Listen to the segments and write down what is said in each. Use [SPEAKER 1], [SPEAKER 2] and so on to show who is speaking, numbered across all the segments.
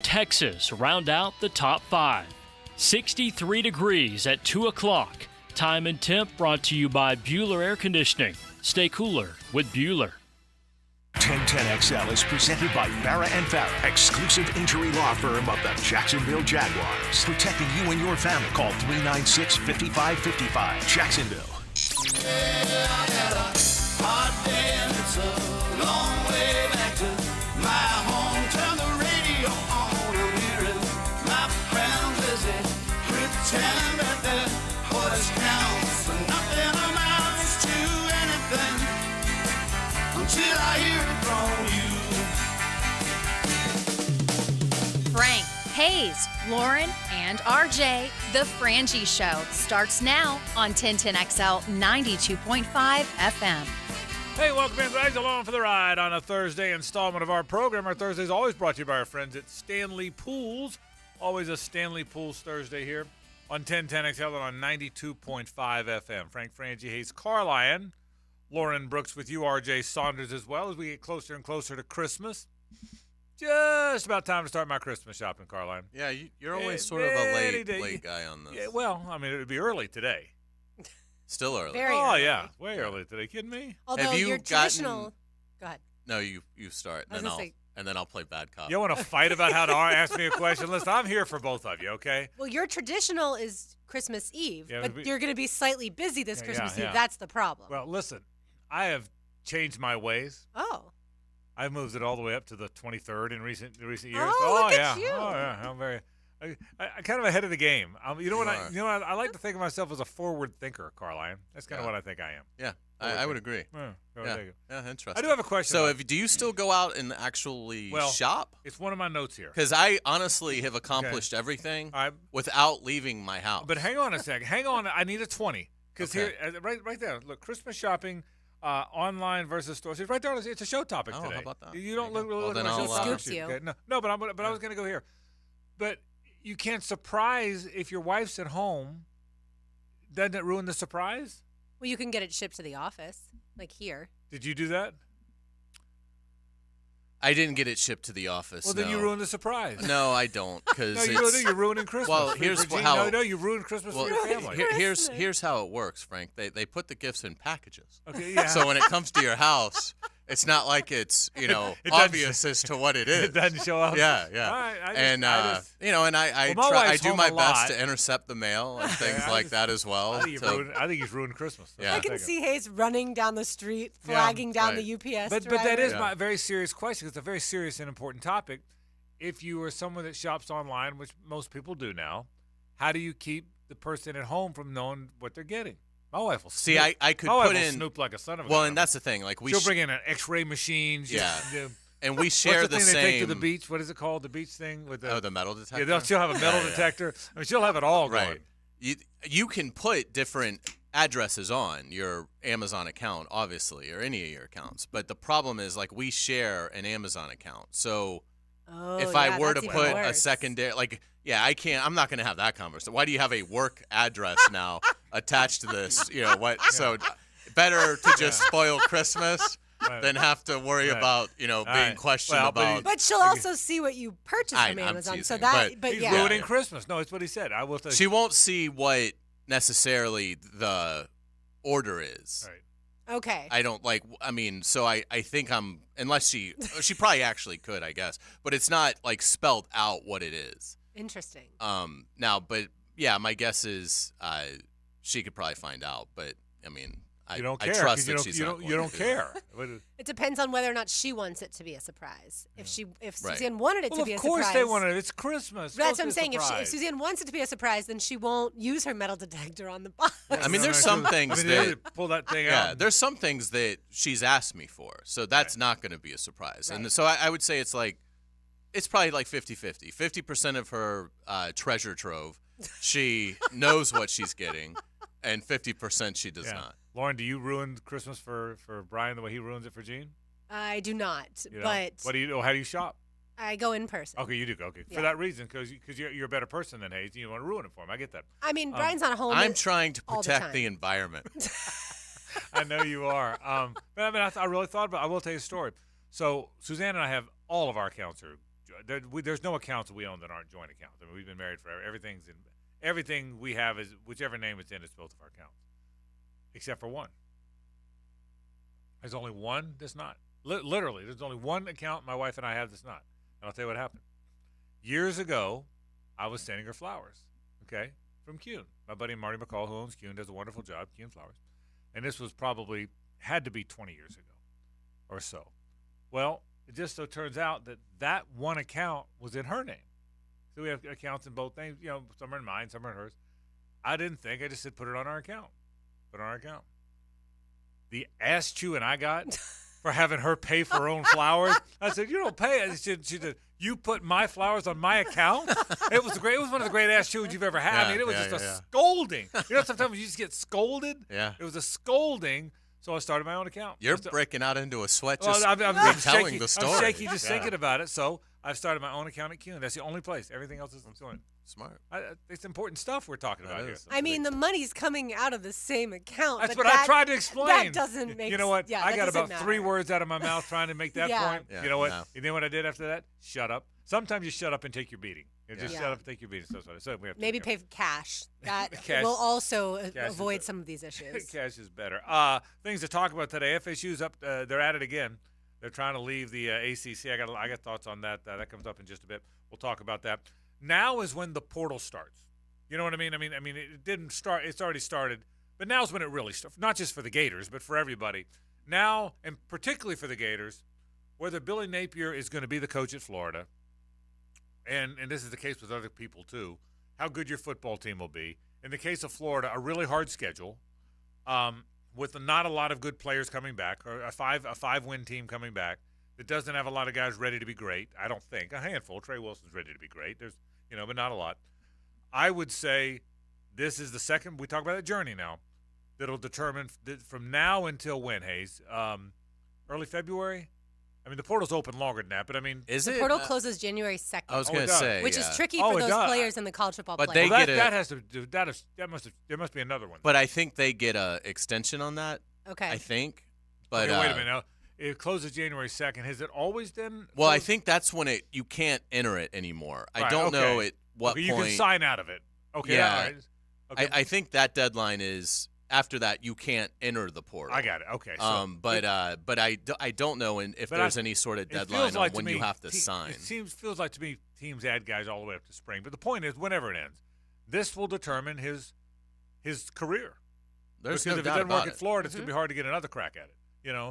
[SPEAKER 1] Texas round out the top 5. 63 degrees at 2 o'clock. Time and temp brought to you by Bueller Air Conditioning. Stay cooler with Bueller.
[SPEAKER 2] 1010XL is presented by Farah & Farah, exclusive injury law firm of the Jacksonville Jaguars. Protecting you and your family. Call 396-5555. Jacksonville.
[SPEAKER 3] Yeah, I had a hard day and it's a long way back to my home. Turn the radio on, I'm hearing my friend Lizzie pretend that their voice counts. Nothing amounts to anything until I hear it from you.
[SPEAKER 4] Frank, Hayes, Lauren, and RJ, The Frangie Show starts now on 1010XL 92.5 FM.
[SPEAKER 5] Hey, welcome in, guys, along for the ride on a Thursday installment of our program. Our Thursday is always brought to you by our friends at Stanley Pools. Always a Stanley Pools Thursday here on 1010XL and on 92.5 FM. Frank, Frangie, Hayes, Carlyon, Lauren Brooks with you, RJ Saunders as well, as we get closer and closer to Christmas. Just about time to start my Christmas shopping, Carlyon.
[SPEAKER 6] Yeah, you're always sort of a late guy on this.
[SPEAKER 5] Yeah, well, I mean, it would be early today.
[SPEAKER 6] Still early.
[SPEAKER 4] Very
[SPEAKER 5] Oh,
[SPEAKER 4] early.
[SPEAKER 5] yeah, way early today. Kidding me?
[SPEAKER 4] Although
[SPEAKER 6] Have you
[SPEAKER 4] your traditional... Go ahead.
[SPEAKER 6] No, you start, and then I'll play bad cop.
[SPEAKER 5] You want to fight about how to ask me a question? Listen, I'm here for both of you, okay?
[SPEAKER 7] Well, your traditional is Christmas Eve,
[SPEAKER 5] Yeah,
[SPEAKER 7] but you're going to be slightly busy this Christmas
[SPEAKER 5] yeah.
[SPEAKER 7] Eve. That's the problem.
[SPEAKER 5] Well, listen, I have changed my ways.
[SPEAKER 7] Oh.
[SPEAKER 5] I've moved it all the way up to the 23rd in recent years.
[SPEAKER 7] Oh, look at you.
[SPEAKER 5] Oh, yeah. I'm very, I kind of ahead of the game. You know what? I like to think of myself as a forward thinker, Carlyon. That's kind of what I think I am.
[SPEAKER 6] Yeah, I would agree.
[SPEAKER 5] Yeah,
[SPEAKER 6] interesting.
[SPEAKER 5] I do have a question.
[SPEAKER 6] So, do you still go out and actually shop?
[SPEAKER 5] It's one of my notes here.
[SPEAKER 6] Because I honestly have accomplished everything without leaving my house.
[SPEAKER 5] But hang on a second. Hang on. I need a 20. Because here, right there, look, Christmas shopping. Online versus stores. It's right there. It's a show topic today.
[SPEAKER 6] How about that?
[SPEAKER 5] You don't look
[SPEAKER 6] well,
[SPEAKER 5] like
[SPEAKER 6] then
[SPEAKER 5] a show topic.
[SPEAKER 7] Scoops you.
[SPEAKER 5] Okay. No, but I was going to go here. But you can't surprise if your wife's at home. Doesn't it ruin the surprise?
[SPEAKER 7] Well, you can get it shipped to the office, like here.
[SPEAKER 5] Did you do that?
[SPEAKER 6] I didn't get it shipped to the office.
[SPEAKER 5] Well, then you ruined the surprise.
[SPEAKER 6] No, I don't. Because
[SPEAKER 5] no, you're ruining Christmas.
[SPEAKER 6] Well, here's how.
[SPEAKER 5] No, you ruined Christmas for your family.
[SPEAKER 6] Here's how it works, Frank. They put the gifts in packages.
[SPEAKER 5] Okay, yeah.
[SPEAKER 6] So when it comes to your house, it's not like it's obvious as to what it is.
[SPEAKER 5] It doesn't show up.
[SPEAKER 6] Yeah.
[SPEAKER 5] All right,
[SPEAKER 6] I do my best to intercept the mail and things like that as well.
[SPEAKER 5] I think he's ruined Christmas.
[SPEAKER 6] Yeah.
[SPEAKER 7] I can see Hayes running down the street, flagging down the UPS
[SPEAKER 5] But
[SPEAKER 7] driver.
[SPEAKER 5] that is my very serious question. It's a very serious and important topic. If you are someone that shops online, which most people do now, how do you keep the person at home from knowing what they're getting? My wife will snoop.
[SPEAKER 6] See, I could put in
[SPEAKER 5] snoop like a son of a
[SPEAKER 6] Well,
[SPEAKER 5] gun.
[SPEAKER 6] and that's the thing. Like
[SPEAKER 5] she'll bring in an X-ray machine.
[SPEAKER 6] And we share
[SPEAKER 5] What's the thing
[SPEAKER 6] same.
[SPEAKER 5] they take to the beach? What is it called? The beach thing with
[SPEAKER 6] the metal detector.
[SPEAKER 5] Yeah, she'll have a metal detector. I mean, she'll have it all
[SPEAKER 6] right.
[SPEAKER 5] going.
[SPEAKER 6] You can put different addresses on your Amazon account, obviously, or any of your accounts. But the problem is, like, we share an Amazon account. So if I were to put a secondary, I can't. I'm not going to have that conversation. Why do you have a work address now attached to this? You know what? So better to just spoil Christmas. Than have to worry about, being questioned about.
[SPEAKER 7] But she'll also see what you purchase from Amazon.
[SPEAKER 6] Teasing,
[SPEAKER 7] so that, but
[SPEAKER 5] he's ruining Christmas. No, it's what he said. I will tell you.
[SPEAKER 6] She won't see what necessarily the order is.
[SPEAKER 5] Right.
[SPEAKER 7] Okay.
[SPEAKER 6] I don't so I think unless she probably actually could, I guess, but it's not like spelled out what it is.
[SPEAKER 7] Interesting.
[SPEAKER 6] My guess is she could probly find out, but I mean.
[SPEAKER 5] You don't care.
[SPEAKER 6] I trust that she's not
[SPEAKER 5] you don't care.
[SPEAKER 7] It depends on whether or not she wants it to be a surprise. If Suzanne wanted it to be a surprise.
[SPEAKER 5] Well, of course they wanted it. It's Christmas.
[SPEAKER 7] That's what I'm saying. If Suzanne wants it to be a surprise, then she won't use her metal detector on the box.
[SPEAKER 6] I mean, there's some things that
[SPEAKER 5] pull that thing out.
[SPEAKER 6] Yeah, there's some things that she's asked me for, so that's not going to be a surprise. Right. And so I would say it's probably like 50-50. 50% of her treasure trove, she knows what she's getting, and 50% she does not.
[SPEAKER 5] Lauren, do you ruin Christmas for Brian the way he ruins it for Jean?
[SPEAKER 7] I do not. But
[SPEAKER 5] what do you do? How do you shop?
[SPEAKER 7] I go in person.
[SPEAKER 5] Okay, you do. Okay, for that reason, because you're a better person than Hayes, and you want to ruin it for him. I get that.
[SPEAKER 7] I mean, Brian's not home.
[SPEAKER 6] I'm trying to protect the environment.
[SPEAKER 5] I know you are. But I mean, I really thought about it. I will tell you a story. So Suzanne and I have all of our accounts are there's no accounts that we own that aren't joint accounts. I mean, we've been married forever. Everything we have is whichever name it's in is both of our accounts, except for one. There's only one that's not. Literally, there's only one account my wife and I have that's not. And I'll tell you what happened. Years ago, I was sending her flowers, okay, from Kuhn. My buddy Marty McCall, who owns Kuhn, does a wonderful job, Kuhn Flowers. And this was had to be 20 years ago or so. Well, it just so turns out that one account was in her name. So we have accounts in both names. You know, some are in mine, some are in hers. I didn't think. I just said put it on our account. Put it on our account. The ass chewing I got for having her pay for her own flowers. I said, you don't pay it. She said, you put my flowers on my account? It was one of the great ass chewings you've ever had. I mean, it was just a scolding. You know, sometimes you just get scolded.
[SPEAKER 6] Yeah.
[SPEAKER 5] It was a scolding. So I started my own account.
[SPEAKER 6] You're breaking out into a sweat
[SPEAKER 5] I'm
[SPEAKER 6] telling
[SPEAKER 5] shaky,
[SPEAKER 6] the story.
[SPEAKER 5] I'm shaky just thinking about it. So I've started my own account at Kuhn. That's the only place. Everything else is joint.
[SPEAKER 6] Smart.
[SPEAKER 5] It's important stuff we're talking about here.
[SPEAKER 7] I mean, the money's coming out of the same account.
[SPEAKER 5] That's
[SPEAKER 7] but
[SPEAKER 5] what I tried to explain.
[SPEAKER 7] That doesn't make sense.
[SPEAKER 5] You know what?
[SPEAKER 7] Yeah,
[SPEAKER 5] I got
[SPEAKER 7] doesn't
[SPEAKER 5] about
[SPEAKER 7] matter.
[SPEAKER 5] 3 words out of my mouth trying to make that point.
[SPEAKER 6] Yeah,
[SPEAKER 5] You know what?
[SPEAKER 6] no.
[SPEAKER 5] You know what I did after that? Shut up. Sometimes you shut up and take your beating. You just
[SPEAKER 7] Yeah.
[SPEAKER 5] shut up and take your beating. So we have to
[SPEAKER 7] Maybe
[SPEAKER 5] be
[SPEAKER 7] pay for cash. That
[SPEAKER 5] Cash-
[SPEAKER 7] will also
[SPEAKER 5] cash is
[SPEAKER 7] avoid
[SPEAKER 5] the-
[SPEAKER 7] some of these issues.
[SPEAKER 5] Cash is better. Things to talk about today. FSU's up. They're at it again. They're trying to leave the ACC. I got thoughts on that. That comes up in just a bit. We'll talk about that. Now is when the portal starts. You know what I mean? I mean, it didn't start. It's already started, but now's when it really starts. Not just for the Gators, but for everybody. Now, and particularly for the Gators, whether Billy Napier is going to be the coach at Florida, and this is the case with other people too, how good your football team will be. In the case of Florida, a really hard schedule, with not a lot of good players coming back, or a 5-win team coming back that doesn't have a lot of guys ready to be great. I don't think a handful. Trey Wilson's ready to be great. There's but not a lot. I would say this is the second. We talk about the journey now. That'll determine from now until when, Hayes? Early February. I mean, the portal's open longer than that, but I mean,
[SPEAKER 7] The portal closes January 2nd.
[SPEAKER 6] I was
[SPEAKER 5] Oh,
[SPEAKER 6] going
[SPEAKER 5] it
[SPEAKER 6] to
[SPEAKER 5] does.
[SPEAKER 6] say,
[SPEAKER 7] which
[SPEAKER 6] yeah.
[SPEAKER 7] is tricky
[SPEAKER 5] Oh,
[SPEAKER 7] for
[SPEAKER 5] it
[SPEAKER 7] those
[SPEAKER 5] does.
[SPEAKER 7] players in the college football
[SPEAKER 6] But
[SPEAKER 7] playoff.
[SPEAKER 6] they
[SPEAKER 5] well,
[SPEAKER 6] get
[SPEAKER 5] that has to do that must be another one.
[SPEAKER 6] But I think they get a extension on that.
[SPEAKER 7] Okay.
[SPEAKER 6] I think. But
[SPEAKER 5] Okay, wait a minute. Now, it closes January 2nd. Has it always been?
[SPEAKER 6] Well, I
[SPEAKER 5] closed?
[SPEAKER 6] think that's when you can't enter it anymore. I
[SPEAKER 5] Right,
[SPEAKER 6] don't know
[SPEAKER 5] okay.
[SPEAKER 6] at what
[SPEAKER 5] Okay, you
[SPEAKER 6] point.
[SPEAKER 5] can sign out of it. Okay.
[SPEAKER 6] Yeah.
[SPEAKER 5] All right. Okay.
[SPEAKER 6] I think that deadline is after that. You can't enter the portal.
[SPEAKER 5] I got it. Okay. So
[SPEAKER 6] But I don't know if
[SPEAKER 5] But
[SPEAKER 6] there's
[SPEAKER 5] I-
[SPEAKER 6] any sort of
[SPEAKER 5] it feels
[SPEAKER 6] deadline
[SPEAKER 5] like
[SPEAKER 6] on
[SPEAKER 5] to
[SPEAKER 6] when
[SPEAKER 5] me,
[SPEAKER 6] you have to sign.
[SPEAKER 5] It feels like to me teams add guys all the way up to spring. But the point is, whenever it ends, this will determine his career.
[SPEAKER 6] There's
[SPEAKER 5] because
[SPEAKER 6] no
[SPEAKER 5] if it
[SPEAKER 6] doubt
[SPEAKER 5] doesn't work
[SPEAKER 6] about
[SPEAKER 5] at
[SPEAKER 6] it.
[SPEAKER 5] Florida, it's going to be hard to get another crack at it.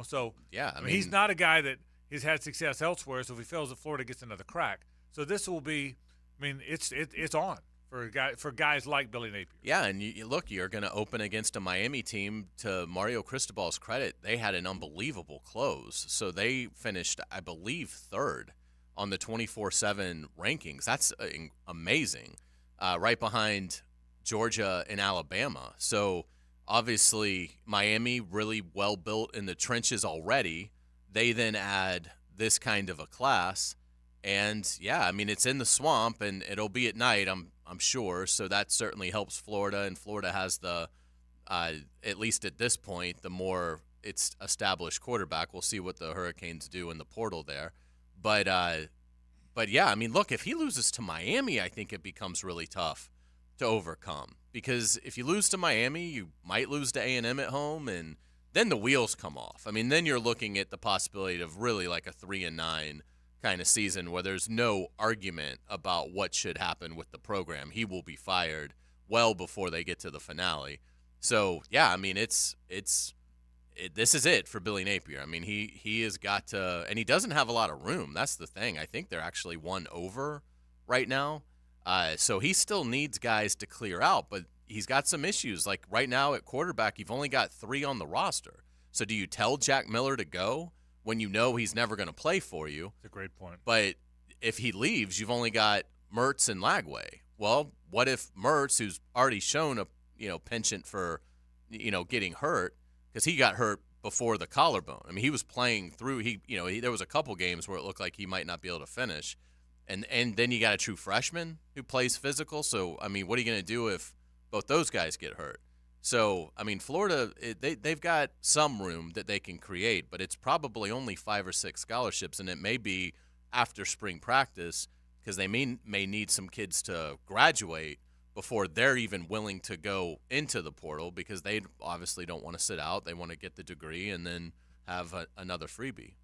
[SPEAKER 5] So
[SPEAKER 6] Yeah,
[SPEAKER 5] I mean, he's not a guy that has had success elsewhere. So if he fails at Florida, gets another crack. So this will be. I mean, it's on for guys like Billy Napier.
[SPEAKER 6] Yeah, and you look, you're going to open against a Miami team. To Mario Cristobal's credit, they had an unbelievable close. So they finished, I believe, 3rd on the 24/7 rankings. That's amazing. Right behind Georgia and Alabama. So obviously, Miami really well built in the trenches already. They then add this kind of a class. And, yeah, I mean, it's in the swamp, and it'll be at night, I'm sure. So that certainly helps Florida, and Florida has the, at least at this point, the more it's established quarterback. We'll see what the Hurricanes do in the portal there. But yeah, I mean, look, if he loses to Miami, I think it becomes really tough to overcome. Because if you lose to Miami, you might lose to A&M at home, and then the wheels come off. I mean, then you're looking at the possibility of really like a 3-9 kind of season where there's no argument about what should happen with the program. He will be fired well before they get to the finale. So, yeah, I mean, this is it for Billy Napier. I mean, he has got to – and he doesn't have a lot of room. That's the thing. I think they're actually 1 over right now. So he still needs guys to clear out, but he's got some issues. Like right now at quarterback, you've only got 3 on the roster. So do you tell Jack Miller to go when you know he's never going to play for you?
[SPEAKER 5] That's a great point.
[SPEAKER 6] But if he leaves, you've only got Mertz and Lagway. Well, what if Mertz, who's already shown a penchant for getting hurt, because he got hurt before the collarbone. I mean, he was playing through. There was a couple games where it looked like he might not be able to finish, and then you got a true freshman who plays physical. So I mean, what are you going to do if both those guys get hurt? So I mean, Florida they've got some room that they can create, but it's probably only 5 or 6 scholarships, and it may be after spring practice because they may need some kids to graduate before they're even willing to go into the portal because they obviously don't want to sit out. They want to get the degree and then have another freebie.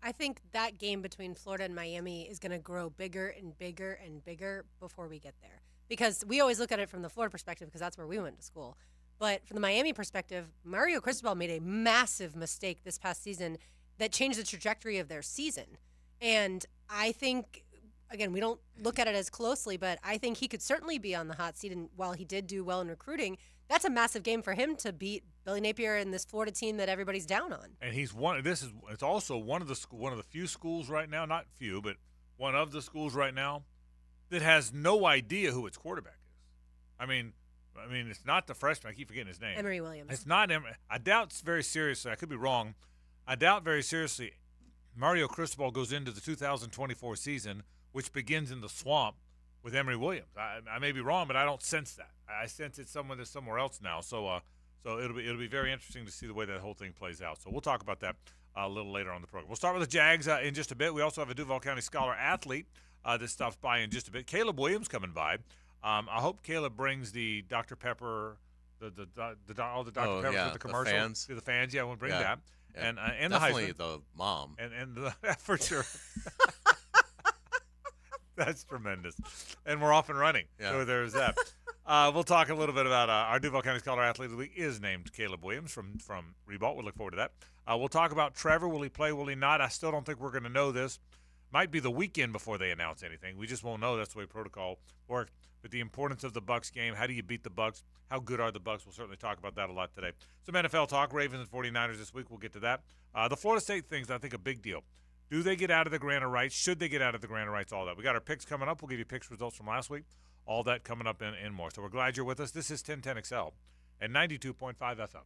[SPEAKER 7] I think that game between Florida and Miami is going to grow bigger and bigger and bigger before we get there. Because we always look at it from the Florida perspective because that's where we went to school. But from the Miami perspective, Mario Cristobal made a massive mistake this past season that changed the trajectory of their season. And I think, again, we don't look at it as closely, but I think he could certainly be on the hot seat. And while he did do well in recruiting, that's a massive game for him to beat Billy Napier and this Florida team that everybody's down on.
[SPEAKER 5] And he's one. It's also one of the few schools right now, not few, but one of the schools right now that has no idea who its quarterback is. I mean, it's not the freshman. I keep forgetting his name.
[SPEAKER 7] Emory Williams.
[SPEAKER 5] It's not Emory. I doubt very seriously. I could be wrong. I doubt very seriously Mario Cristobal goes into the 2024 season, which begins in the swamp with Emory Williams. I may be wrong, but I don't sense that. I sense it's somewhere else now. So it'll be very interesting to see the way that whole thing plays out. So we'll talk about that a little later on the program. We'll start with the Jags in just a bit. We also have a Duval County Scholar athlete that stops by in just a bit. Caleb Williams coming by. I hope Caleb brings the Dr. Pepper, all the Dr. Peppers with the commercial. The fans, yeah, we'll bring that.
[SPEAKER 6] Yeah.
[SPEAKER 5] And
[SPEAKER 6] definitely
[SPEAKER 5] the Heisman.
[SPEAKER 6] The mom.
[SPEAKER 5] And for sure. That's tremendous. And we're off and running. Yeah. So there's that. We'll talk a little bit about our Duval County Scholar Athlete of the Week is named Caleb Williams from Ribault. We'll look forward to that. We'll talk about Trevor. Will he play? Will he not? I still don't think we're going to know this. Might be the weekend before they announce anything. We just won't know. That's the way protocol works. But the importance of the Bucs game. How do you beat the Bucs? How good are the Bucs? We'll certainly talk about that a lot today. Some NFL talk. Ravens and 49ers this week. We'll get to that. The Florida State thing's, I think, a big deal. Do they get out of the grant of rights? Should they get out of the grant of rights? All that. We got our picks coming up. We'll give you picks results from last week. All that coming up and more. So we're glad you're with us. This is 1010XL and 92.5 FM.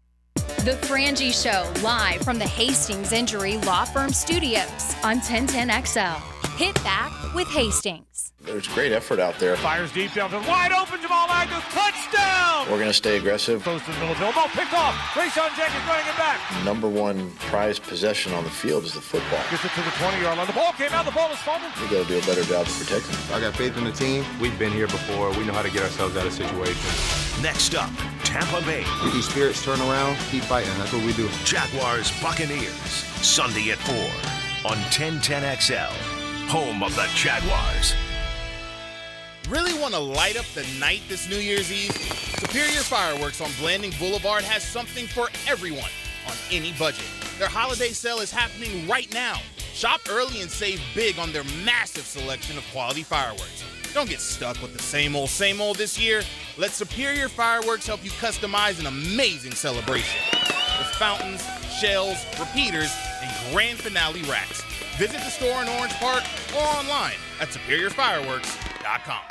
[SPEAKER 4] The Frangie Show, live from the Hastings Injury Law Firm Studios on 1010XL. Hit back with Hastings.
[SPEAKER 8] There's great effort out there.
[SPEAKER 5] Fires deep downfield. Wide open, Jamal Agnew. Touchdown!
[SPEAKER 8] We're going to stay aggressive.
[SPEAKER 5] Close to the middle of the field. Ball picked off. Rayshawn Jenkins running it back.
[SPEAKER 8] Number one prized possession on the field is the football.
[SPEAKER 5] Gets it to the 20-yard line. The ball came out. The ball is fumbled.
[SPEAKER 8] We got to do a better job of protecting it.
[SPEAKER 9] I got faith in the team. We've been here before. We know how to get ourselves out of situations.
[SPEAKER 2] Next up, Tampa Bay.
[SPEAKER 9] Get these spirits turn around. Keep fighting. That's what we do.
[SPEAKER 2] Jaguars Buccaneers. Sunday at 4 on 1010XL. Home of the Jaguars.
[SPEAKER 10] Really want to light up the night this New Year's Eve? Superior Fireworks on Blanding Boulevard has something for everyone on any budget. Their holiday sale is happening right now. Shop early and save big on their massive selection of quality fireworks. Don't get stuck with the same old this year. Let Superior Fireworks help you customize an amazing celebration with fountains, shells, repeaters, and grand finale racks. Visit the store in Orange Park or online at superiorfireworks.com.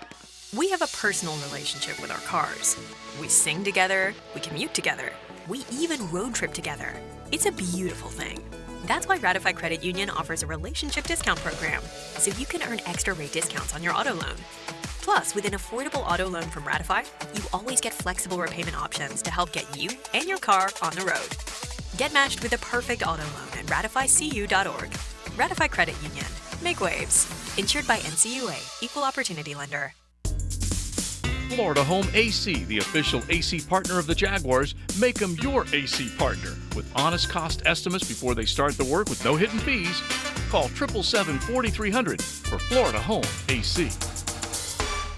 [SPEAKER 11] We have a personal relationship with our cars. We sing together, we commute together, we even road trip together. It's a beautiful thing. That's why Ratify Credit Union offers a relationship discount program, so you can earn extra rate discounts on your auto loan. Plus, with an affordable auto loan from Ratify, you always get flexible repayment options to help get you and your car on the road. Get matched with the perfect auto loan at ratifycu.org. Ratify Credit Union. Make waves. Insured by NCUA. Equal Opportunity Lender.
[SPEAKER 12] Florida Home AC, the official AC partner of the Jaguars. Make them your AC partner. With honest cost estimates before they start the work with no hidden fees. Call 777-4300 for Florida Home AC.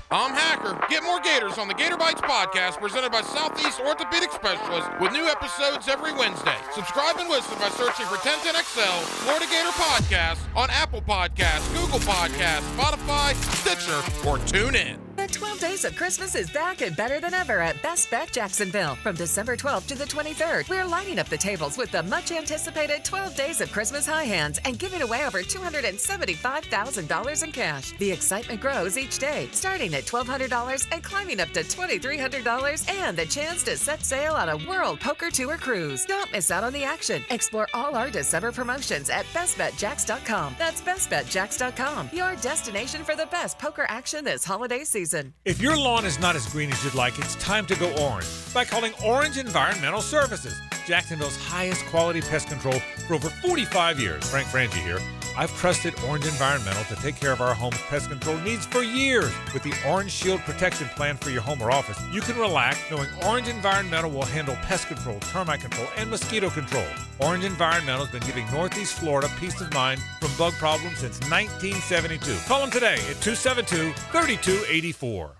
[SPEAKER 10] I'm Hacker. Get more Gators on the Gator Bites podcast presented by Southeast Orthopedic Specialists with new episodes every Wednesday. Subscribe and listen by searching for 1010XL Florida Gator Podcast on Apple Podcasts, Google Podcasts, Spotify, Stitcher, or TuneIn.
[SPEAKER 13] The 12 Days of Christmas is back and better than ever at Best Bet Jacksonville. From December 12th to the 23rd, we're lining up the tables with the much-anticipated 12 Days of Christmas High Hands and giving away over $275,000 in cash. The excitement grows each day, starting at $1,200 and climbing up to $2,300, and the chance to set sail on a World Poker Tour cruise. Don't miss out on the action. Explore all our December promotions at bestbetjacks.com. That's bestbetjacks.com, your destination for the best poker action this holiday season.
[SPEAKER 5] If your lawn is not as green as you'd like, it's time to go orange by calling Orange Environmental Services, Jacksonville's highest quality pest control for over 45 years. Frank Frangie here. I've trusted Orange Environmental to take care of our home's pest control needs for years. With the Orange Shield Protection Plan for your home or office, you can relax knowing Orange Environmental will handle pest control, termite control, and mosquito control. Orange Environmental has been giving Northeast Florida peace of mind from bug problems since 1972. Call them today at 272-3284.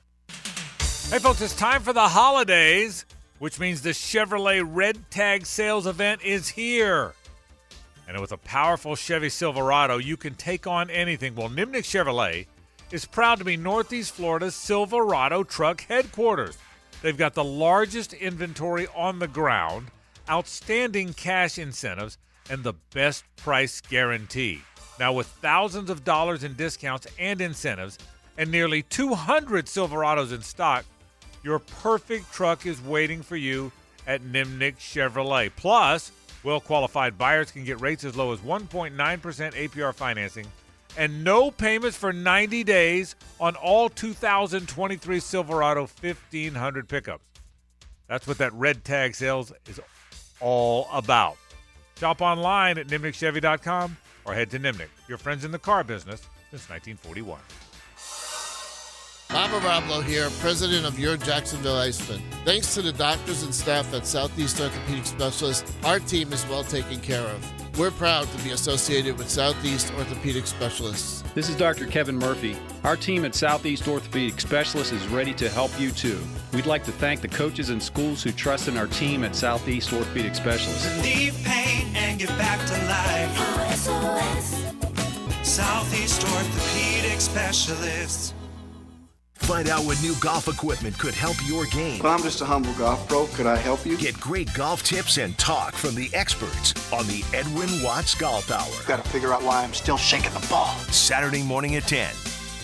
[SPEAKER 5] Hey, folks, it's time for the holidays, which means the Chevrolet Red Tag sales event is here. And with a powerful Chevy Silverado, you can take on anything. Well, Nimnick Chevrolet is proud to be Northeast Florida's Silverado truck headquarters. They've got the largest inventory on the ground, outstanding cash incentives, and the best price guarantee. Now, with thousands of dollars in discounts and incentives and nearly 200 Silverados in stock, your perfect truck is waiting for you at Nimnick Chevrolet. Plus, well-qualified buyers can get rates as low as 1.9% APR financing and no payments for 90 days on all 2023 Silverado 1500 pickups. That's what that Red Tag sales is all about. Shop online at nimnickchevy.com or head to Nimnick, your friends in the car business since 1941.
[SPEAKER 14] Bob Arablo here, president of your Jacksonville Iceman. Thanks to the doctors and staff at Southeast Orthopedic Specialists, our team is well taken care of. We're proud to be associated with Southeast Orthopedic Specialists.
[SPEAKER 15] This is Dr. Kevin Murphy. Our team at Southeast Orthopedic Specialists is ready to help you too. We'd like to thank the coaches and schools who trust in our team at Southeast Orthopedic Specialists.
[SPEAKER 3] Leave pain and get back to life. SOS. Southeast Orthopedic Specialists.
[SPEAKER 2] Find out what new golf equipment could help your game.
[SPEAKER 16] Well, I'm just a humble golf pro. Could I help you?
[SPEAKER 2] Get great golf tips and talk from the experts on the Edwin Watts Golf Hour.
[SPEAKER 16] Got to figure out why I'm still shaking the ball.
[SPEAKER 2] Saturday morning at 10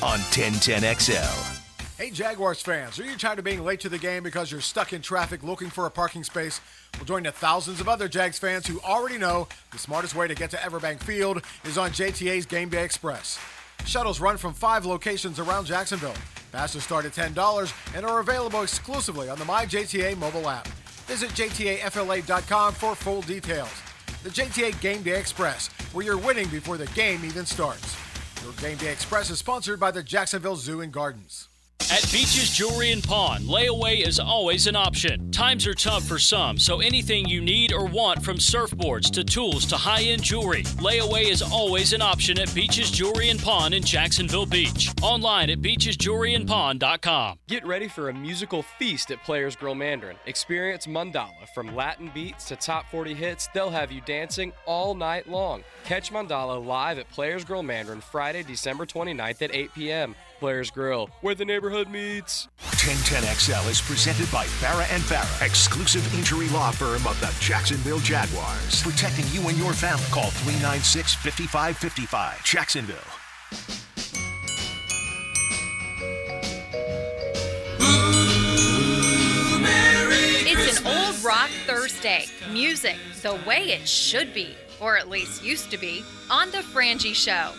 [SPEAKER 2] on 1010XL.
[SPEAKER 17] Hey, Jaguars fans, are you tired of being late to the game because you're stuck in traffic looking for a parking space? Well, join the thousands of other Jags fans who already know the smartest way to get to Everbank Field is on JTA's Game Day Express. Shuttles run from 5 locations around Jacksonville. Passes start at $10 and are available exclusively on the MyJTA mobile app. Visit JTAFLA.com for full details. The JTA Game Day Express, where you're winning before the game even starts. Your Game Day Express is sponsored by the Jacksonville Zoo and Gardens.
[SPEAKER 1] At Beaches Jewelry and Pawn, layaway is always an option. Times are tough for some, so anything you need or want from surfboards to tools to high-end jewelry, layaway is always an option at Beaches Jewelry and Pawn in Jacksonville Beach. Online at beachesjewelryandpawn.com.
[SPEAKER 18] Get ready for a musical feast at Players Grill Mandarin. Experience Mandala. From Latin beats to top 40 hits, they'll have you dancing all night long. Catch Mandala live at Players Grill Mandarin Friday, December 29th at 8 p.m. Players Grill, where the neighborhood meets.
[SPEAKER 2] 1010XL is presented by Farah and Farah, exclusive injury law firm of the Jacksonville Jaguars. Protecting you and your family. Call 396-5555. Jacksonville.
[SPEAKER 4] It's an old rock Thursday. Music the way it should be, or at least used to be, on The Frangie Show.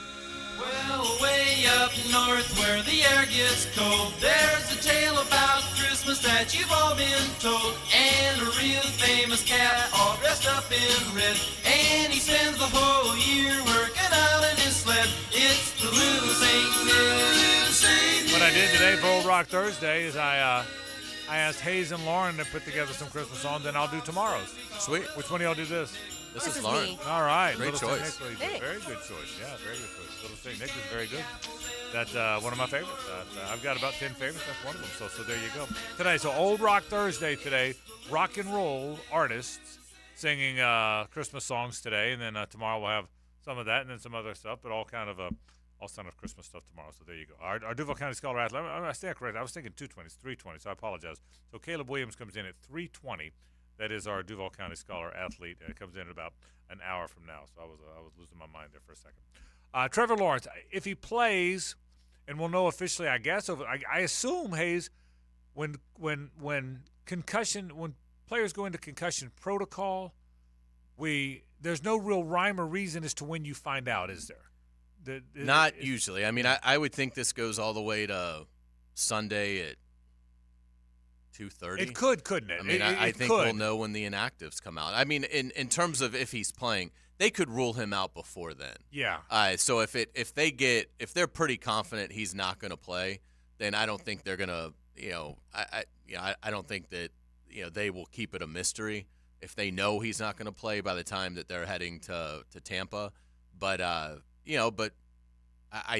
[SPEAKER 3] Well, way up north where the air gets cold, there's a tale about Christmas that you've all been told. And a real famous cat all dressed up in red, and he spends the whole year working out in his sled. It's the little Saint Nick.
[SPEAKER 5] What I did today for Old Rock Thursday is I asked Hayes and Lauren to put together some Christmas songs, and I'll do tomorrow's.
[SPEAKER 6] Sweet.
[SPEAKER 5] Which one of y'all do this?
[SPEAKER 6] This is Lauren.
[SPEAKER 7] me.
[SPEAKER 5] All right.
[SPEAKER 6] Great
[SPEAKER 5] Little
[SPEAKER 6] choice.
[SPEAKER 5] Saint Nick, very good choice. Yeah, very good choice. Little Saint Nick is very good. That's one of my favorites. I've got about 10 favorites. That's one of them. So there you go. Today, so Old Rock Thursday today. Rock and roll artists singing Christmas songs today, and then tomorrow we'll have some of that and then some other stuff, but all kind of Christmas stuff tomorrow. So there you go. Our Duval County Scholar athlete. I stand correct. I was thinking 2:20. It's 3:20. So I apologize. So Caleb Williams comes in at 3:20. That is our Duval County Scholar athlete. It comes in about an hour from now. So I was losing my mind there for a second. Trevor Lawrence, if he plays, and we'll know officially, I guess. I assume, Hayes, when players go into concussion protocol, there's no real rhyme or reason as to when you find out, is there?
[SPEAKER 6] Not usually. I mean, I would think this goes all the way to Sunday at 2:30.
[SPEAKER 5] It could, couldn't it?
[SPEAKER 6] I mean, I think we'll know when the inactives come out. I mean, in terms of if he's playing, they could rule him out before then.
[SPEAKER 5] Yeah.
[SPEAKER 6] So if they're pretty confident he's not going to play, then I don't think they're going to, I don't think that, they will keep it a mystery if they know he's not going to play by the time that they're heading to Tampa. But I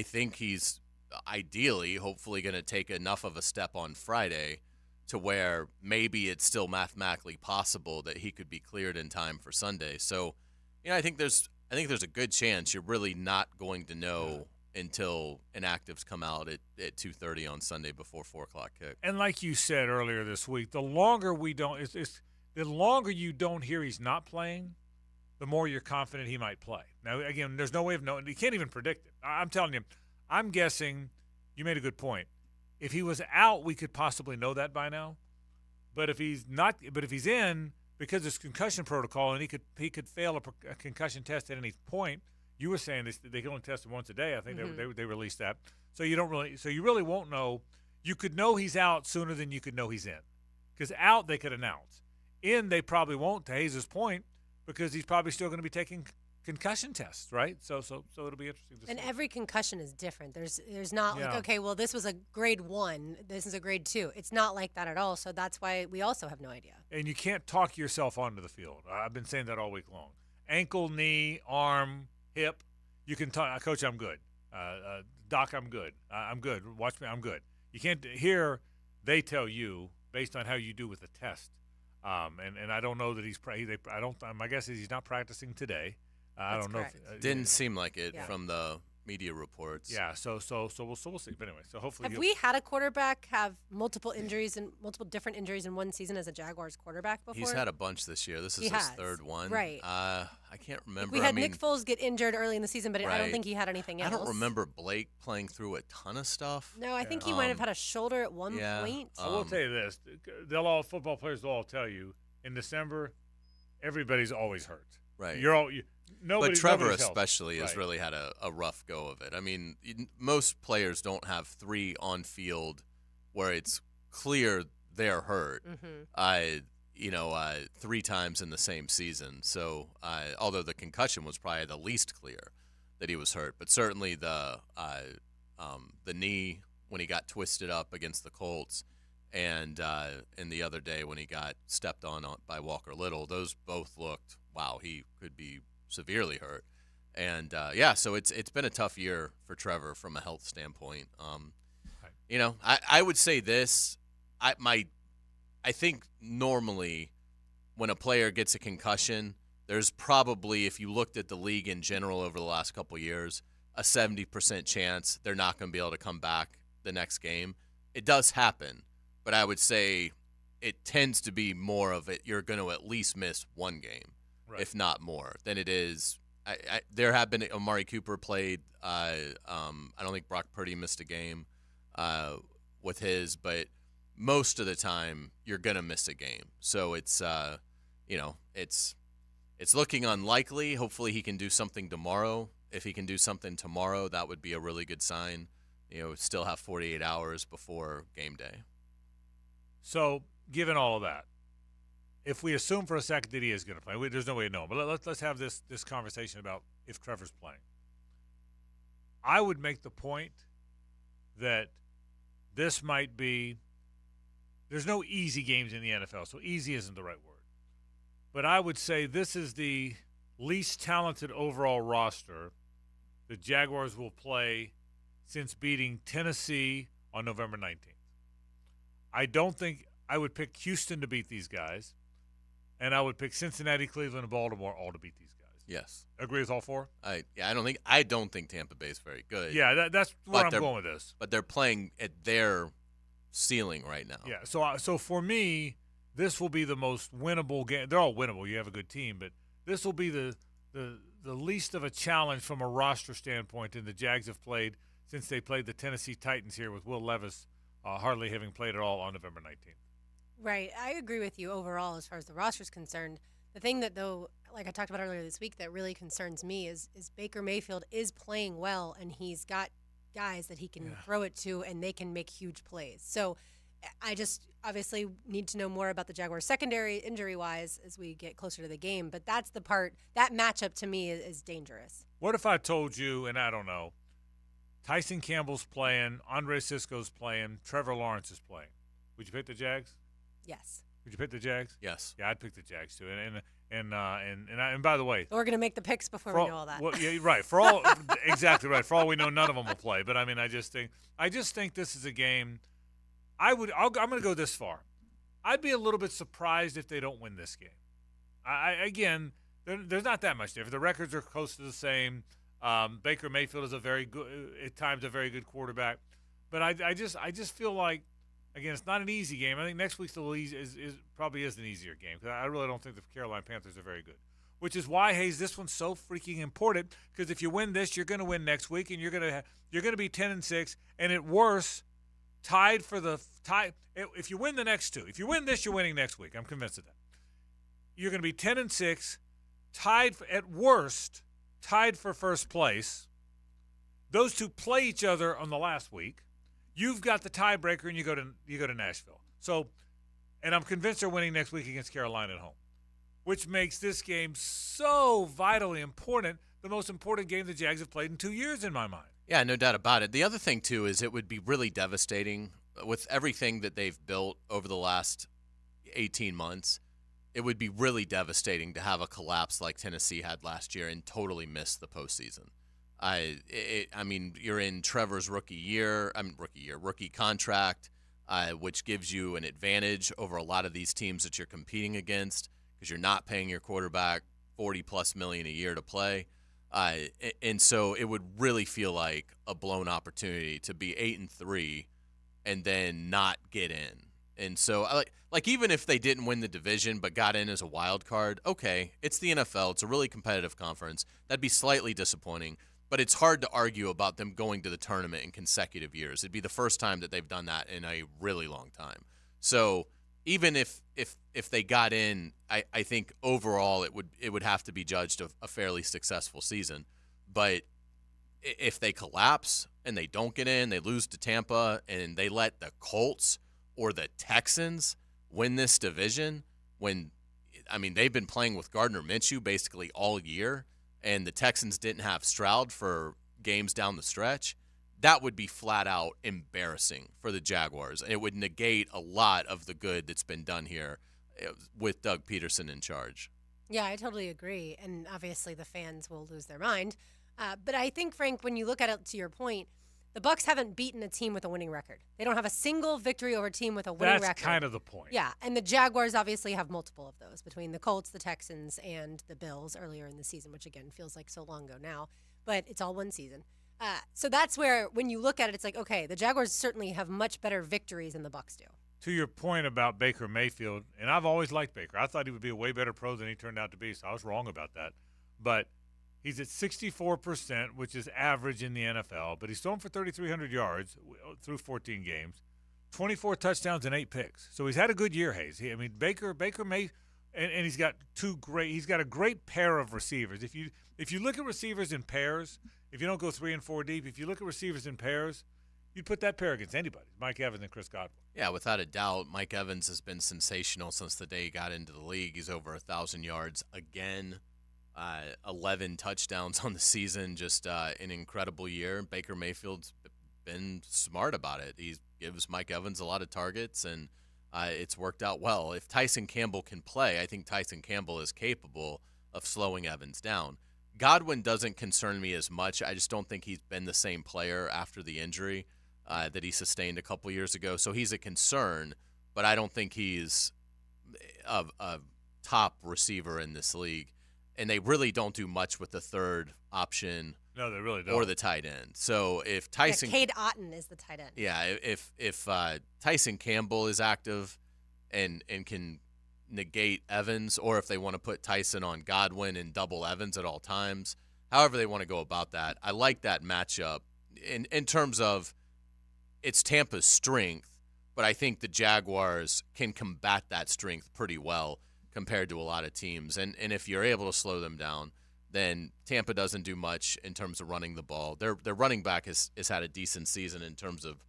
[SPEAKER 6] think he's ideally, hopefully, going to take enough of a step on Friday to where maybe it's still mathematically possible that he could be cleared in time for Sunday. So, I think there's a good chance you're really not going to know until inactives come out at 2:30 on Sunday before 4:00 kick.
[SPEAKER 5] And like you said earlier this week, the longer the longer you don't hear he's not playing, the more you're confident he might play. Now, again, there's no way of knowing. You can't even predict it. I'm telling you, I'm guessing you made a good point. If he was out, we could possibly know that by now. But if he's not, if he's in, because it's concussion protocol, and he could fail a concussion test at any point. You were saying they can only test him once a day. I think they released that. So you really won't know. You could know he's out sooner than you could know he's in. Because out they could announce. In they probably won't, to Hayes' point, because he's probably still going to be taking concussion tests, right? So it'll be interesting to see.
[SPEAKER 7] And every concussion is different. There's not like, okay, well, this was a grade 1, this is a grade 2. It's not like that at all. So that's why we also have no idea.
[SPEAKER 5] And you can't talk yourself onto the field. I've been saying that all week long. Ankle, knee, arm, hip, you can talk, Coach, I'm good. Doc, I'm good. I'm good. Watch me, I'm good. You can't hear they tell you based on how you do with the test. And I don't know that my guess is he's not practicing today. I don't know.
[SPEAKER 6] Didn't seem like it from the media reports.
[SPEAKER 5] Yeah, so we'll see. But anyway, so hopefully
[SPEAKER 7] have we had a quarterback have multiple different injuries in one season as a Jaguars quarterback before?
[SPEAKER 6] He's had a bunch this year. This is his third one.
[SPEAKER 7] Right.
[SPEAKER 6] I can't remember.
[SPEAKER 7] We had Nick Foles get injured early in the season, but I don't think he had anything else.
[SPEAKER 6] I don't remember Blake playing through a ton of stuff.
[SPEAKER 7] No, I think he might have had a shoulder at one point.
[SPEAKER 5] I will tell you this: football players will all tell you in December, everybody's always hurt.
[SPEAKER 6] Right.
[SPEAKER 5] But
[SPEAKER 6] Trevor especially has really had a rough go of it. I mean, most players don't have 3 on field where it's clear they're hurt. 3 times in the same season. So, although the concussion was probably the least clear that he was hurt, but certainly the knee when he got twisted up against the Colts, and the other day when he got stepped on by Walker Little, those both looked, wow, he could be severely hurt. And so it's been a tough year for Trevor from a health standpoint. I would say this. I think normally when a player gets a concussion, there's probably, if you looked at the league in general over the last couple of years, a 70% chance they're not going to be able to come back the next game. It does happen, but I would say it tends to be more of it. You're going to at least miss one game, if not more, than it is. There have been Amari Cooper played. I don't think Brock Purdy missed a game with his, but most of the time you're gonna miss a game. So it's it's looking unlikely. Hopefully he can do something tomorrow. If he can do something tomorrow, that would be a really good sign. Still have 48 hours before game day.
[SPEAKER 5] So given all of that, if we assume for a second that he is going to play, there's no way to know. But let's have this conversation about if Trevor's playing. I would make the point that this might be – there's no easy games in the NFL, so easy isn't the right word. But I would say this is the least talented overall roster the Jaguars will play since beating Tennessee on November 19th. I don't think – I would pick Houston to beat these guys. And I would pick Cincinnati, Cleveland, and Baltimore all to beat these guys.
[SPEAKER 6] Yes.
[SPEAKER 5] Agree with all 4?
[SPEAKER 6] I don't think Tampa Bay is very good.
[SPEAKER 5] Yeah, that's where I'm going with this.
[SPEAKER 6] But they're playing at their ceiling right now.
[SPEAKER 5] Yeah. So for me, this will be the most winnable game. They're all winnable. You have a good team, but this will be the least of a challenge from a roster standpoint than the Jags have played since they played the Tennessee Titans here with Will Levis hardly having played at all on November 19th.
[SPEAKER 7] Right. I agree with you overall as far as the roster is concerned. The thing that, though, like I talked about earlier this week, that really concerns me is Baker Mayfield is playing well, and he's got guys that he can throw it to, and they can make huge plays. So I just obviously need to know more about the Jaguars secondary injury-wise as we get closer to the game. But that's the part, that matchup to me is dangerous.
[SPEAKER 5] What if I told you, and I don't know, Tyson Campbell's playing, Andre Sisco's playing, Trevor Lawrence is playing. Would you pick the Jags?
[SPEAKER 7] Yes.
[SPEAKER 5] Would you pick the Jags?
[SPEAKER 6] Yes.
[SPEAKER 5] Yeah, I'd pick the Jags too. And by the way,
[SPEAKER 7] We're going to make the picks before we know all that.
[SPEAKER 5] Well, yeah, right. For all exactly right. For all we know, none of them will play. But I mean, I just think this is a game. I'm going to go this far. I'd be a little bit surprised if they don't win this game. Again, there's not that much difference. The records are close to the same. Baker Mayfield is at times a very good quarterback. But I just feel like, again, it's not an easy game. I think next week's probably is an easier game because I really don't think the Carolina Panthers are very good. Which is why, Hayes, this one's so freaking important because if you win this, you're going to win next week and you're going to be 10-6, and at worst, tied for the tie. If you win the next two, if you win this, you're winning next week. I'm convinced of that. You're going to be 10-6, at worst, tied for first place. Those two play each other on the last week. You've got the tiebreaker, and you go to Nashville. So, and I'm convinced they're winning next week against Carolina at home, which makes this game so vitally important, the most important game the Jags have played in 2 years in my mind.
[SPEAKER 6] Yeah, no doubt about it. The other thing, too, is it would be really devastating with everything that they've built over the last 18 months. It would be really devastating to have a collapse like Tennessee had last year and totally miss the postseason. I mean, you're in Trevor's rookie contract, which gives you an advantage over a lot of these teams that you're competing against because you're not paying your quarterback $40+ million a year to play. And so it would really feel like a blown opportunity to be 8-3 and then not get in. And so, like even if they didn't win the division but got in as a wild card, okay, it's the NFL. It's a really competitive conference. That'd be slightly disappointing. But it's hard to argue about them going to the tournament in consecutive years. It'd be the first time that they've done that in a really long time. So even if they got in, I think overall it would have to be judged a fairly successful season. But if they collapse and they don't get in, they lose to Tampa, and they let the Colts or the Texans win this division they've been playing with Gardner Minshew basically all year, and the Texans didn't have Stroud for games down the stretch, that would be flat out embarrassing for the Jaguars. It would negate a lot of the good that's been done here with Doug Peterson in charge.
[SPEAKER 7] Yeah, I totally agree. And obviously the fans will lose their mind. But I think, Frank, when you look at it to your point, the Bucs haven't beaten a team with a winning record. They don't have a single victory over a team with a winning record.
[SPEAKER 5] That's kind of the point.
[SPEAKER 7] Yeah, and the Jaguars obviously have multiple of those between the Colts, the Texans, and the Bills earlier in the season, which, again, feels like so long ago now. But it's all one season. So that's where, when you look at it, it's like, okay, the Jaguars certainly have much better victories than the Bucs do.
[SPEAKER 5] To your point about Baker Mayfield, and I've always liked Baker. I thought he would be a way better pro than he turned out to be, so I was wrong about that. But he's at 64%, which is average in the NFL, but he's thrown for 3,300 yards through 14 games, 24 touchdowns and 8 picks. So he's had a good year, Hayes. Baker may, and he's got a great pair of receivers. If you look at receivers in pairs, if you don't go 3 and 4 deep, if you look at receivers in pairs, you'd put that pair against anybody, Mike Evans and Chris Godwin.
[SPEAKER 6] Yeah, without a doubt, Mike Evans has been sensational since the day he got into the league. He's over 1,000 yards again. 11 touchdowns on the season, just an incredible year. Baker Mayfield's been smart about it. He gives Mike Evans a lot of targets, and it's worked out well. If Tyson Campbell can play, I think Tyson Campbell is capable of slowing Evans down. Godwin doesn't concern me as much. I just don't think he's been the same player after the injury that he sustained a couple years ago. So he's a concern, but I don't think he's a top receiver in this league. And they really don't do much with the third option.
[SPEAKER 5] No, they really don't.
[SPEAKER 6] Or the tight end. So if Tyson,
[SPEAKER 7] Cade Otton is the tight end.
[SPEAKER 6] Yeah, if Tyson Campbell is active and can negate Evans, or if they want to put Tyson on Godwin and double Evans at all times, however they want to go about that, I like that matchup in terms of it's Tampa's strength, but I think the Jaguars can combat that strength pretty well compared to a lot of teams. And if you're able to slow them down, then Tampa doesn't do much in terms of running the ball. Their running back has had a decent season in terms of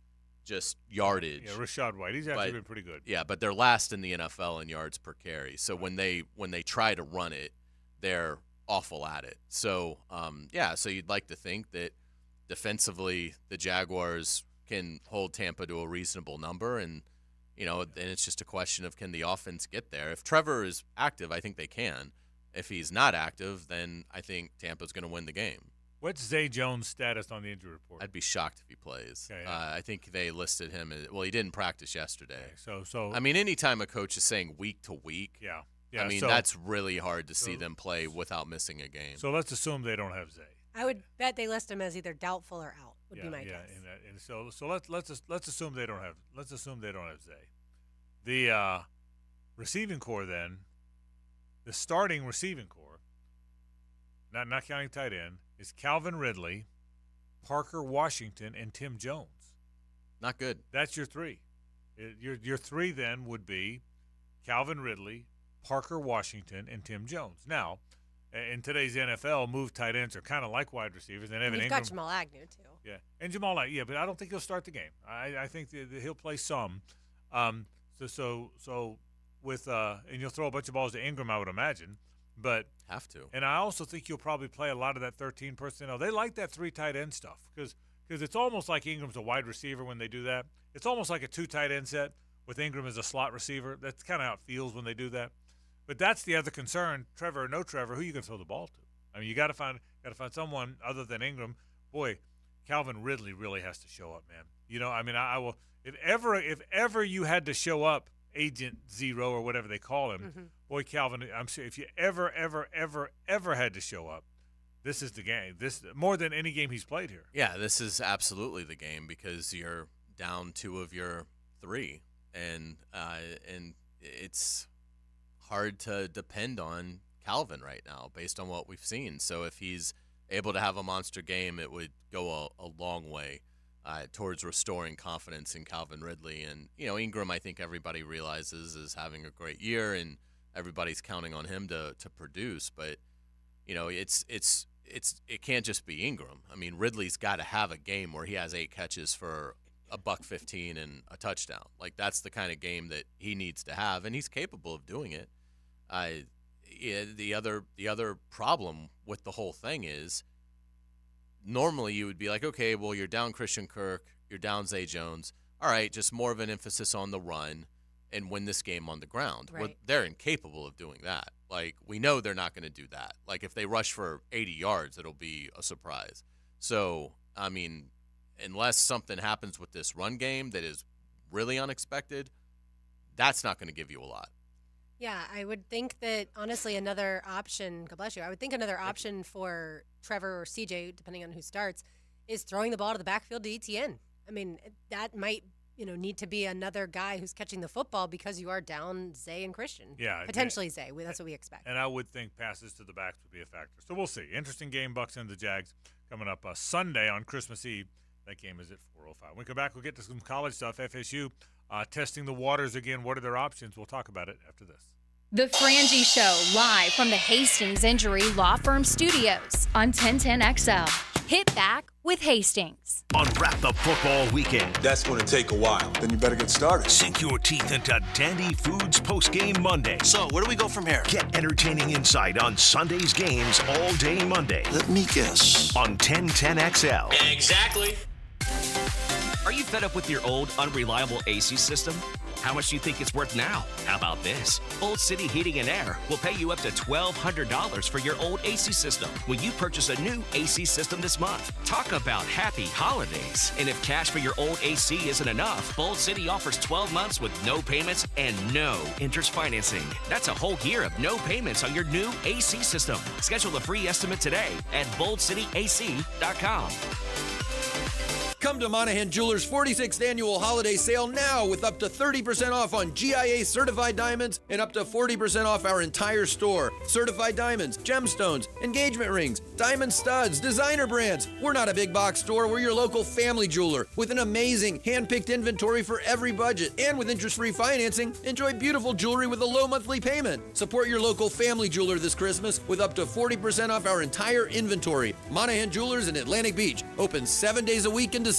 [SPEAKER 6] just yardage.
[SPEAKER 5] Yeah, Rashad White. He's actually been pretty good.
[SPEAKER 6] Yeah, but they're last in the NFL in yards per carry. So when they try to run it, they're awful at it. So, so you'd like to think that defensively the Jaguars can hold Tampa to a reasonable number, and then it's just a question of can the offense get there. If Trevor is active, I think they can. If he's not active, then I think Tampa's going to win the game.
[SPEAKER 5] What's Zay Jones' status on the injury report?
[SPEAKER 6] I'd be shocked if he plays.
[SPEAKER 5] Okay, yeah.
[SPEAKER 6] I think they listed him as, he didn't practice yesterday.
[SPEAKER 5] Okay, so
[SPEAKER 6] I mean, anytime a coach is saying week to week, I mean, that's really hard to see them play without missing a game.
[SPEAKER 5] So let's assume they don't have Zay.
[SPEAKER 7] I would bet they list him as either doubtful or out. Would be my guess.
[SPEAKER 5] And so let's assume they don't have Zay. The receiving core then, the starting receiving core, not counting tight end, is Calvin Ridley, Parker Washington, and Tim Jones.
[SPEAKER 6] Not good.
[SPEAKER 5] That's your three. Your three then would be Calvin Ridley, Parker Washington, and Tim Jones. Now, in today's NFL, move tight ends are kind of like wide receivers. And Evan
[SPEAKER 7] You've
[SPEAKER 5] Ingram,
[SPEAKER 7] got Jamal Agnew, too.
[SPEAKER 5] Yeah, and Jamal Agnew, but I don't think he'll start the game. I think that he'll play some. So with and you'll throw a bunch of balls to Ingram, I would imagine. But
[SPEAKER 6] have to.
[SPEAKER 5] And I also think you'll probably play a lot of that 13 personnel. They like that 3 tight end stuff because it's almost like Ingram's a wide receiver when they do that. It's almost like a 2 tight end set with Ingram as a slot receiver. That's kind of how it feels when they do that. But that's the other concern, Trevor or no Trevor, who you can throw the ball to. I mean, you got to find someone other than Ingram. Boy, Calvin Ridley really has to show up, man. I mean, I will if ever you had to show up, Agent Zero or whatever they call him.
[SPEAKER 7] Mm-hmm.
[SPEAKER 5] Boy, Calvin, I'm sure if you ever had to show up, this is the game. This more than any game he's played here.
[SPEAKER 6] Yeah, this is absolutely the game because you're down 2 of your 3, and it's hard to depend on Calvin right now based on what we've seen. So if he's able to have a monster game, it would go a long way towards restoring confidence in Calvin Ridley. And, Ingram, I think everybody realizes is having a great year, and everybody's counting on him to produce. But, it can't just be Ingram. I mean, Ridley's got to have a game where he has 8 catches for $115 and a touchdown. Like, that's the kind of game that he needs to have, and he's capable of doing it. The other problem with the whole thing is normally you would be like, okay, well, you're down Christian Kirk, you're down Zay Jones. All right, just more of an emphasis on the run and win this game on the ground.
[SPEAKER 7] Right.
[SPEAKER 6] Well, they're incapable of doing that. Like, we know they're not going to do that. Like, if they rush for 80 yards, it'll be a surprise. So, I mean, unless something happens with this run game that is really unexpected, that's not going to give you a lot.
[SPEAKER 7] Yeah, I would think that, honestly, another option, God bless you, I would think another option for Trevor or CJ, depending on who starts, is throwing the ball to the backfield to ETN. I mean, that might, need to be another guy who's catching the football because you are down Zay and Christian.
[SPEAKER 5] Yeah.
[SPEAKER 7] Potentially Zay. That's what we expect.
[SPEAKER 5] And I would think passes to the backs would be a factor. So we'll see. Interesting game, Bucks and the Jags, coming up Sunday on Christmas Eve. That game is at 4:05. When we come back, we'll get to some college stuff. FSU testing the waters again. What are their options? We'll talk about it after this.
[SPEAKER 4] The Frangie Show, live from the Hastings Injury Law Firm Studios on 1010XL. Hit back with Hastings.
[SPEAKER 2] Unwrap the football weekend.
[SPEAKER 19] That's going to take a while. Then you better get started.
[SPEAKER 2] Sink your teeth into Dandy Foods Postgame Monday.
[SPEAKER 19] So, where do we go from here?
[SPEAKER 2] Get entertaining insight on Sunday's games all day Monday.
[SPEAKER 19] Let me guess.
[SPEAKER 2] On 1010XL.
[SPEAKER 20] Exactly. Are you fed up with your old, unreliable AC system? How much do you think it's worth now? How about this? Old City Heating and Air will pay you up to $1,200 for your old AC system when you purchase a new AC system this month. Talk about happy holidays. And if cash for your old AC isn't enough, Bold City offers 12 months with no payments and no interest financing. That's a whole year of no payments on your new AC system. Schedule a free estimate today at boldcityac.com.
[SPEAKER 21] Come to Monahan Jewelers' 46th annual holiday sale now with up to 30% off on GIA certified diamonds and up to 40% off our entire store. Certified diamonds, gemstones, engagement rings, diamond studs, designer brands. We're not a big box store. We're your local family jeweler with an amazing hand-picked inventory for every budget. And with interest-free financing, enjoy beautiful jewelry with a low monthly payment. Support your local family jeweler this Christmas with up to 40% off our entire inventory. Monahan Jewelers in Atlantic Beach. Open 7 days a week in December.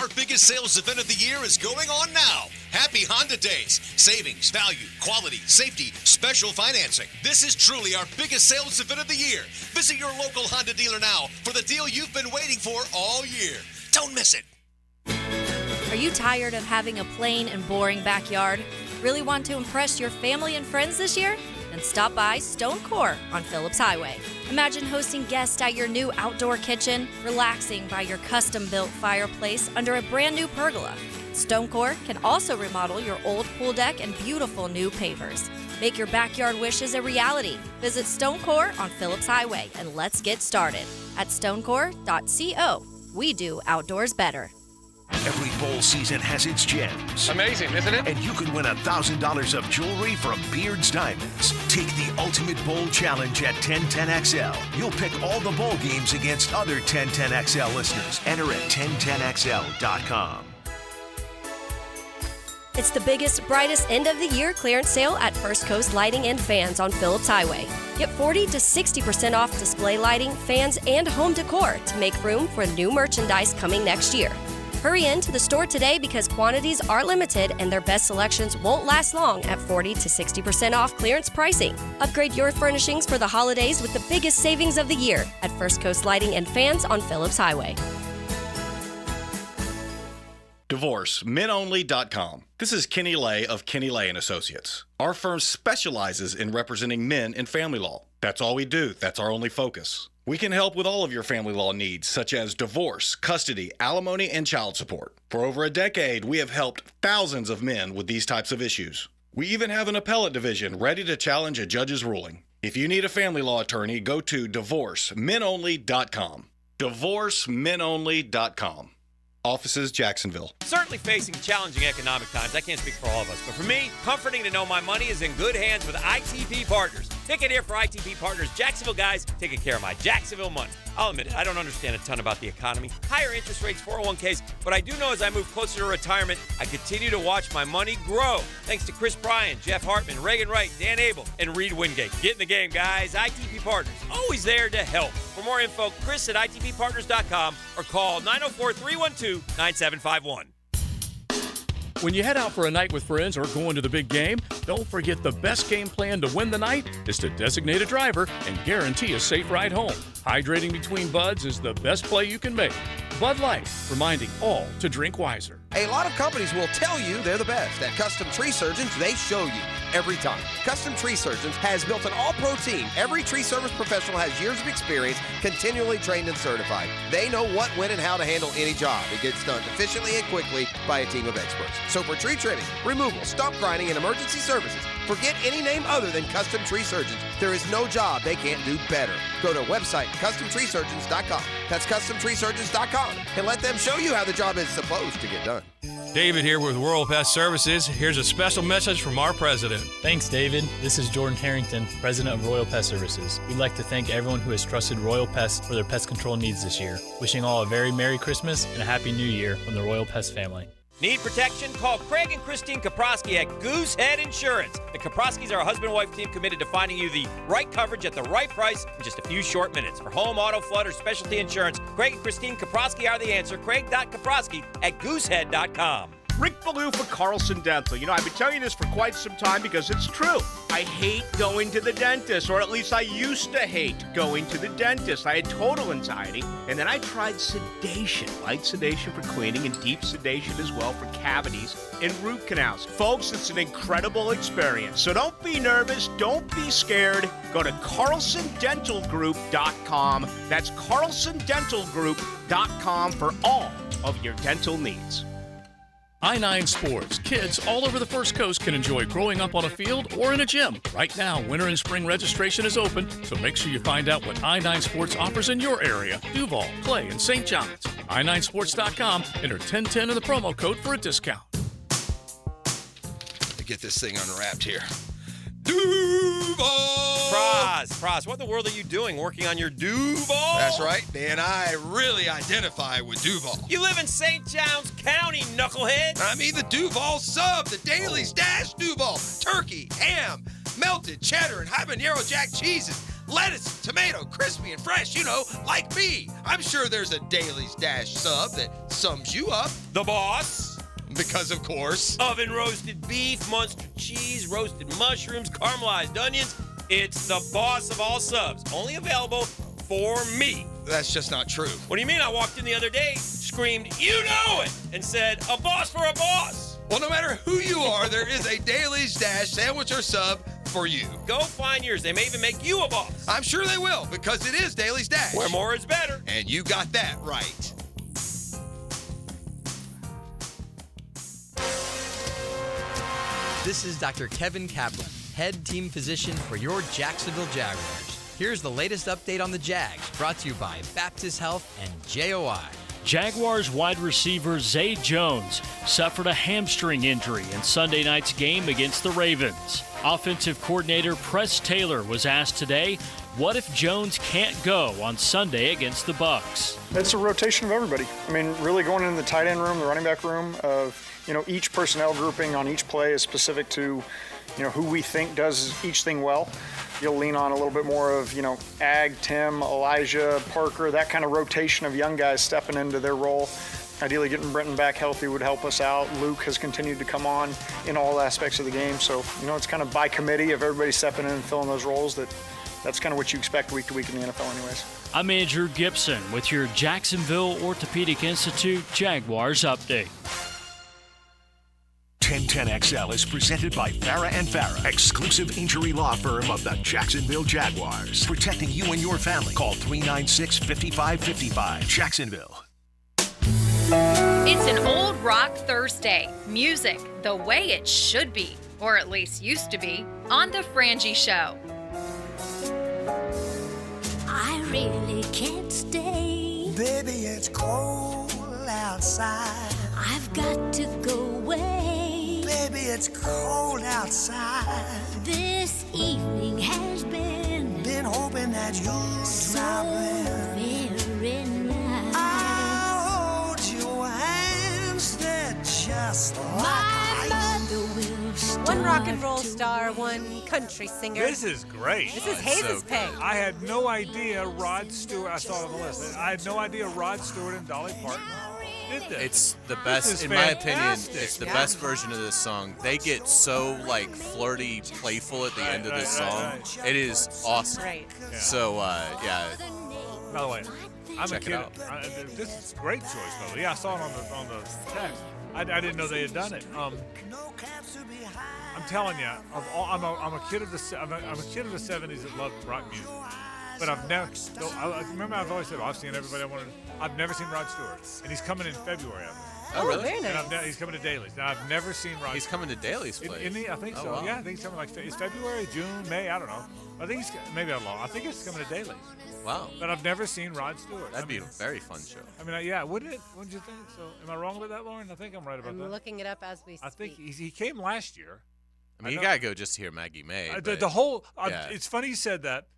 [SPEAKER 8] Our biggest sales event of the year is going on now. Happy Honda Days. Savings, value, quality, safety, special financing. This is truly our biggest sales event of the year. Visit your local Honda dealer now for the deal you've been waiting for all year. Don't miss it.
[SPEAKER 22] Are you tired of having a plain and boring backyard? Really want to impress your family and friends this year? Then stop by Stone Core on Phillips Highway. Imagine hosting guests at your new outdoor kitchen, relaxing by your custom-built fireplace under a brand new pergola. Stone Core can also remodel your old pool deck and beautiful new pavers. Make your backyard wishes a reality. Visit Stone Core on Phillips Highway and let's get started at stonecore.co. We do outdoors better.
[SPEAKER 2] Every bowl season has its gems.
[SPEAKER 9] Amazing, isn't it?
[SPEAKER 2] And you can win $1,000 of jewelry from Beard's Diamonds. Take the Ultimate Bowl Challenge at 1010XL. You'll pick all the bowl games against other 1010XL listeners. Enter at 1010XL.com.
[SPEAKER 23] It's the biggest, brightest end of the year clearance sale at First Coast Lighting and Fans on Phillips Highway. Get 40 to 60% off display lighting, fans, and home decor to make room for new merchandise coming next year. Hurry in to the store today because quantities are limited and their best selections won't last long at 40 to 60% off clearance pricing. Upgrade your furnishings for the holidays with the biggest savings of the year at First Coast Lighting and Fans on Phillips Highway.
[SPEAKER 24] DivorceMenOnly.com. This is Kenny Lay of Kenny Lay & Associates. Our firm specializes in representing men in family law. That's all we do. That's our only focus. We can help with all of your family law needs, such as divorce, custody, alimony, and child support. For over a decade, we have helped thousands of men with these types of issues. We even have an appellate division ready to challenge a judge's ruling. If you need a family law attorney, go to DivorceMenOnly.com. DivorceMenOnly.com. Offices, Jacksonville.
[SPEAKER 25] Certainly facing challenging economic times. I can't speak for all of us, but for me, comforting to know my money is in good hands with ITP Partners. Ticket here for ITP Partners, Jacksonville guys taking care of my Jacksonville money. I'll admit it, I don't understand a ton about the economy, higher interest rates, 401ks, but I do know as I move closer to retirement, I continue to watch my money grow. Thanks to Chris Bryan, Jeff Hartman, Reagan Wright, Dan Abel, and Reed Wingate. Get in the game, guys. ITP Partners, always there to help. For more info, Chris at ITPPartners.com or call 904-312-9751.
[SPEAKER 12] When you head out for a night with friends or going to the big game, don't forget the best game plan to win the night is to designate a driver and guarantee a safe ride home. Hydrating between buds is the best play you can make. Bud Light, reminding all to drink wiser.
[SPEAKER 26] A lot of companies will tell you they're the best. At Custom Tree Surgeons, they show you every time. Custom Tree Surgeons has built an all-pro team. Every tree service professional has years of experience, continually trained and certified. They know what, when, and how to handle any job. It gets done efficiently and quickly by a team of experts. So for tree trimming, removal, stump grinding, and emergency services, forget any name other than Custom Tree Surgeons. There is no job they can't do better. Go to our website, CustomTreeSurgeons.com. That's CustomTreeSurgeons.com, and let them show you how the job is supposed to get done.
[SPEAKER 27] David here with Royal Pest Services. Here's a special message from our president.
[SPEAKER 28] Thanks, David. This is Jordan Harrington, president of Royal Pest Services. We'd like to thank everyone who has trusted Royal Pest for their pest control needs this year. Wishing all a very Merry Christmas and a Happy New Year from the Royal Pest family.
[SPEAKER 25] Need protection? Call Craig and Christine Kaprosky at Goosehead Insurance. The Kaproskys are a husband-wife team committed to finding you the right coverage at the right price in just a few short minutes. For home, auto, flood, or specialty insurance, Craig and Christine Kaprosky are the answer. Craig.Kaprosky at Goosehead.com.
[SPEAKER 29] Rick Ballou for Carlson Dental. You know, I've been telling you this for quite some time because it's true. I hate going to the dentist, or at least I used to hate going to the dentist. I had total anxiety, and then I tried sedation. Light sedation for cleaning and deep sedation as well for cavities and root canals. Folks, it's an incredible experience. So don't be nervous. Don't be scared. Go to CarlsonDentalGroup.com. That's CarlsonDentalGroup.com for all of your dental needs.
[SPEAKER 12] I-9 Sports. Kids all over the First Coast can enjoy growing up on a field or in a gym. Right now, winter and spring registration is open, so make sure you find out what I-9 Sports offers in your area. Duval, Clay, and St. John's. I9sports.com. Enter 1010 in the promo code for a discount.
[SPEAKER 21] To get this thing unwrapped here.
[SPEAKER 25] Praz, what in the world are you doing working on your Duval?
[SPEAKER 21] That's right, man. I really identify with Duval.
[SPEAKER 25] You live in St. John's County, knucklehead.
[SPEAKER 21] I mean the Duval sub, the Daily Stash Duval. Turkey, ham, melted cheddar, and habanero jack cheeses.
[SPEAKER 1] lettuce, tomato, crispy and fresh, like me. I'm sure there's a Daly's Dash sub that sums you up.
[SPEAKER 25] The boss.
[SPEAKER 1] Because, of course.
[SPEAKER 25] Oven roasted beef, Munster cheese, roasted mushrooms, caramelized onions. It's the boss of all subs. Only available for me.
[SPEAKER 1] That's just not true.
[SPEAKER 25] What do you mean? I walked in the other day, screamed, "You know it!" and said, "A boss for a boss."
[SPEAKER 1] Well, no matter who you are, there is a Daly's Dash sandwich or sub for you.
[SPEAKER 25] Go find yours. They may even make you a boss.
[SPEAKER 1] I'm sure they will, because it is Daly's Dash.
[SPEAKER 25] Where more is better.
[SPEAKER 1] And you got that right.
[SPEAKER 10] This is Dr. Kevin Kaplan, head team physician for your Jacksonville Jaguars. Here's the latest update on the Jags, brought to you by Baptist Health and JOI.
[SPEAKER 11] Jaguars wide receiver Zay Jones suffered a hamstring injury in Sunday night's game against the Ravens. Offensive coordinator Press Taylor was asked today, what if Jones can't go on Sunday against the Bucs?
[SPEAKER 13] It's a rotation of everybody. I mean, really going into the tight end room, the running back room, of each personnel grouping on each play is specific to who we think does each thing well. You'll lean on a little bit more of, Ag, Tim, Elijah, Parker, that kind of rotation of young guys stepping into their role. Ideally, getting Brenton back healthy would help us out. Luke has continued to come on in all aspects of the game. So, it's kind of by committee of everybody stepping in and filling those roles. That's kind of what you expect week to week in the NFL anyways.
[SPEAKER 11] I'm Andrew Gibson with your Jacksonville Orthopedic Institute Jaguars update.
[SPEAKER 2] 1010XL is presented by Farah & Farah, exclusive injury law firm of the Jacksonville Jaguars. Protecting you and your family. Call 396-5555. Jacksonville.
[SPEAKER 4] It's an old rock Thursday. Music the way it should be, or at least used to be, on The Frangie Show.
[SPEAKER 3] I really can't stay. Baby, it's cold outside. I've got to go away. Baby, it's cold outside. This evening has been hoping that you'll drop in. Very nice. I'll hold your hands, they're just like ice.
[SPEAKER 7] One rock and roll star, one country singer.
[SPEAKER 5] This is great.
[SPEAKER 7] This is Hayes' pick.
[SPEAKER 5] I had no idea Rod Stewart, I saw it on the list. I had no idea Rod Stewart and Dolly Parton did this.
[SPEAKER 6] It's the best, in my opinion, it's the best version of this song. They get so, flirty, playful at the end of this song. It is awesome.
[SPEAKER 7] Right.
[SPEAKER 5] Yeah.
[SPEAKER 6] So, yeah.
[SPEAKER 5] By the way, I'm
[SPEAKER 6] Check
[SPEAKER 5] a
[SPEAKER 6] it
[SPEAKER 5] kid.
[SPEAKER 6] out.
[SPEAKER 5] This is a great choice, by the way. Yeah, I saw it on the text. I didn't know they had done it. I'm telling you, I'm a kid of the kid of the '70s that loved rock music. But I've never. Remember, I've always said, I've seen everybody I wanted. I've never seen Rod Stewart, and he's coming in February.
[SPEAKER 6] Oh, really?
[SPEAKER 7] Very nice.
[SPEAKER 5] And he's coming to Daly's. Now, I've never seen Rod.
[SPEAKER 6] He's coming to Daly's place.
[SPEAKER 5] Isn't he? I think so.
[SPEAKER 6] Wow.
[SPEAKER 5] Yeah, I think he's coming it's February, June, May. I don't know. I think maybe I'm wrong. I think it's coming to Daly's.
[SPEAKER 6] Wow.
[SPEAKER 5] But I've never seen Rod Stewart.
[SPEAKER 6] That'd be a very fun show.
[SPEAKER 5] I mean, yeah, wouldn't it? Wouldn't you think? So, am I wrong about that, Lauren? I think I'm right about that.
[SPEAKER 7] I'm looking it up as we speak.
[SPEAKER 5] I think he came last year.
[SPEAKER 6] I mean, you gotta go just to hear Maggie May.
[SPEAKER 5] The whole.
[SPEAKER 6] yeah.
[SPEAKER 5] It's funny you said that.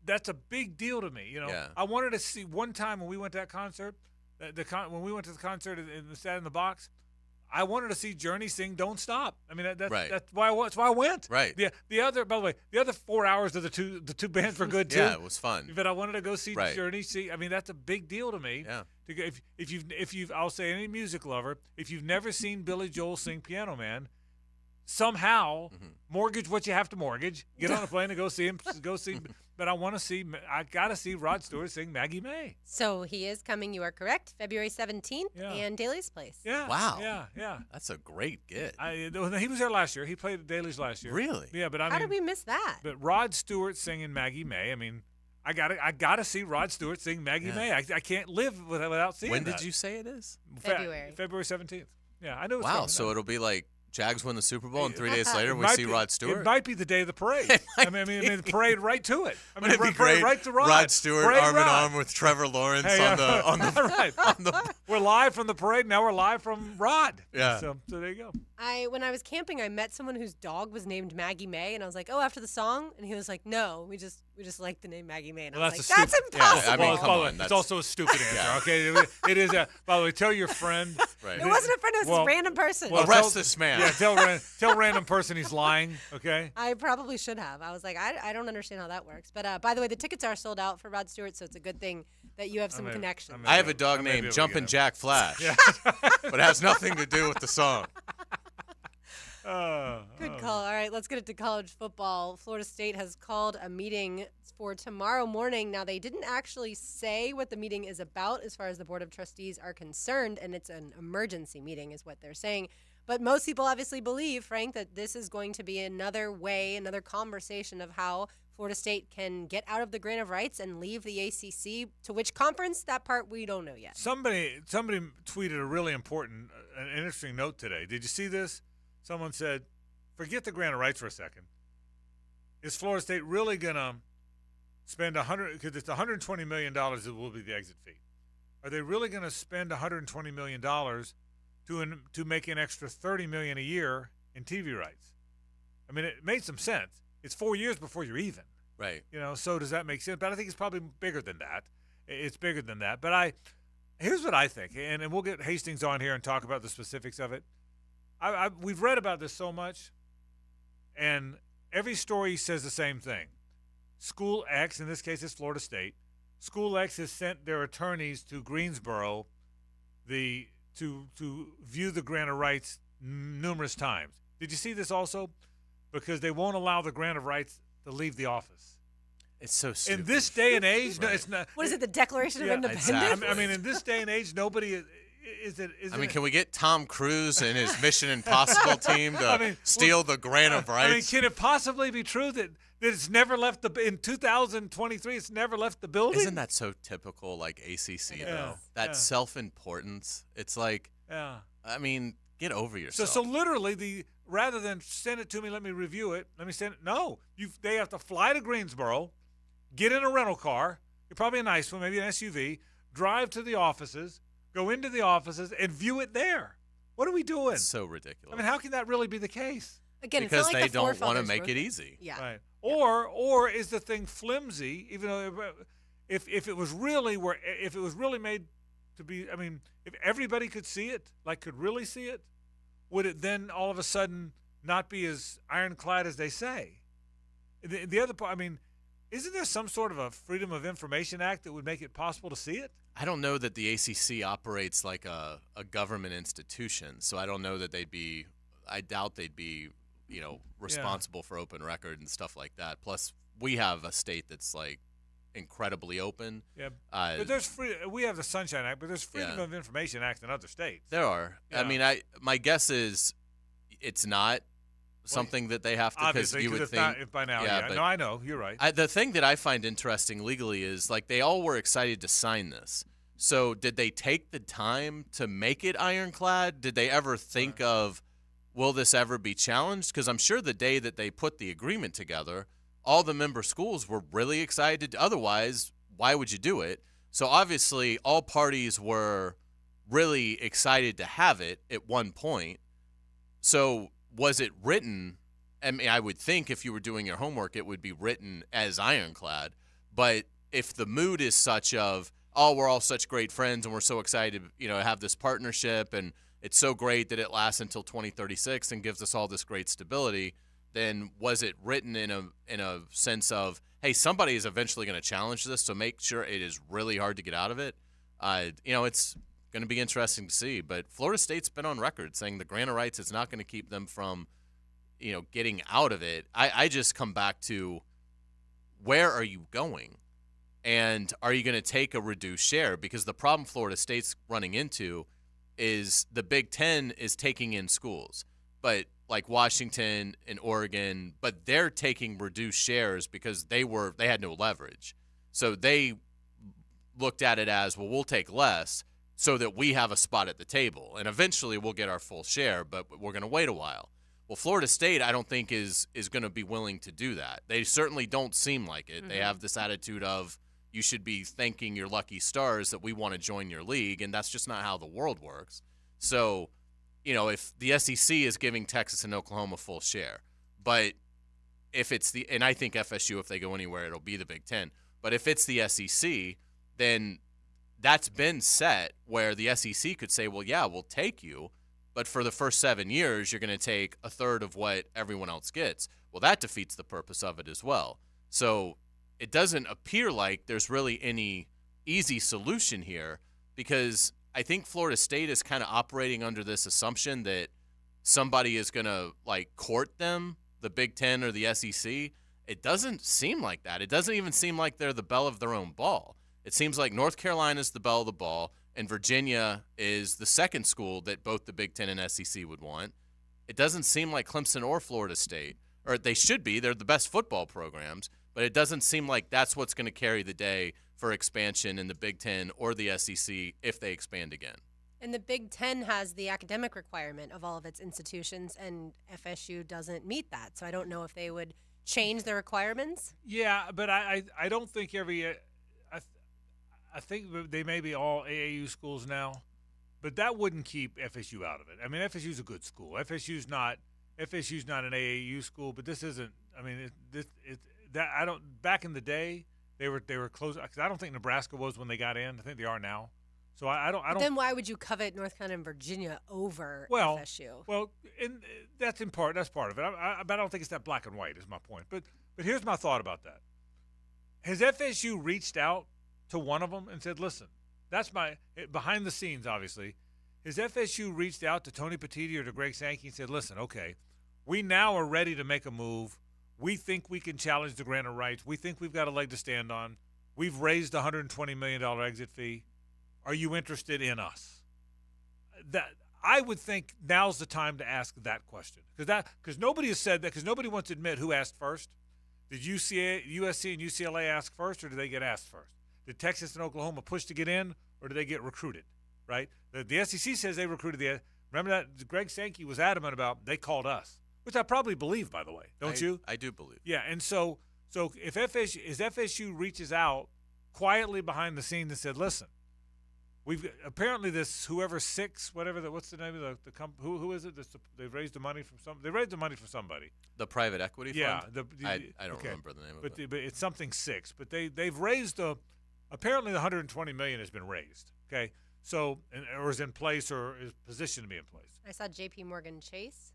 [SPEAKER 5] That's a big deal to me.
[SPEAKER 6] Yeah.
[SPEAKER 5] I wanted to see one time when we went to that concert. When we went to the concert in the Sat in the Box, I wanted to see Journey sing "Don't Stop." I mean, that's why I went.
[SPEAKER 6] Right.
[SPEAKER 5] The other, by the way, the other 4 hours of the two bands were good too.
[SPEAKER 6] Yeah, it was fun.
[SPEAKER 5] But I wanted to go see Journey. I mean, that's a big deal to me.
[SPEAKER 6] Yeah.
[SPEAKER 5] To go, if you've, I'll say any music lover, if you've never seen Billy Joel sing Piano Man, somehow mortgage what you have to mortgage. Get on a plane and go see him. But I got to see Rod Stewart sing Maggie May.
[SPEAKER 7] So he is coming, you are correct, February 17th and Daly's Place.
[SPEAKER 5] Yeah.
[SPEAKER 6] Wow.
[SPEAKER 5] Yeah.
[SPEAKER 6] That's a great get.
[SPEAKER 5] He was there last year. He played at Daly's last year.
[SPEAKER 6] Really?
[SPEAKER 5] Yeah, but
[SPEAKER 7] How did we miss that?
[SPEAKER 5] But Rod Stewart singing Maggie May, I mean, I gotta see Rod Stewart sing Maggie May. I can't live without seeing
[SPEAKER 6] When
[SPEAKER 5] that.
[SPEAKER 6] did you say it is?
[SPEAKER 7] February
[SPEAKER 5] 17th. Yeah, I knew it was
[SPEAKER 6] Wow,
[SPEAKER 5] coming.
[SPEAKER 6] so it'll be like Jags win the Super Bowl, and 3 days later we see Rod Stewart.
[SPEAKER 5] It might be the day of the parade. I mean, the parade right to it. I mean,
[SPEAKER 6] Wouldn't it be great?
[SPEAKER 5] Right to Rod.
[SPEAKER 6] Rod Stewart
[SPEAKER 5] parade
[SPEAKER 6] arm in
[SPEAKER 5] Rod.
[SPEAKER 6] arm with Trevor Lawrence on the.
[SPEAKER 5] We're live from the parade. Now we're live from Rod.
[SPEAKER 6] Yeah.
[SPEAKER 5] So there you go.
[SPEAKER 7] When I was camping, I met someone whose dog was named Maggie May, and I was like, "Oh, after the song?" And he was like, "No, we just like the name Maggie May." And I was like, "That's impossible."
[SPEAKER 6] Yeah, I mean, come on.
[SPEAKER 5] It's also a stupid answer. Okay, it is. By the way, tell your friend
[SPEAKER 6] Right.
[SPEAKER 7] It wasn't a friend. It was a random person.
[SPEAKER 6] Well, arrest this man.
[SPEAKER 5] Yeah, tell random person he's lying, okay?
[SPEAKER 7] I probably should have. I was like, I don't understand how that works. But by the way, the tickets are sold out for Rod Stewart, so it's a good thing that you have some connections.
[SPEAKER 6] I have a dog named Jumpin' Jack Flash, but it has nothing to do with the song.
[SPEAKER 7] Good call. All right, let's get it to college football. Florida State has called a meeting for tomorrow morning. Now, they didn't actually say what the meeting is about as far as the Board of Trustees are concerned, and it's an emergency meeting is what they're saying. But most people obviously believe, Frank, that this is going to be another conversation of how Florida State can get out of the grant of rights and leave the ACC. To which conference? That part we don't know yet.
[SPEAKER 5] Somebody tweeted a really important, an interesting note today. Did you see this? Someone said, forget the grant of rights for a second. Is Florida State really going to spend because it's $120 million that will be the exit fee. Are they really going to spend $120 million to make an extra $30 million a year in TV rights? I mean, it made some sense. It's 4 years before you're even.
[SPEAKER 6] Right.
[SPEAKER 5] So does that make sense? But I think it's probably bigger than that. It's bigger than that. But here's what I think, and we'll get Hastings on here and talk about the specifics of it. We've read about this so much, and every story says the same thing. School X, in this case it's Florida State, School X has sent their attorneys to Greensboro to view the grant of rights numerous times. Did you see this also? Because they won't allow the grant of rights to leave the office.
[SPEAKER 6] It's so stupid.
[SPEAKER 5] In this day and age,
[SPEAKER 6] Right.
[SPEAKER 5] no, it's not.
[SPEAKER 7] What is it, the Declaration of Independence?
[SPEAKER 6] Exactly.
[SPEAKER 5] I mean, in this day and age, nobody is it.
[SPEAKER 6] Can we get Tom Cruise and his Mission Impossible team to steal the grant of rights?
[SPEAKER 5] I mean, can it possibly be true that it's never left in 2023? It's never left the building.
[SPEAKER 6] Isn't that so typical, like ACC though? That self-importance. It's like, I mean, get over yourself.
[SPEAKER 5] So literally, rather than send it to me, let me review it. Let me send it. No, they have to fly to Greensboro, get in a rental car, probably a nice one, maybe an SUV, drive to the offices, go into the offices, and view it there. What are we doing?
[SPEAKER 6] It's so ridiculous.
[SPEAKER 5] I mean, how can that really be the case?
[SPEAKER 7] Again,
[SPEAKER 6] because
[SPEAKER 7] it's not like
[SPEAKER 6] they don't want to make it easy.
[SPEAKER 7] Yeah.
[SPEAKER 5] Right. Or is the thing flimsy? Even though if it was really made to be, I mean, if everybody could see it, could really see it, would it then all of a sudden not be as ironclad as they say? The other part, I mean, isn't there some sort of a Freedom of Information Act that would make it possible to see it?
[SPEAKER 6] I don't know that the ACC operates like a government institution, so I don't know that I doubt they'd be, responsible for open record and stuff like that. Plus, we have a state that's incredibly open.
[SPEAKER 5] Yeah, but we have the Sunshine Act, but there's Freedom of Information Act in other states.
[SPEAKER 6] There are.
[SPEAKER 5] Yeah.
[SPEAKER 6] I mean, my guess is it's not something that they have to, because you would think.
[SPEAKER 5] Not, by now, yeah. No, I know. You're right.
[SPEAKER 6] The thing that I find interesting legally is they all were excited to sign this. So did they take the time to make it ironclad? Did they ever think of, will this ever be challenged? Because I'm sure the day that they put the agreement together, all the member schools were really excited. Otherwise, why would you do it? So obviously, all parties were really excited to have it at one point. So was it written? I mean, I would think if you were doing your homework, it would be written as ironclad. But if the mood is such of, oh, we're all such great friends and we're so excited, to have this partnership, and it's so great that it lasts until 2036 and gives us all this great stability, then was it written in a sense of, hey, somebody is eventually going to challenge this, so make sure it is really hard to get out of it? It's going to be interesting to see. But Florida State's been on record saying the grant of rights is not going to keep them from, getting out of it. I just come back to, where are you going? And are you going to take a reduced share? Because the problem Florida State's running into is the Big Ten is taking in schools, but like Washington and Oregon, but they're taking reduced shares because they had no leverage. So they looked at it as, well, we'll take less so that we have a spot at the table, and eventually we'll get our full share, but we're going to wait a while. Well, Florida State, I don't think is going to be willing to do that. They certainly don't seem like it. Mm-hmm. They have this attitude of, you should be thanking your lucky stars that we want to join your league, and that's just not how the world works. So, if the SEC is giving Texas and Oklahoma full share, but if it's and I think FSU, if they go anywhere, it'll be the Big Ten. But if it's the SEC, then that's been set where the SEC could say, well, yeah, we'll take you, but for the first 7 years, you're going to take a third of what everyone else gets. Well, that defeats the purpose of it as well. So it doesn't appear like there's really any easy solution here, because I think Florida State is kind of operating under this assumption that somebody is going to like court them, the Big Ten or the SEC. It doesn't seem like that. It doesn't even seem like they're the belle of their own ball. It seems like North Carolina is the belle of the ball, and Virginia is the second school that both the Big Ten and SEC would want. It doesn't seem like Clemson or Florida State, or they should be. They're the best football programs, but it doesn't seem like that's what's going to carry the day for expansion in the Big Ten or the SEC if they expand again.
[SPEAKER 7] And the Big Ten has the academic requirement of all of its institutions, and FSU doesn't meet that. So I don't know if they would change their requirements.
[SPEAKER 5] Yeah, but I don't think I think they may be all AAU schools now, but that wouldn't keep FSU out of it. I mean, FSU's a good school. FSU's not an AAU school, but this isn't. I mean, back in the day, they were close. Because I don't think Nebraska was when they got in. I think they are now. So I don't.
[SPEAKER 7] Then why would you covet North Carolina and Virginia over FSU?
[SPEAKER 5] Well, that's part of it. But I don't think it's that black and white. Is my point. But here's my thought about that. Has FSU reached out to one of them and said, "Listen, that's behind the scenes, obviously." Has FSU reached out to Tony Petitti or to Greg Sankey and said, "Listen, okay, we now are ready to make a move. We think we can challenge the grant of rights. We think we've got a leg to stand on. We've raised a $120 million exit fee. Are you interested in us?" That I would think now's the time to ask that question, because nobody has said that, because nobody wants to admit who asked first. Did USC and UCLA ask first, or did they get asked first? Did Texas and Oklahoma push to get in, or did they get recruited? Right? The SEC says they recruited remember that Greg Sankey was adamant about they called us, which I probably believe, by the way. Don't you?
[SPEAKER 6] I do believe.
[SPEAKER 5] Yeah, and so if FSU reaches out quietly behind the scenes and said, "Listen, we've apparently whoever six, whatever what's the name of the company? Who is it? They raised the money from They raised the money from somebody.
[SPEAKER 6] The private equity fund.
[SPEAKER 5] Yeah,
[SPEAKER 6] I don't remember the name of it.
[SPEAKER 5] But it's something six. But they've raised apparently the $120 million has been raised. Okay, so or is in place or is positioned to be in place.
[SPEAKER 7] I saw J.P. Morgan Chase.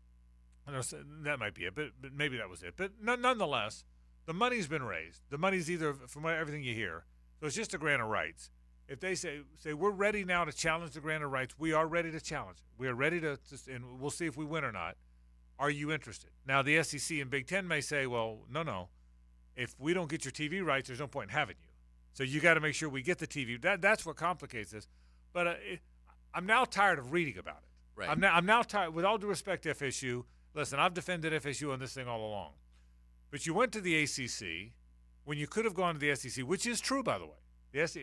[SPEAKER 5] That might be it, but maybe that was it. But nonetheless, the money's been raised. The money's either, from everything you hear, so it's just a grant of rights. If they say we're ready now to challenge the grant of rights, we are ready to challenge it. We are ready to and we'll see if we win or not. Are you interested? Now, the SEC and Big Ten may say, well, no. If we don't get your TV rights, there's no point in having you. So you got to make sure we get the TV. That's what complicates this. But I'm now tired of reading about it.
[SPEAKER 6] Right.
[SPEAKER 5] I'm now tired. With all due respect to FSU, listen, I've defended FSU on this thing all along. But you went to the ACC when you could have gone to the SEC, which is true, by the way.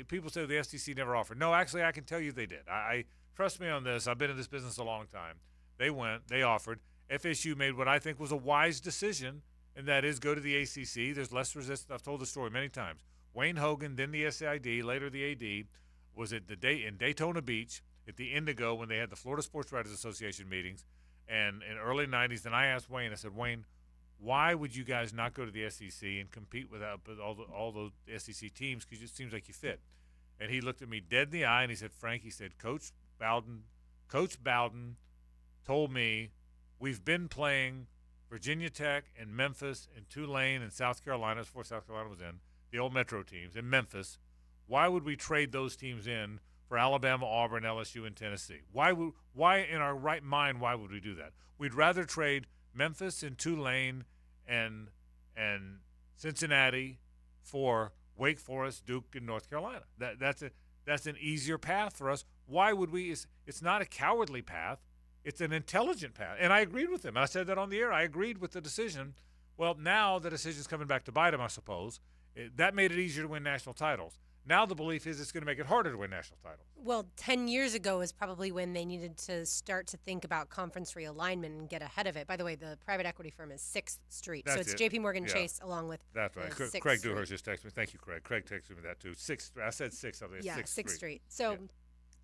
[SPEAKER 5] People say the SEC never offered. No, actually, I can tell you they did. I trust me on this. I've been in this business a long time. They went. They offered. FSU made what I think was a wise decision, and that is go to the ACC. There's less resistance. I've told the story many times. Wayne Hogan, then the SID, later the AD, was at in Daytona Beach at the Indigo when they had the Florida Sports Writers Association meetings, and in early 90s. And I asked Wayne, I said, "Wayne, why would you guys not go to the SEC and compete with all those SEC teams? Because it just seems like you fit." And he looked at me dead in the eye and he said, "Frank," he said, Coach Bowden told me we've been playing Virginia Tech and Memphis and Tulane and South Carolina before South Carolina was in, the old Metro teams, in Memphis. Why would we trade those teams in for Alabama, Auburn, LSU, and Tennessee? Why in our right mind, why would we do that? We'd rather trade Memphis and Tulane and Cincinnati for Wake Forest, Duke, and North Carolina. That's an easier path for us. Why would we? It's not a cowardly path. It's an intelligent path. And I agreed with him. I said that on the air. I agreed with the decision. Well, now the decision's coming back to bite him, I suppose. That made it easier to win national titles. Now the belief is it's going to make it harder to win national titles.
[SPEAKER 7] Well, 10 years ago is probably when they needed to start to think about conference realignment and get ahead of it. By the way, the private equity firm is 6th Street.
[SPEAKER 5] That's
[SPEAKER 7] so it's
[SPEAKER 5] it.
[SPEAKER 7] J.P. Morgan Chase along with
[SPEAKER 5] That's right. Craig Dewhurst just texted me. Thank you, Craig. Craig texted me that too. 6th. I said 6th.
[SPEAKER 7] Yeah, 6th Street. So,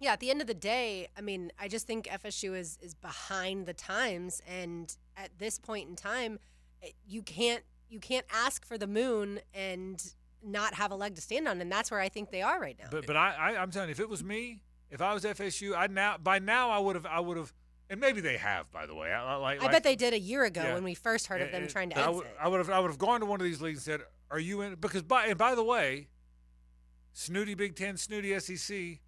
[SPEAKER 7] yeah, at the end of the day, I mean, I just think FSU is behind the times. And at this point in time, you can't ask for the moon and not have a leg to stand on, and that's where I think they are right now.
[SPEAKER 5] But I'm telling you, if it was me, if I was FSU, by now I would have, and maybe they have, by the way.
[SPEAKER 7] I bet they did a year ago when we first heard of them trying to exit.
[SPEAKER 5] I would have gone to one of these leagues and said, "Are you in?" Because by the way, snooty Big Ten, snooty SEC,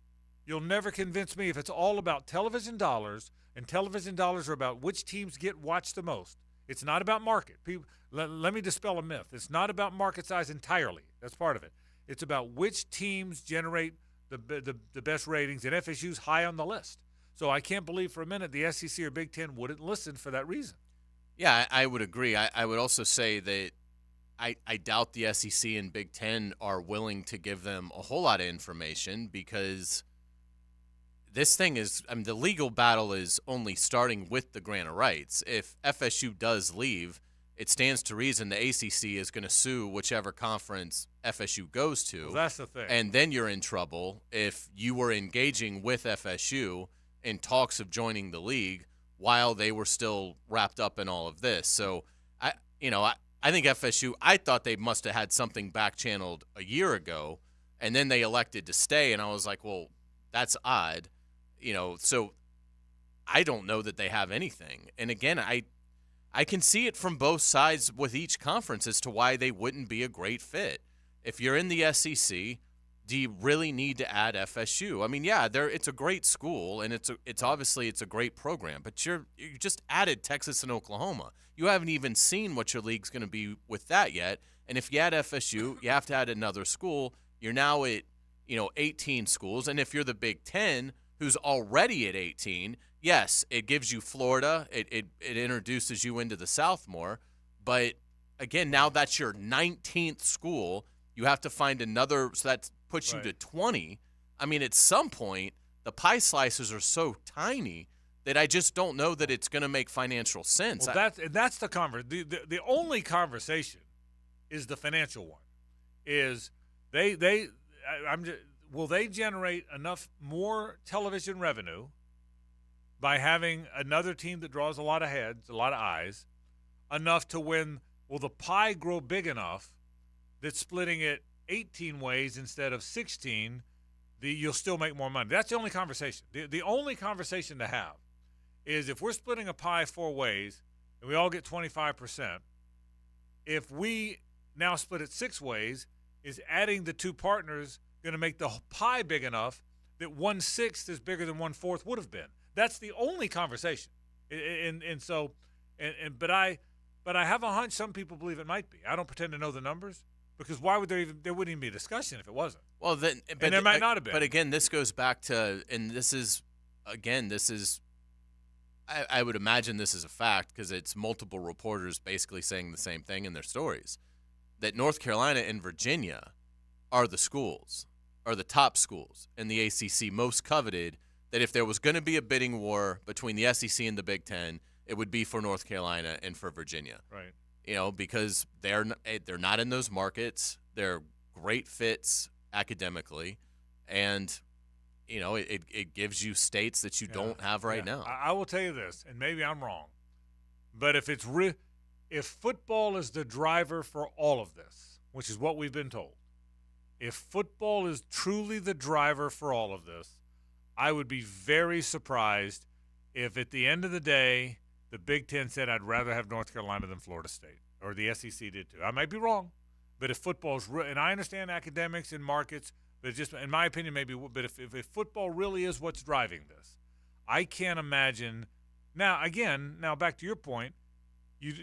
[SPEAKER 5] you'll never convince me if it's all about television dollars, and television dollars are about which teams get watched the most. It's not about market. Let me dispel a myth. It's not about market size entirely. That's part of it. It's about which teams generate the best ratings, and FSU's high on the list. So I can't believe for a minute the SEC or Big Ten wouldn't listen for that reason.
[SPEAKER 6] Yeah, I would agree. I would also say that I doubt the SEC and Big Ten are willing to give them a whole lot of information because this thing is, the legal battle is only starting with the grant of rights. If FSU does leave, it stands to reason the ACC is going to sue whichever conference FSU goes to.
[SPEAKER 5] Well, that's the thing.
[SPEAKER 6] And then you're in trouble if you were engaging with FSU in talks of joining the league while they were still wrapped up in all of this. So, I think FSU, I thought they must have had something back-channeled a year ago, and then they elected to stay, and I was like, well, that's odd. So I don't know that they have anything. And again, I can see it from both sides with each conference as to why they wouldn't be a great fit. If you're in the SEC, do you really need to add FSU? I mean, yeah, it's a great school, and it's obviously a great program, but you just added Texas and Oklahoma. You haven't even seen what your league's going to be with that yet. And if you add FSU, you have to add another school. You're now at 18 schools, and if you're the Big Ten, who's already at 18, yes, it gives you Florida. It introduces you into the South more. But, again, now that's your 19th school. You have to find another, so that puts you to 20. I mean, at some point, the pie slices are so tiny that I just don't know that it's going to make financial sense.
[SPEAKER 5] Well, that's the conversation. The only conversation is the financial one. Is will they generate enough more television revenue by having another team that draws a lot of heads, a lot of eyes, enough to win? Will the pie grow big enough that splitting it 18 ways instead of 16, you'll still make more money? That's the only conversation. The only conversation to have is if we're splitting a pie 4 ways and we all get 25%, if we now split it 6 ways, is adding the 2 partners going to make the pie big enough that 1/6 is bigger than 1/4 would have been? That's the only conversation. But I have a hunch some people believe it might be. I don't pretend to know the numbers. Because why would there wouldn't even be a discussion if it wasn't?
[SPEAKER 6] Well, then,
[SPEAKER 5] and there might not have been.
[SPEAKER 6] But again, this goes back to, and I would imagine this is a fact because it's multiple reporters basically saying the same thing in their stories, that North Carolina and Virginia are the top schools in the ACC, most coveted, that if there was going to be a bidding war between the SEC and the Big Ten, it would be for North Carolina and for Virginia.
[SPEAKER 5] Right.
[SPEAKER 6] Because they're not in those markets. They're great fits academically, and it gives you states that you don't have right now.
[SPEAKER 5] I will tell you this, and maybe I'm wrong, but if football is the driver for all of this, which is what we've been told, if football is truly the driver for all of this, I would be very surprised if at the end of the day the Big Ten said, I'd rather have North Carolina than Florida State, or the SEC did too. I might be wrong, but if football's and I understand academics and markets, but just in my opinion, maybe. But if football really is what's driving this, I can't imagine. Now back to your point, you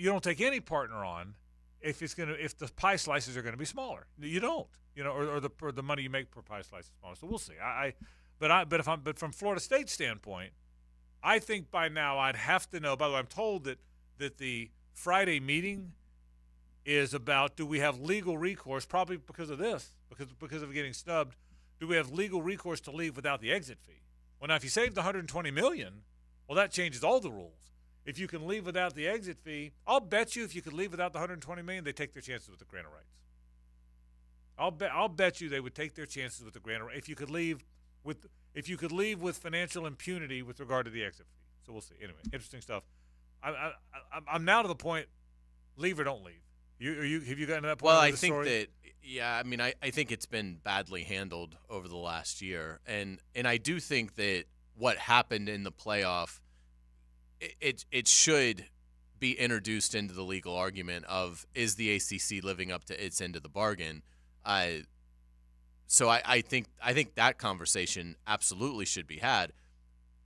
[SPEAKER 5] don't take any partner on if the pie slices are going to be smaller. You don't, or the money you make per pie slice is smaller. So we'll see. But from Florida State's standpoint, I think by now I'd have to know. By the way, I'm told that the Friday meeting is about, do we have legal recourse, probably because of this, because of getting snubbed, do we have legal recourse to leave without the exit fee? Well, now, if you saved $120 million, well, that changes all the rules. If you can leave without the exit fee, I'll bet you if you could leave without the $120 million, they take their chances with the grant of rights. I'll bet you they would take their chances with the grant of rights if you could leave with financial impunity with regard to the exit fee. So we'll see. Anyway, interesting stuff. I'm now to the point, leave or don't leave. Have you gotten to that point?
[SPEAKER 6] Well,
[SPEAKER 5] with
[SPEAKER 6] I
[SPEAKER 5] the
[SPEAKER 6] think
[SPEAKER 5] story?
[SPEAKER 6] that. Yeah, I mean, I think it's been badly handled over the last year, and I do think that what happened in the playoff, it should be introduced into the legal argument of, is the ACC living up to its end of the bargain? So I think that conversation absolutely should be had.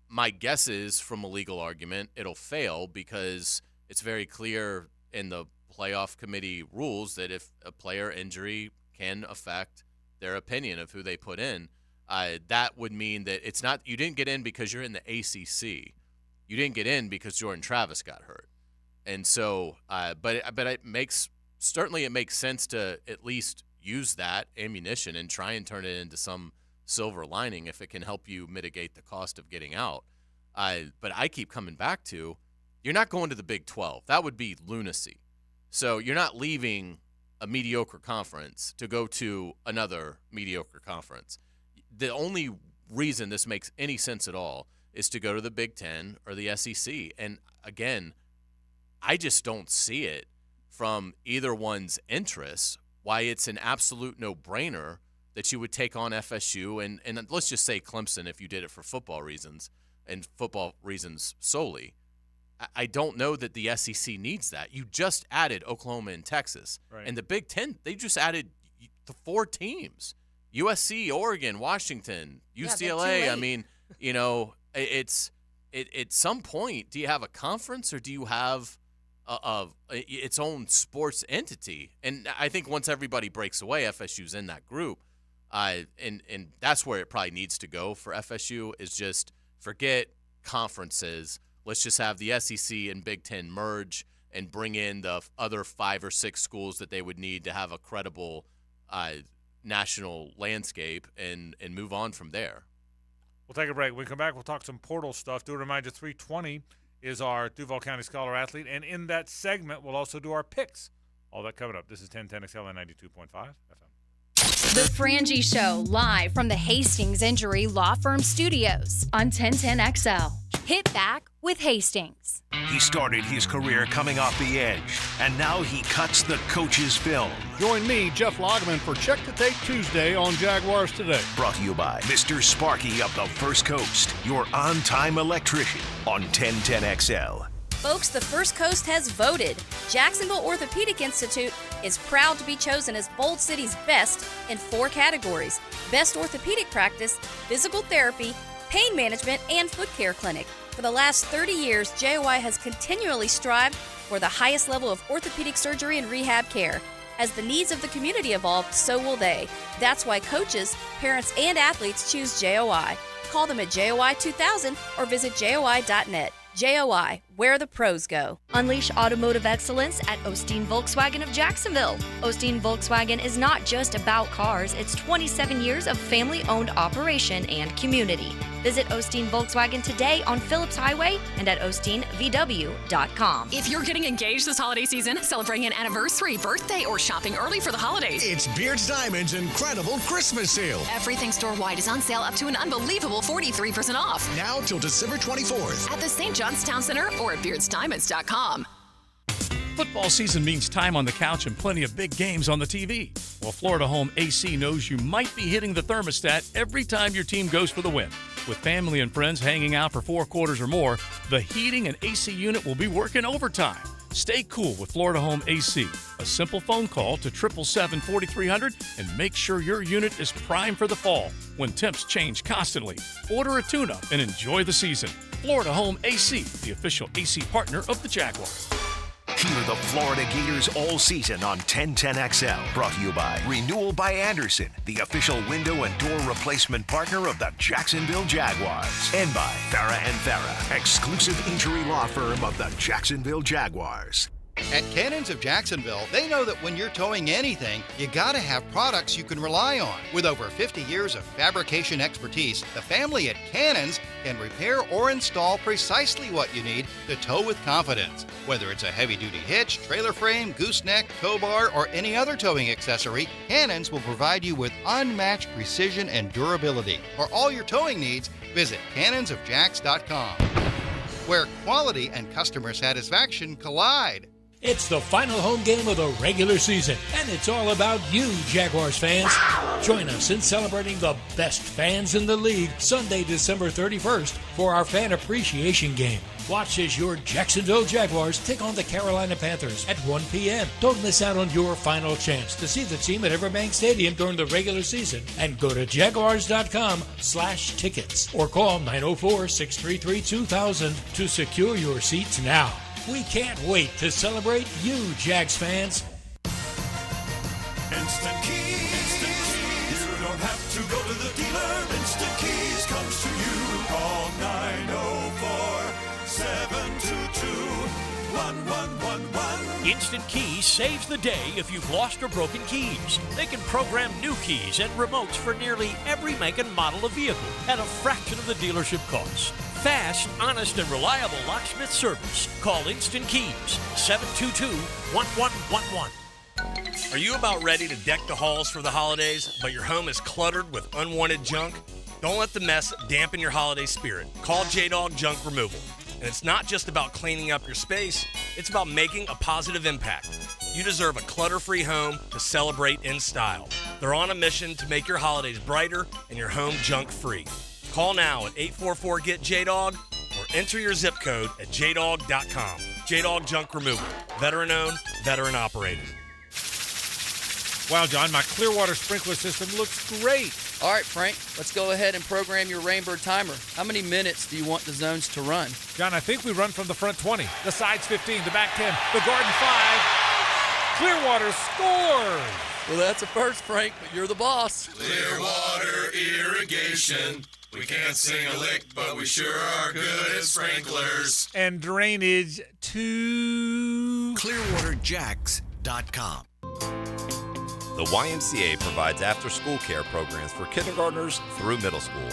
[SPEAKER 6] My guess is, from a legal argument, it'll fail because it's very clear in the playoff committee rules that if a player injury can affect their opinion of who they put in, that would mean that it's not, you didn't get in because you're in the ACC. You didn't get in because Jordan Travis got hurt. And so, but it makes sense to at least use that ammunition and try and turn it into some silver lining if it can help you mitigate the cost of getting out. But I keep coming back to, you're not going to the Big 12. That would be lunacy. So you're not leaving a mediocre conference to go to another mediocre conference. The only reason this makes any sense at all is to go to the Big 10 or the SEC. And again, I just don't see it from either one's interests, why it's an absolute no-brainer that you would take on FSU and let's just say Clemson if you did it for football reasons and football reasons solely. I don't know that the SEC needs that. You just added Oklahoma and Texas.
[SPEAKER 5] Right.
[SPEAKER 6] And the Big Ten, they just added the 4 teams. USC, Oregon, Washington, UCLA. I mean, you know, at some point, do you have a conference or do you have its own sports entity? And I think once everybody breaks away, FSU's in that group. And that's where it probably needs to go for FSU is just forget conferences. Let's just have the SEC and Big Ten merge and bring in the other 5 or 6 schools that they would need to have a credible national landscape and move on from there.
[SPEAKER 5] We'll take a break. When we come back, we'll talk some portal stuff. Do remind you, 320 is our Duval County Scholar Athlete. And in that segment, we'll also do our picks. All that coming up. This is 1010XL and 92.5 FM.
[SPEAKER 4] The Frangie Show, live from the Hastings Injury Law Firm Studios on 1010XL. Hit back with Hastings.
[SPEAKER 2] He started his career coming off the edge, and now he cuts the coach's film.
[SPEAKER 8] Join me, Jeff Loggeman, for Check the Tape Tuesday on Jaguars Today.
[SPEAKER 2] Brought to you by Mr. Sparky of the First Coast, your on-time electrician on 1010XL.
[SPEAKER 23] Folks, the First Coast has voted. Jacksonville Orthopedic Institute is proud to be chosen as Bold City's best in 4 categories: Best Orthopedic Practice, Physical Therapy, Pain Management, and Foot Care Clinic. For the last 30 years, JOI has continually strived for the highest level of orthopedic surgery and rehab care. As the needs of the community evolve, so will they. That's why coaches, parents, and athletes choose JOI. Call them at JOI 2000 or visit JOI.net. JOI, where the pros go. Unleash automotive excellence at Osteen Volkswagen of Jacksonville. Osteen Volkswagen is not just about cars, it's 27 years of family-owned operation and community. Visit Osteen Volkswagen today on Phillips Highway and at osteenvw.com.
[SPEAKER 14] If you're getting engaged this holiday season, celebrating an anniversary, birthday, or shopping early for the holidays,
[SPEAKER 15] it's Beards Diamond's incredible Christmas sale.
[SPEAKER 14] Everything store-wide is on sale up to an unbelievable 43% off.
[SPEAKER 15] Now till December 24th.
[SPEAKER 14] At the St. John's Town Center or at beardsdiamonds.com.
[SPEAKER 27] Football season means time on the couch and plenty of big games on the TV. Well, Florida Home AC knows you might be hitting the thermostat every time your team goes for the win. With family and friends hanging out for 4 quarters or more, the heating and AC unit will be working overtime. Stay cool with Florida Home AC. A simple phone call to 777-4300 and make sure your unit is primed for the fall when temps change constantly. Order a tune-up and enjoy the season. Florida Home AC, the official AC partner of the Jaguars.
[SPEAKER 2] Hear the Florida Gators all season on 1010XL. Brought to you by Renewal by Anderson, the official window and door replacement partner of the Jacksonville Jaguars. And by Farah & Farah, exclusive injury law firm of the Jacksonville Jaguars.
[SPEAKER 16] At Cannons of Jacksonville, they know that when you're towing anything, you gotta have products you can rely on. With over 50 years of fabrication expertise, the family at Cannons can repair or install precisely what you need to tow with confidence. Whether it's a heavy-duty hitch, trailer frame, gooseneck, tow bar, or any other towing accessory, Cannons will provide you with unmatched precision and durability. For all your towing needs, visit cannonsofjacks.com, where quality and customer satisfaction collide.
[SPEAKER 9] It's the final home game of the regular season, and it's all about you, Jaguars fans. Join us in celebrating the best fans in the league Sunday, December 31st for our Fan Appreciation Game. Watch as your Jacksonville Jaguars take on the Carolina Panthers at 1 p.m. Don't miss out on your final chance to see the team at Everbank Stadium during the regular season, and go to jaguars.com/tickets or call 904-633-2000 to secure your seats now. We can't wait to celebrate you, Jags fans.
[SPEAKER 3] Instant Keys. You don't have to go to the dealer. Instant Keys comes to you. Call 904-722-1111.
[SPEAKER 11] Instant Keys saves the day if you've lost or broken keys. They can program new keys and remotes for nearly every make and model of vehicle at a fraction of the dealership cost. Fast, honest, and reliable locksmith service. Call Instant Keys, 722-1111.
[SPEAKER 17] Are you about ready to deck the halls for the holidays, but your home is cluttered with unwanted junk? Don't let the mess dampen your holiday spirit. Call J-Dog Junk Removal. And it's not just about cleaning up your space, it's about making a positive impact. You deserve a clutter-free home to celebrate in style. They're on a mission to make your holidays brighter and your home junk-free. Call now at 844-GET-JDOG or enter your zip code at jdog.com. J-Dog Junk Removal. Veteran-owned, veteran-operated.
[SPEAKER 5] Wow, John, my Clearwater sprinkler system looks great.
[SPEAKER 18] All right, Frank, let's go ahead and program your Rainbird timer. How many minutes do you want the zones to run?
[SPEAKER 5] John, I think we run from the front 20, the sides 15, the back 10, the garden 5. Clearwater scores!
[SPEAKER 18] Well, that's a first, Frank, but you're the boss.
[SPEAKER 3] Clearwater Irrigation. We can't sing a lick, but we sure are good at sprinklers.
[SPEAKER 5] And drainage to
[SPEAKER 15] ClearwaterJacks.com.
[SPEAKER 19] The YMCA provides after-school care programs for kindergartners through middle school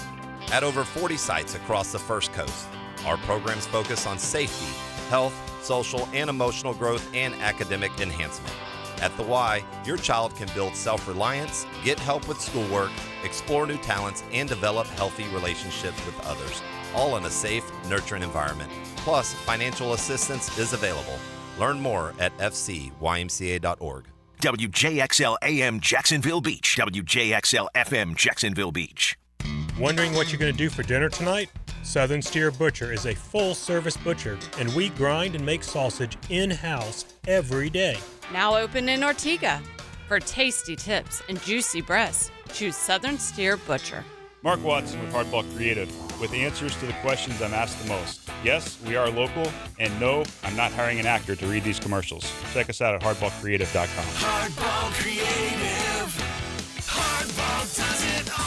[SPEAKER 19] at over 40 sites across the First Coast. Our programs focus on safety, health, social, and emotional growth and academic enhancement. At the Y, your child can build self-reliance, get help with schoolwork, explore new talents, and develop healthy relationships with others, all in a safe, nurturing environment. Plus, financial assistance is available. Learn more at fcymca.org.
[SPEAKER 2] WJXL AM Jacksonville Beach. WJXL FM Jacksonville Beach.
[SPEAKER 20] Wondering what you're going to do for dinner tonight? Southern Steer Butcher is a full-service butcher, and we grind and make sausage in-house every day.
[SPEAKER 22] Now open in Ortega. For tasty tips and juicy breasts, choose Southern Steer Butcher.
[SPEAKER 24] Mark Watson with Hardball Creative, with answers to the questions I'm asked the most. Yes, we are local, and no, I'm not hiring an actor to read these commercials. Check us out at hardballcreative.com.
[SPEAKER 3] Hardball Creative. Hardball does it all.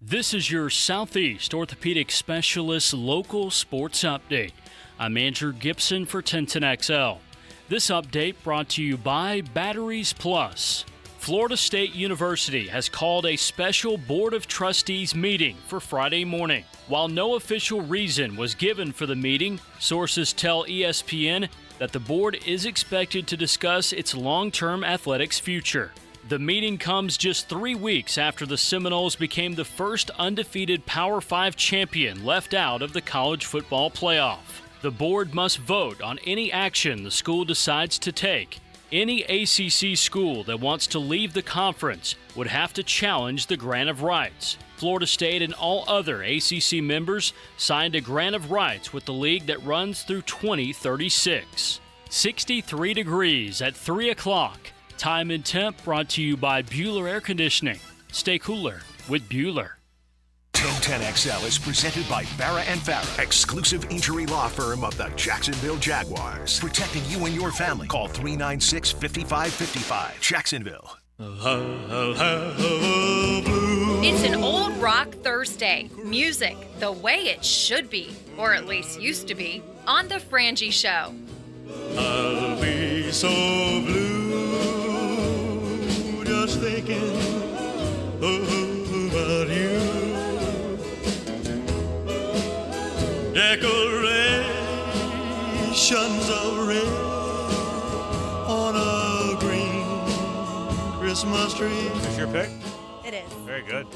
[SPEAKER 11] This is your Southeast Orthopedic Specialist Local Sports Update. I'm Andrew Gibson for 1010XL. This update brought to you by Batteries Plus. Florida State University has called a special Board of Trustees meeting for Friday morning. While no official reason was given for the meeting, sources tell ESPN that the board is expected to discuss its long-term athletics future. The meeting comes just 3 weeks after the Seminoles became the first undefeated Power 5 champion left out of the college football playoff. The board must vote on any action the school decides to take. Any ACC school that wants to leave the conference would have to challenge the grant of rights. Florida State and all other ACC members signed a grant of rights with the league that runs through 2036. 63 degrees at 3 o'clock. Time and temp brought to you by Bueller Air Conditioning. Stay cooler with Bueller.
[SPEAKER 2] 1010XL is presented by Farah & Farah, exclusive injury law firm of the Jacksonville Jaguars. Protecting you and your family. Call 396-5555. Jacksonville.
[SPEAKER 4] It's an old rock Thursday. Music the way it should be, or at least used to be, on The Frangie Show.
[SPEAKER 3] I'll be so blue just thinking about you. Decorations of red on a green Christmas tree.
[SPEAKER 5] Is this your pick?
[SPEAKER 7] It is.
[SPEAKER 5] Very good.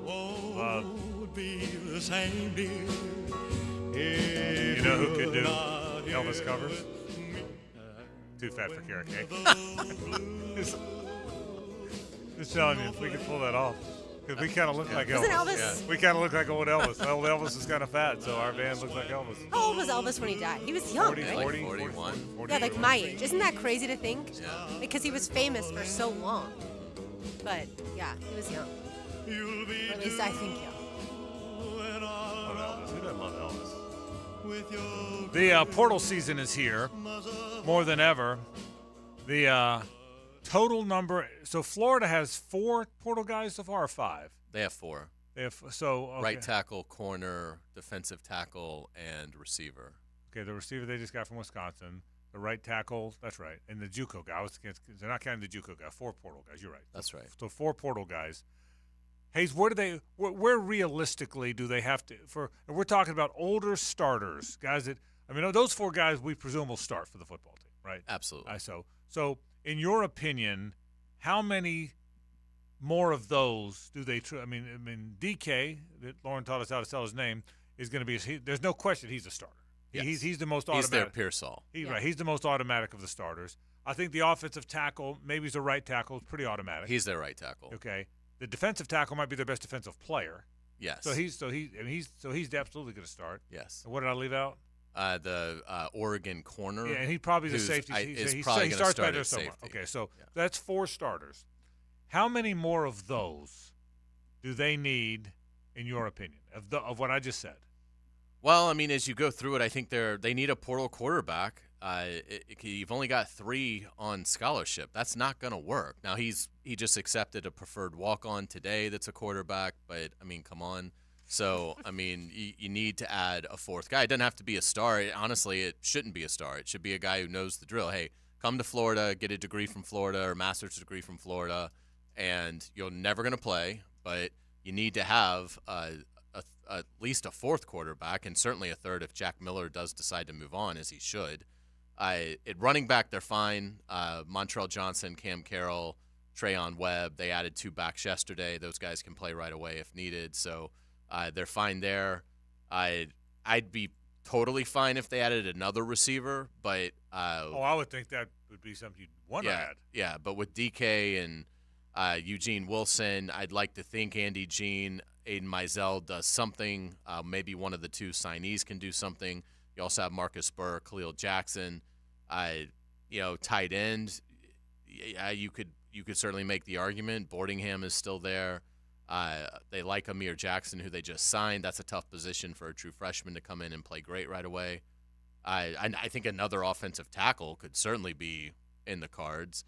[SPEAKER 3] Would be the same dear.
[SPEAKER 5] You know who could do Elvis covers? too fat for carrot cake. Just telling you, if we could pull that off. Because we kind of look like Elvis.
[SPEAKER 7] Wasn't Elvis?
[SPEAKER 5] Yeah. We kind of look like old Elvis. Old Elvis is kind of fat, so our band looks like Elvis.
[SPEAKER 7] How old was Elvis when he died? He was young,
[SPEAKER 5] 40,
[SPEAKER 7] right?
[SPEAKER 5] 40,
[SPEAKER 6] 41.
[SPEAKER 7] Yeah, like my age. Isn't that crazy to think?
[SPEAKER 6] Yeah.
[SPEAKER 7] Because he was famous for so long. But, yeah, he was young. Or at least I think young.
[SPEAKER 5] Love Elvis. Who doesn't love Elvis? The portal season is here more than ever. The total number. So Florida has 4 portal guys so far, or 5?
[SPEAKER 6] They have 4.
[SPEAKER 5] They have okay.
[SPEAKER 6] Right tackle, corner, defensive tackle, and receiver.
[SPEAKER 5] Okay, the receiver they just got from Wisconsin. The right tackle, that's right. And the JUCO guy. They're not counting the JUCO guy. 4 portal guys. You're right.
[SPEAKER 6] That's right.
[SPEAKER 5] So 4 portal guys. Hayes, where realistically do they have to and we're talking about older starters, guys that those 4 guys we presume will start for the football team, right?
[SPEAKER 6] Absolutely.
[SPEAKER 5] So in your opinion, how many more of those do they DK, that Lauren taught us how to spell his name, is going to be there's no question he's a starter.
[SPEAKER 6] Yes.
[SPEAKER 5] He's the most automatic.
[SPEAKER 6] He's their Pearsall.
[SPEAKER 5] Right. He's the most automatic of the starters. I think the offensive tackle, maybe he's a right tackle, is pretty automatic.
[SPEAKER 6] He's their right tackle.
[SPEAKER 5] Okay. The defensive tackle might be their best defensive player.
[SPEAKER 6] Yes.
[SPEAKER 5] So he's absolutely going to start.
[SPEAKER 6] Yes.
[SPEAKER 5] And what did I leave out?
[SPEAKER 6] The Oregon corner.
[SPEAKER 5] Yeah, and he probably the safety.
[SPEAKER 6] He starts better
[SPEAKER 5] somewhere. Okay, so that's 4 starters. How many more of those do they need, in your opinion, of what I just said?
[SPEAKER 6] Well, as you go through it, I think they need a portal quarterback. You've only got 3 on scholarship. That's not going to work. Now he just accepted a preferred walk-on today. That's a quarterback, but come on. So you need to add a 4th guy. It doesn't have to be a star. Honestly, it shouldn't be a star. It should be a guy who knows the drill. Hey, come to Florida, get a degree from Florida or master's degree from Florida, and you're never going to play, but you need to have at least a 4th quarterback, and certainly a 3rd if Jack Miller does decide to move on, as he should. At running back, they're fine. Montrell Johnson, Cam Carroll, Trayon Webb, they added 2 backs yesterday. Those guys can play right away if needed, so they're fine there. I'd be totally fine if they added another receiver, but
[SPEAKER 5] I would think that would be something you'd want to add.
[SPEAKER 6] Yeah, but with DK and Eugene Wilson, I'd like to think Andy Jean, Aiden Mizell does something. Maybe one of the 2 signees can do something. You also have Marcus Burr, Khalil Jackson, tight end. Yeah, you could certainly make the argument. Boardingham is still there. They like Amir Jackson, who they just signed. That's a tough position for a true freshman to come in and play great right away. I think another offensive tackle could certainly be in the cards.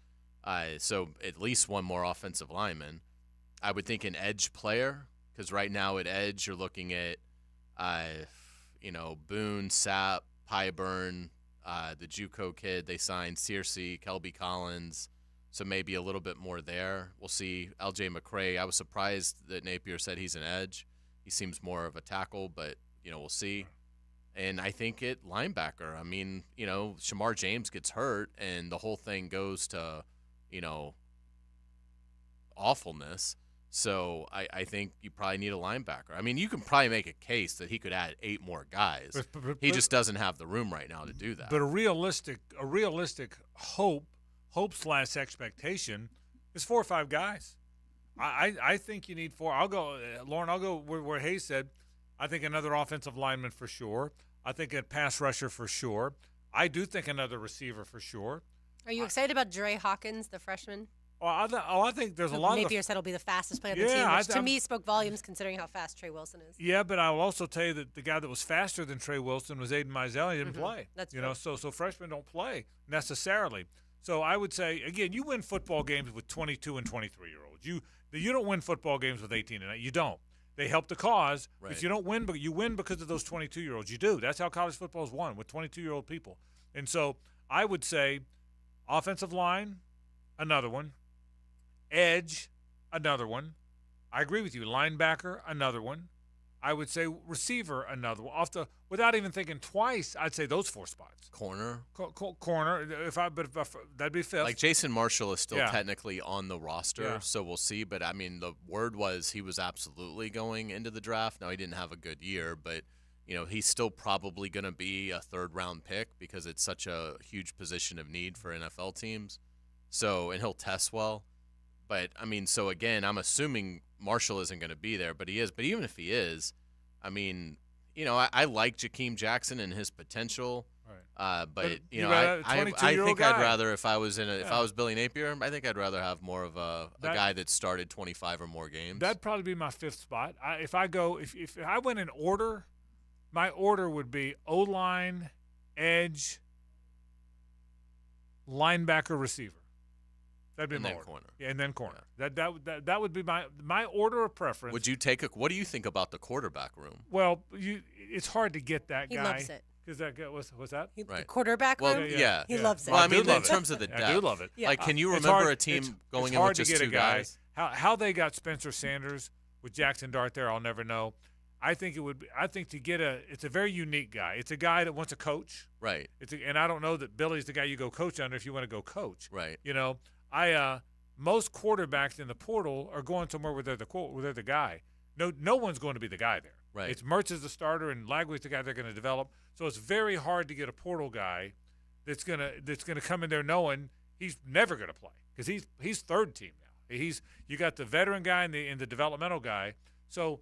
[SPEAKER 6] So at least one more offensive lineman. I would think an edge player, because right now at edge you're looking at, Boone, Sapp, Pyburn, the JUCO kid they signed, Searcy, Kelby Collins. So maybe a little bit more there. We'll see. LJ McCray, I was surprised that Napier said he's an edge. He seems more of a tackle, but, we'll see. And I think at linebacker, Shamar James gets hurt, and the whole thing goes to, awfulness. So I think you probably need a linebacker. you can probably make a case that he could add 8 more guys. But he just doesn't have the room right now to do that.
[SPEAKER 5] But a realistic hope/expectation is 4 or 5 guys. I think you need 4. I'll go, Lauren. I'll go where Hayes said. I think another offensive lineman for sure. I think a pass rusher for sure. I do think another receiver for sure.
[SPEAKER 7] Are you excited about Dre Hawkins, the freshman?
[SPEAKER 5] I think there's a lot of.
[SPEAKER 7] Napier said he'll be the fastest player on the team, which to me spoke volumes considering how fast Trey Wilson is.
[SPEAKER 5] Yeah, but I will also tell you that the guy that was faster than Trey Wilson was Aiden Mizell. He didn't play.
[SPEAKER 7] That's true.
[SPEAKER 5] So freshmen don't play necessarily. So I would say, again, you win football games with 22 and 23-year-olds. You don't win football games with 18 and 8. You don't. They help the cause, but you don't win. But you win because of those 22-year-olds. You do. That's how college football is won, with 22-year-old people. And so I would say offensive line, another one. Edge, another one. I agree with you. Linebacker, another one. I would say receiver, another one. Without even thinking twice, I'd say those 4 spots.
[SPEAKER 6] Corner.
[SPEAKER 5] Corner. That'd be 5th.
[SPEAKER 6] Like Jason Marshall is still technically on the roster, so we'll see. But the word was he was absolutely going into the draft. Now he didn't have a good year, but he's still probably going to be a third-round pick because it's such a huge position of need for NFL teams. So, and he'll test well. But, so again, I'm assuming Marshall isn't going to be there, but he is. But even if he is, I like Jakeem Jackson and his potential. Right. But I think I'd rather, if I was Billy Napier, I think I'd rather have more of a guy that started 25 or more games.
[SPEAKER 5] That'd probably be my fifth spot. If I went in order, my order would be O-line, edge, linebacker, receiver. That'd be my order. Corner. Yeah, and then corner. Yeah. That would be my order of preference.
[SPEAKER 6] Would you what do you think about the quarterback room?
[SPEAKER 5] Well, it's hard to get that guy.
[SPEAKER 7] He loves it.
[SPEAKER 5] Because that guy what's that?
[SPEAKER 7] The quarterback room?
[SPEAKER 6] Yeah.
[SPEAKER 7] He loves it.
[SPEAKER 6] Well, in terms of the depth.
[SPEAKER 5] I do love it.
[SPEAKER 6] Yeah. Like, can you remember a team going in with just two guys?
[SPEAKER 5] How they got Spencer Sanders with Jackson Dart there, I'll never know. I think it's a very unique guy. It's a guy that wants to coach.
[SPEAKER 6] Right.
[SPEAKER 5] And I don't know that Billy's the guy you go coach under if you want to go coach.
[SPEAKER 6] Right.
[SPEAKER 5] Most quarterbacks in the portal are going somewhere where they're the guy. No one's going to be the guy there.
[SPEAKER 6] Right.
[SPEAKER 5] It's Mertz is the starter and Lagway's the guy they're going to develop. So it's very hard to get a portal guy that's gonna come in there knowing he's never going to play because he's third team now. You got the veteran guy and the developmental guy. So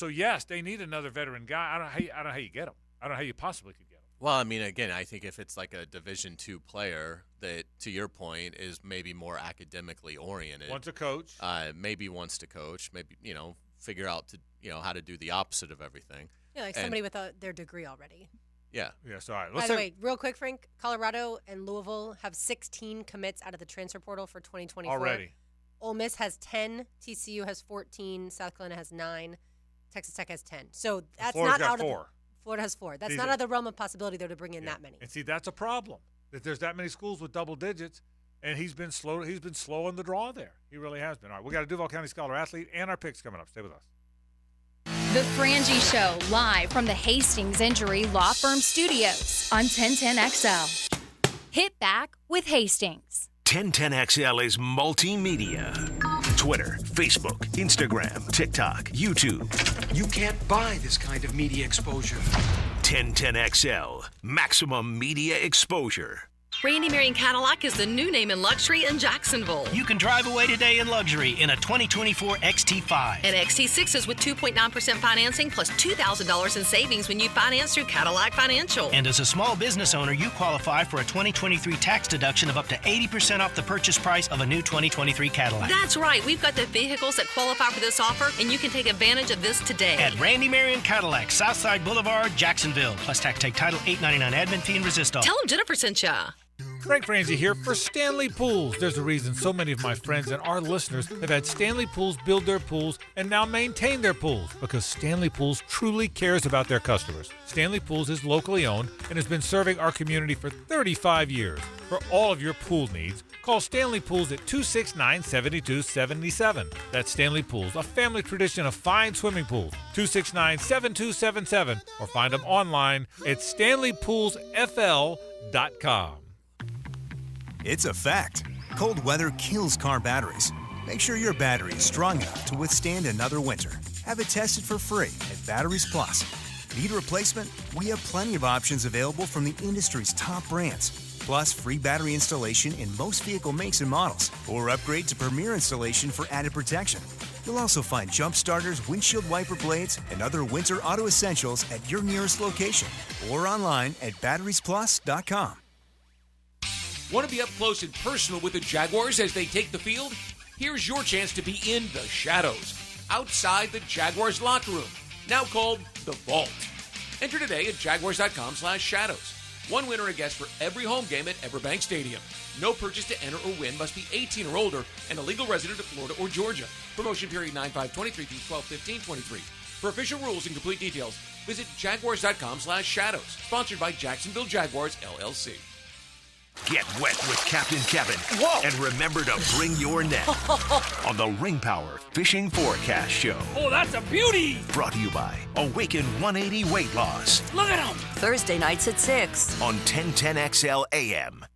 [SPEAKER 5] yes, they need another veteran guy. I don't know how you get him. I don't know how you possibly could get him.
[SPEAKER 6] Well, again, I think if it's like a Division II player that, to your point, is maybe more academically oriented.
[SPEAKER 5] Wants to coach.
[SPEAKER 6] Maybe wants to coach. Maybe, figure out how to do the opposite of everything.
[SPEAKER 7] Yeah, like somebody with their degree already.
[SPEAKER 6] Yeah.
[SPEAKER 5] Yeah, so all right.
[SPEAKER 7] By the way, real quick, Frank, Colorado and Louisville have 16 commits out of the transfer portal for 2024.
[SPEAKER 5] Already.
[SPEAKER 7] Ole Miss has 10. TCU has 14. South Carolina has 9. Texas Tech has 10. So that's
[SPEAKER 5] Florida's
[SPEAKER 7] not
[SPEAKER 5] got
[SPEAKER 7] out
[SPEAKER 5] 4.
[SPEAKER 7] of Florida has 4. That's not out of the realm of possibility there to bring in that many.
[SPEAKER 5] And see, that's a problem. That there's that many schools with double digits, and he's been slow. He's been slow on the draw there. He really has been. All right, we got a Duval County Scholar athlete and our picks coming up. Stay with us.
[SPEAKER 4] The Frangie Show, live from the Hastings Injury Law Firm Studios on 1010XL. Hit back with Hastings.
[SPEAKER 2] 1010XL is multimedia. Twitter, Facebook, Instagram, TikTok, YouTube.
[SPEAKER 1] You can't buy this kind of media exposure.
[SPEAKER 2] 1010XL, maximum media exposure.
[SPEAKER 14] Randy Marion Cadillac is the new name in luxury in Jacksonville.
[SPEAKER 10] You can drive away today in luxury in a 2024 XT5.
[SPEAKER 14] And XT6s with 2.9% financing plus $2,000 in savings when you finance through Cadillac Financial.
[SPEAKER 10] And as a small business owner, you qualify for a 2023 tax deduction of up to 80% off the purchase price of a new 2023 Cadillac.
[SPEAKER 14] That's right. We've got the vehicles that qualify for this offer, and you can take advantage of this today.
[SPEAKER 10] At Randy Marion Cadillac, Southside Boulevard, Jacksonville. Plus tax take title, $899 admin fee and resistol.
[SPEAKER 14] Tell them Jennifer sent ya.
[SPEAKER 5] Frank Frangie here for Stanley Pools. There's a reason so many of my friends and our listeners have had Stanley Pools build their pools and now maintain their pools because Stanley Pools truly cares about their customers. Stanley Pools is locally owned and has been serving our community for 35 years. For all of your pool needs, call Stanley Pools at 269-7277. That's Stanley Pools, a family tradition of fine swimming pools. 269-7277 or find them online at stanleypoolsfl.com.
[SPEAKER 12] It's a fact. Cold weather kills car batteries. Make sure your battery is strong enough to withstand another winter. Have it tested for free at Batteries Plus. Need a replacement? We have plenty of options available from the industry's top brands. Plus free battery installation in most vehicle makes and models. Or upgrade to Premier installation for added protection. You'll also find jump starters, windshield wiper blades, and other winter auto essentials at your nearest location. Or online at batteriesplus.com.
[SPEAKER 1] Want to be up close and personal with the Jaguars as they take the field? Here's your chance to be in the shadows, outside the Jaguars locker room, now called the Vault. Enter today at jaguars.com/shadows. One winner a guest for every home game at Everbank Stadium. No purchase to enter or win, must be 18 or older and a legal resident of Florida or Georgia. Promotion period 9/5/23 through 12/15/23. For official rules and complete details, visit jaguars.com/shadows. Sponsored by Jacksonville Jaguars, LLC.
[SPEAKER 2] Get wet with Captain Kevin. Whoa. And remember to bring your net on the Ring Power Fishing Forecast Show.
[SPEAKER 1] Oh, that's a beauty!
[SPEAKER 2] Brought to you by Awaken 180 Weight Loss.
[SPEAKER 1] Look at him!
[SPEAKER 13] Thursday nights at 6
[SPEAKER 2] on 1010XL AM.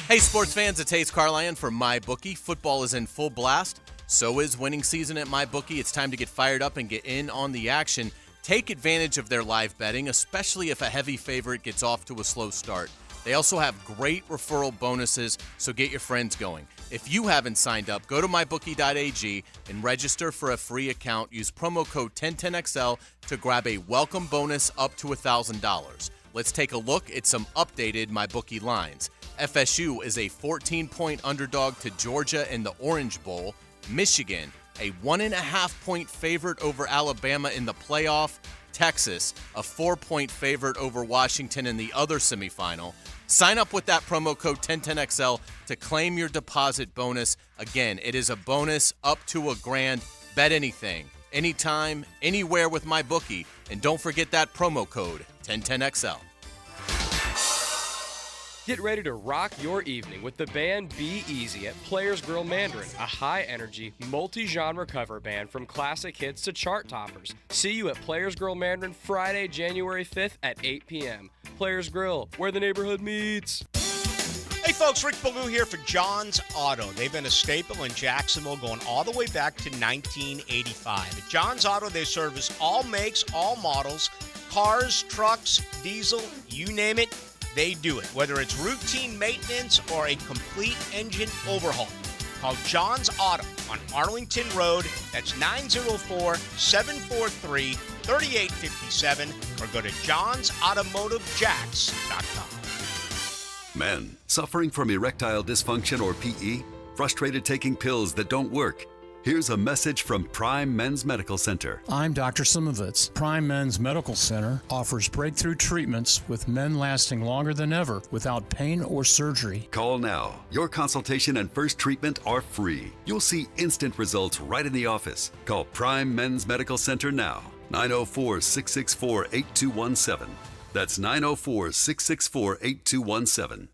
[SPEAKER 6] Hey, sports fans, it's Hayes Carlyon for MyBookie. Football is in full blast. So is winning season at MyBookie. It's time to get fired up and get in on the action. Take advantage of their live betting, especially if a heavy favorite gets off to a slow start. They also have great referral bonuses, so get your friends going. If you haven't signed up, go to mybookie.ag and register for a free account. Use promo code 1010XL to grab a welcome bonus up to $1,000. Let's take a look at some updated MyBookie lines. FSU is a 14-point underdog to Georgia in the Orange Bowl. Michigan, a 1.5-point favorite over Alabama in the playoff. Texas, a 4-point favorite over Washington in the other semifinal. Sign up with that promo code 1010XL to claim your deposit bonus. Again, it is a bonus up to $1,000. Bet anything, anytime, anywhere with MyBookie. And don't forget that promo code 1010XL.
[SPEAKER 8] Get ready to rock your evening with the band Be Easy at Players Grill Mandarin, a high-energy, multi-genre cover band from classic hits to chart toppers. See you at Players Grill Mandarin Friday, January 5th at 8 p.m. Players Grill, where the neighborhood meets.
[SPEAKER 16] Hey folks, Rick Ballou here for John's Auto. They've been a staple in Jacksonville going all the way back to 1985. At John's Auto, they service all makes, all models, cars, trucks, diesel, you name it. They do it, whether it's routine maintenance or a complete engine overhaul. Call John's Auto on Arlington Road. That's 904-743-3857 or go to johnsautomotivejacks.com.
[SPEAKER 21] Men, suffering from erectile dysfunction or PE? Frustrated taking pills that don't work? Here's a message from Prime Men's Medical Center.
[SPEAKER 23] I'm Dr. Simovitz. Prime Men's Medical Center offers breakthrough treatments with men lasting longer than ever without pain or surgery.
[SPEAKER 21] Call now. Your consultation and first treatment are free. You'll see instant results right in the office. Call Prime Men's Medical Center now. 904-664-8217. That's 904-664-8217.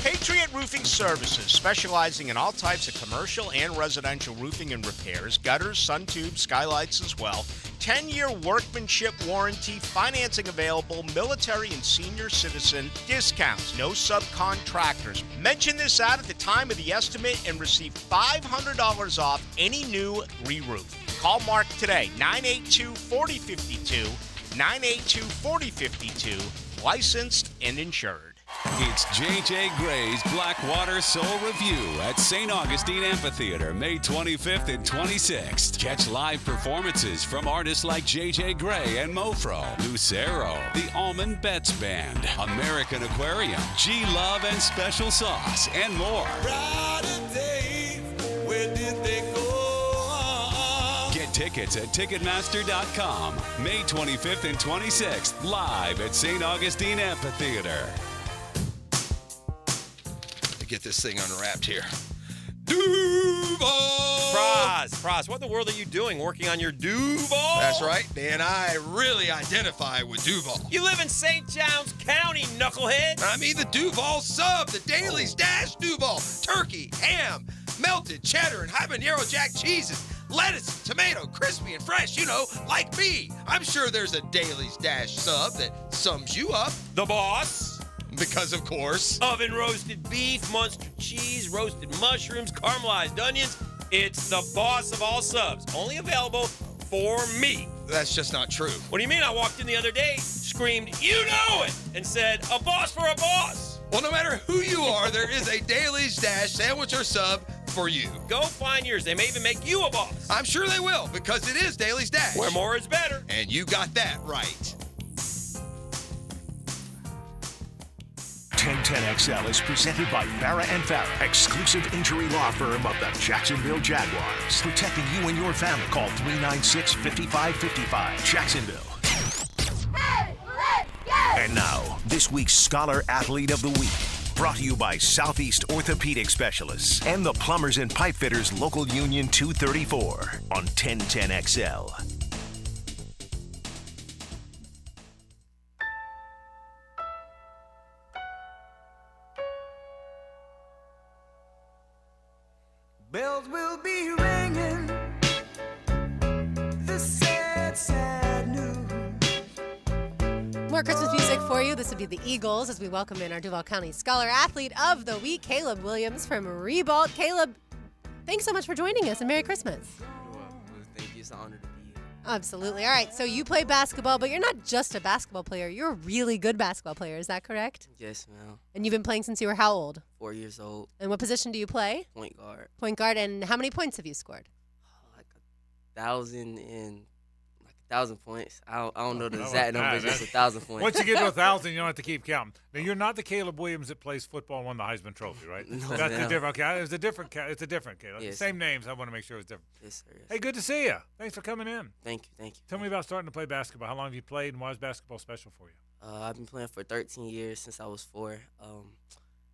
[SPEAKER 16] Patriot Roofing Services, specializing in all types of commercial and residential roofing and repairs, gutters, sun tubes, skylights as well. 10-year workmanship warranty, financing available, military and senior citizen discounts, no subcontractors. Mention this ad at the time of the estimate and receive $500 off any new re-roof. Call Mark today, 982-4052, 982-4052, licensed and insured.
[SPEAKER 25] It's J.J. Gray's Blackwater Soul Review at St. Augustine Amphitheater, May 25th and 26th. Catch live performances from artists like J.J. Gray and Mofro, Lucero, the Almond Betts Band, American Aquarium, G Love and Special Sauce, and more.
[SPEAKER 3] Where did they go?
[SPEAKER 25] Get tickets at Ticketmaster.com, May 25th and 26th, live at St. Augustine Amphitheater.
[SPEAKER 26] Get this thing unwrapped here. Duval!
[SPEAKER 27] Praz, what in the world are you doing working on your Duval?
[SPEAKER 26] That's right, man. I really identify with Duval.
[SPEAKER 27] You live in St. John's County, knucklehead.
[SPEAKER 26] I mean the Duval sub, the Dailies Dash Duval. Turkey, ham, melted cheddar, and habanero jack cheeses. Lettuce, tomato, crispy and fresh, you know, like me. I'm sure there's a Dailies Dash sub that sums you up.
[SPEAKER 27] The boss.
[SPEAKER 26] Because, of course,
[SPEAKER 27] oven roasted beef, Munster cheese, roasted mushrooms, caramelized onions. It's the boss of all subs. Only available for me.
[SPEAKER 26] That's just not true.
[SPEAKER 27] What do you mean? I walked in the other day, screamed, "You know it!" and said, "A boss for a boss."
[SPEAKER 26] Well, no matter who you are, there is a Dailies Dash sandwich or sub for you.
[SPEAKER 27] Go find yours. They may even make you a boss.
[SPEAKER 26] I'm sure they will, because it is Dailies Dash.
[SPEAKER 27] Where more is better.
[SPEAKER 26] And you got that right.
[SPEAKER 2] 1010XL is presented by Farah & Farah, exclusive injury law firm of the Jacksonville Jaguars. Protecting you and your family. Call 396-5555. Jacksonville.
[SPEAKER 3] Hey, let's go!
[SPEAKER 2] And now, this week's Scholar Athlete of the Week. Brought to you by Southeast Orthopedic Specialists and the Plumbers and Pipe Fitters Local Union 234 on 1010XL.
[SPEAKER 3] Bells will be ringing. The sad, sad news.
[SPEAKER 7] More Christmas music for you. This would be the Eagles as we welcome in our Duval County Scholar Athlete of the Week, Caleb Williams from Ribault. Caleb, thanks so much for joining us and Merry Christmas.
[SPEAKER 28] Thank you. It's an honor to be here.
[SPEAKER 7] Absolutely. All right, so you play basketball, but you're not just a basketball player. You're a really good basketball player. Is that correct?
[SPEAKER 9] Yes, ma'am.
[SPEAKER 7] And you've been playing since you were how old?
[SPEAKER 9] 4 years old.
[SPEAKER 7] And what position do you play?
[SPEAKER 9] Point guard.
[SPEAKER 7] Point guard. And how many points have you scored?
[SPEAKER 9] Like 1,000 points. I don't know the exact number, just 1,000 points.
[SPEAKER 5] Once you get to 1,000, you don't have to keep counting. Now, you're not the Caleb Williams that plays football and won the Heisman Trophy, right?
[SPEAKER 9] No,
[SPEAKER 5] That's
[SPEAKER 9] ma'am.
[SPEAKER 5] a different. Okay, it's a different Caleb.
[SPEAKER 9] Yes.
[SPEAKER 5] Same names. I want to make sure it's different.
[SPEAKER 9] Yes, sir. Yes.
[SPEAKER 5] Hey, good to see you. Thanks for coming in.
[SPEAKER 9] Thank you. Thank you.
[SPEAKER 5] Tell me about starting to play basketball. How long have you played, and why is basketball special for you?
[SPEAKER 9] I've been playing for 13 years since I was 4.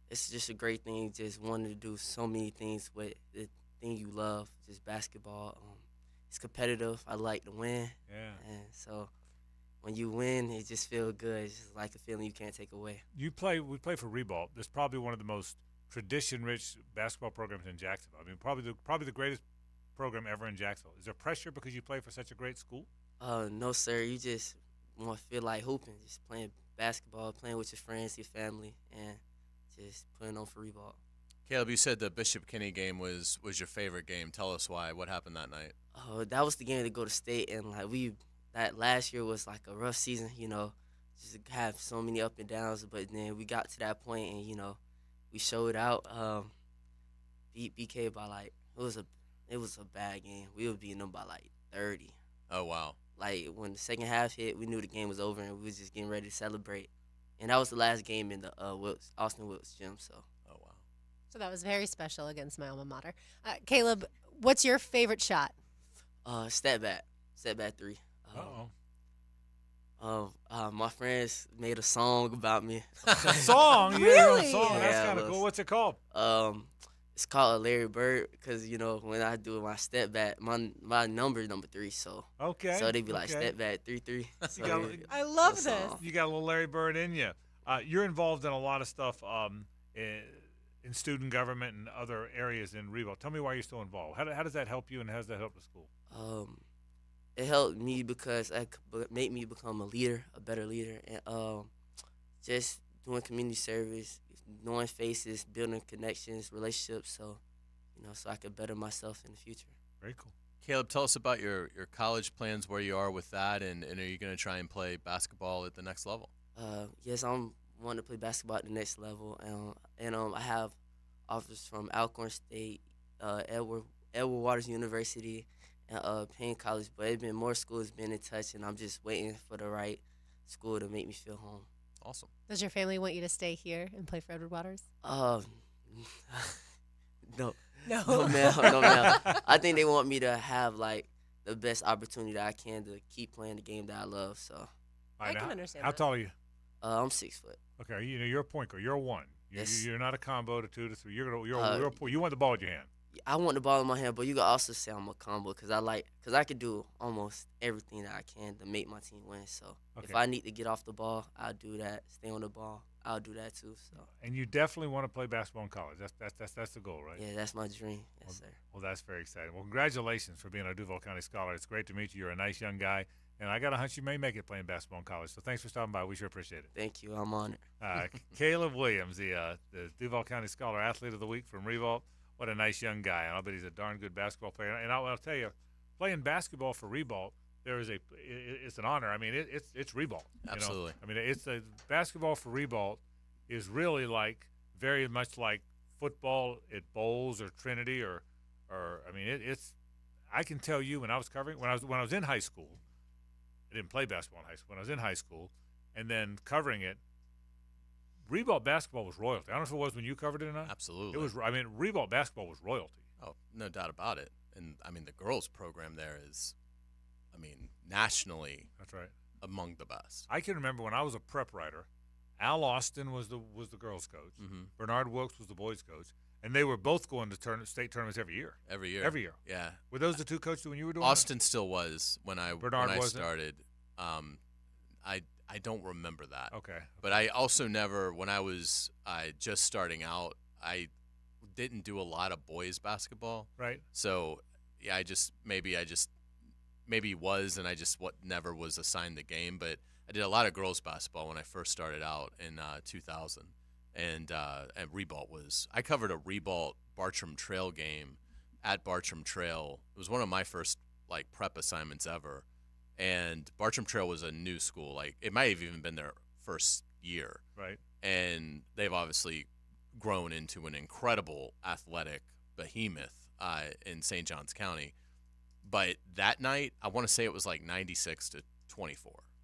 [SPEAKER 9] It's just a great thing, just wanting to do so many things with the thing you love, just basketball. It's competitive. I like to win.
[SPEAKER 5] Yeah.
[SPEAKER 9] And so when you win, it just feels good. It's just like a feeling you can't take away.
[SPEAKER 5] We play for Reebok. It's probably one of the most tradition-rich basketball programs in Jacksonville. I mean, probably the greatest program ever in Jacksonville. Is there pressure because you play for such a great school?
[SPEAKER 9] No, sir. You just want to feel like hooping, just playing basketball, playing with your friends, your family, and just putting on for Reebok.
[SPEAKER 6] Caleb, you said the Bishop Kinney game was your favorite game. Tell us why. What happened that night?
[SPEAKER 9] That was the game to go to state, and that last year was like a rough season, just to have so many up and downs. But then we got to that point, and we showed out. Beat BK by it was a bad game. We were beating them by 30.
[SPEAKER 6] Oh wow!
[SPEAKER 9] When the second half hit, we knew the game was over, and we was just getting ready to celebrate. And that was the last game in the Austin Wilkes gym. So.
[SPEAKER 6] Oh wow!
[SPEAKER 7] So that was very special against my alma mater. Caleb, what's your favorite shot?
[SPEAKER 9] Step back 3. My friends made a song about me.
[SPEAKER 5] A song?
[SPEAKER 7] Really?
[SPEAKER 5] A song. That's
[SPEAKER 9] Yeah,
[SPEAKER 5] kind of cool. What's it called?
[SPEAKER 9] It's called Larry Bird because when I do my step back, my number is number 3. So
[SPEAKER 5] okay.
[SPEAKER 9] So they be like
[SPEAKER 5] okay.
[SPEAKER 9] step back 3-3. So
[SPEAKER 7] I love this.
[SPEAKER 5] You got a little Larry Bird in you. You're involved in a lot of stuff in student government and other areas in Reebok. Tell me why you're still involved. How does that help you, and how does that help the school?
[SPEAKER 9] It helped me because it made me become a leader, a better leader, and just doing community service, knowing faces, building connections, relationships, so I could better myself in the future.
[SPEAKER 5] Very cool.
[SPEAKER 6] Caleb, tell us about your college plans, where you are with that, and are you going to try and play basketball at the next level?
[SPEAKER 9] Yes, I'm wanting to play basketball at the next level, and I have offers from Alcorn State, Edward Waters University, and Payne College, but more schools been in touch, and I'm just waiting for the right school to make me feel home.
[SPEAKER 6] Awesome.
[SPEAKER 7] Does your family want you to stay here and play for Edward Waters?
[SPEAKER 9] No.
[SPEAKER 7] No.
[SPEAKER 9] No, ma'am. I think they want me to have the best opportunity that I can to keep playing the game that I love. So
[SPEAKER 7] I can understand.
[SPEAKER 5] How
[SPEAKER 7] that.
[SPEAKER 5] tall are you?
[SPEAKER 9] I'm 6 foot.
[SPEAKER 5] Okay, you're a point guard. You're a 1.
[SPEAKER 9] Yes.
[SPEAKER 5] You're not a combo to 2 to 3. You want the ball in your hand.
[SPEAKER 9] I want the ball in my hand, but you can also say I'm a combo because I can do almost everything that I can to make my team win. So if I need to get off the ball, I'll do that. Stay on the ball, I'll do that too. So.
[SPEAKER 5] And you definitely want to play basketball in college. That's the goal, right?
[SPEAKER 9] Yeah, that's my dream. Yes, sir.
[SPEAKER 5] Well, that's very exciting. Well, congratulations for being a Duval County Scholar. It's great to meet you. You're a nice young guy. And I got a hunch you may make it playing basketball in college. So thanks for stopping by. We sure appreciate it.
[SPEAKER 9] Thank you. I'm honored.
[SPEAKER 5] Caleb Williams, the Duval County Scholar Athlete of the Week from Revolt. What a nice young guy. And I'll bet he's a darn good basketball player. And I'll tell you, playing basketball for Revolt, it's an honor. I mean, it's Revolt.
[SPEAKER 6] Absolutely.
[SPEAKER 5] I mean, it's a basketball for Revolt is really very much like football at Bowles or Trinity or I mean, it's. I can tell you when I was in high school. I didn't play basketball in high school. When I was in high school, and then covering it, Reebok basketball was royalty. I don't know if it was when you covered it or not.
[SPEAKER 6] Absolutely.
[SPEAKER 5] It was. I mean, Reebok basketball was royalty.
[SPEAKER 6] Oh, no doubt about it. And I mean, the girls' program there is, nationally.
[SPEAKER 5] That's right.
[SPEAKER 6] Among the best.
[SPEAKER 5] I can remember when I was a prep writer, Al Austin was the girls' coach.
[SPEAKER 6] Mm-hmm.
[SPEAKER 5] Bernard Wilkes was the boys' coach, and they were both going to state tournaments every year.
[SPEAKER 6] Every year. Yeah.
[SPEAKER 5] Were those the two coaches when you were doing
[SPEAKER 6] Austin still was when I started. I don't remember that.
[SPEAKER 5] Okay.
[SPEAKER 6] But I also never, when I was just starting out, I didn't do a lot of boys basketball.
[SPEAKER 5] Right.
[SPEAKER 6] So yeah, maybe never was assigned the game. But I did a lot of girls basketball when I first started out in 2000. And Reebok I covered a Reebok Bartram Trail game at Bartram Trail. It was one of my first prep assignments ever. And Bartram Trail was a new school. Like, it might have even been their first year.
[SPEAKER 5] Right.
[SPEAKER 6] And they've obviously grown into an incredible athletic behemoth in St. Johns County. But that night, I want to say it was like 96-24.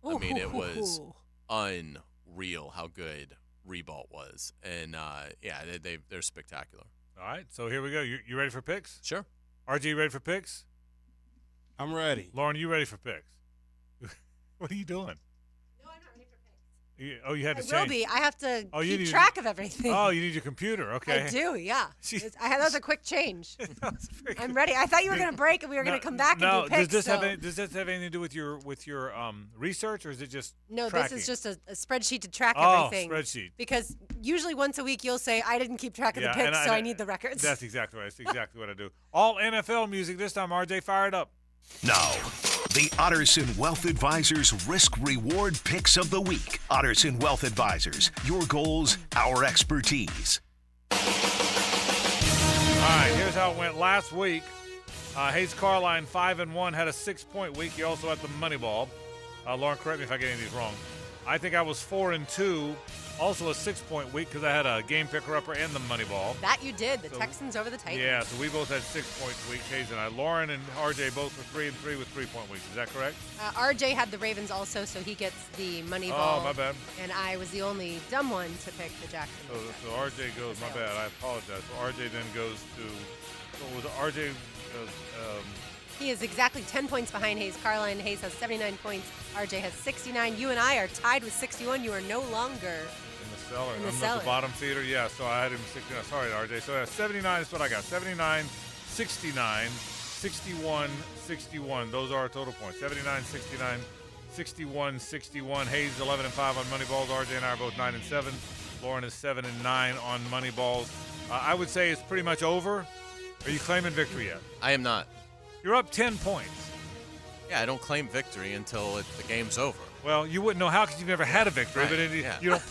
[SPEAKER 6] I mean, it was unreal how good Ribault was. And, they're spectacular.
[SPEAKER 5] All right, so here we go. You ready for picks?
[SPEAKER 6] Sure.
[SPEAKER 5] RG, you ready for picks?
[SPEAKER 15] I'm ready.
[SPEAKER 5] Lauren, you ready for picks? What are you doing?
[SPEAKER 7] No, I'm not ready for picks.
[SPEAKER 5] You had to change.
[SPEAKER 7] I will be. I have to
[SPEAKER 5] you
[SPEAKER 7] keep
[SPEAKER 5] need
[SPEAKER 7] track of everything.
[SPEAKER 5] Oh, you need your computer. Okay.
[SPEAKER 7] I do, yeah. That was a quick change. I'm ready. I thought you were going to break and we were going to come back and do picks.
[SPEAKER 5] Does this have anything to do with your research, or is it just
[SPEAKER 7] No,
[SPEAKER 5] tracking?
[SPEAKER 7] this is just a spreadsheet to track everything.
[SPEAKER 5] Spreadsheet.
[SPEAKER 7] Because usually once a week you'll say, I didn't keep track of the picks, so I need the records.
[SPEAKER 5] That's exactly right. That's exactly what I do. All NFL music this time. RJ, fire it up.
[SPEAKER 2] Now, the Otterson Wealth Advisors Risk-Reward Picks of the Week. Otterson Wealth Advisors, your goals, our expertise.
[SPEAKER 5] All right, here's how it went last week. Hayes Carline, 5-1, had a 6-point week. He also had the Moneyball. Lauren, correct me if I get any of these wrong. I think I was 4-2, also a 6-point week because I had a game picker-upper and the Moneyball.
[SPEAKER 7] That you did, the Texans over the Titans.
[SPEAKER 5] Yeah, so we both had 6-point weeks, Hayes and I. Lauren and RJ both were 3-3 with 3-point weeks. Is that correct?
[SPEAKER 7] RJ had the Ravens also, so he gets the Moneyball.
[SPEAKER 5] Oh, my bad.
[SPEAKER 7] And I was the only dumb one to pick the Jacksonville.
[SPEAKER 5] So RJ goes, my bad, I apologize. So RJ then goes to, what was it, RJ
[SPEAKER 7] he is exactly 10 points behind Hayes Carline. Hayes has 79 points. RJ has 69. You and I are tied with 61. You are no longer
[SPEAKER 5] in the cellar.
[SPEAKER 7] In the
[SPEAKER 5] I'm
[SPEAKER 7] cellar.
[SPEAKER 5] at the bottom feeder. Yeah, so I had him 69. Sorry, RJ. So 79 is what I got. 79, 69, 61, 61. Those are our total points. 79, 69, 61, 61. Hayes 11-5 on Moneyballs. RJ and I are both 9-7. Lauren is 7-9 on Moneyballs. I would say it's pretty much over. Are you claiming victory yet?
[SPEAKER 6] I am not.
[SPEAKER 5] You're up 10 points.
[SPEAKER 6] Yeah, I don't claim victory until the game's over.
[SPEAKER 5] Well, you wouldn't know how because you've never had a victory.
[SPEAKER 6] Right,
[SPEAKER 5] But you don't.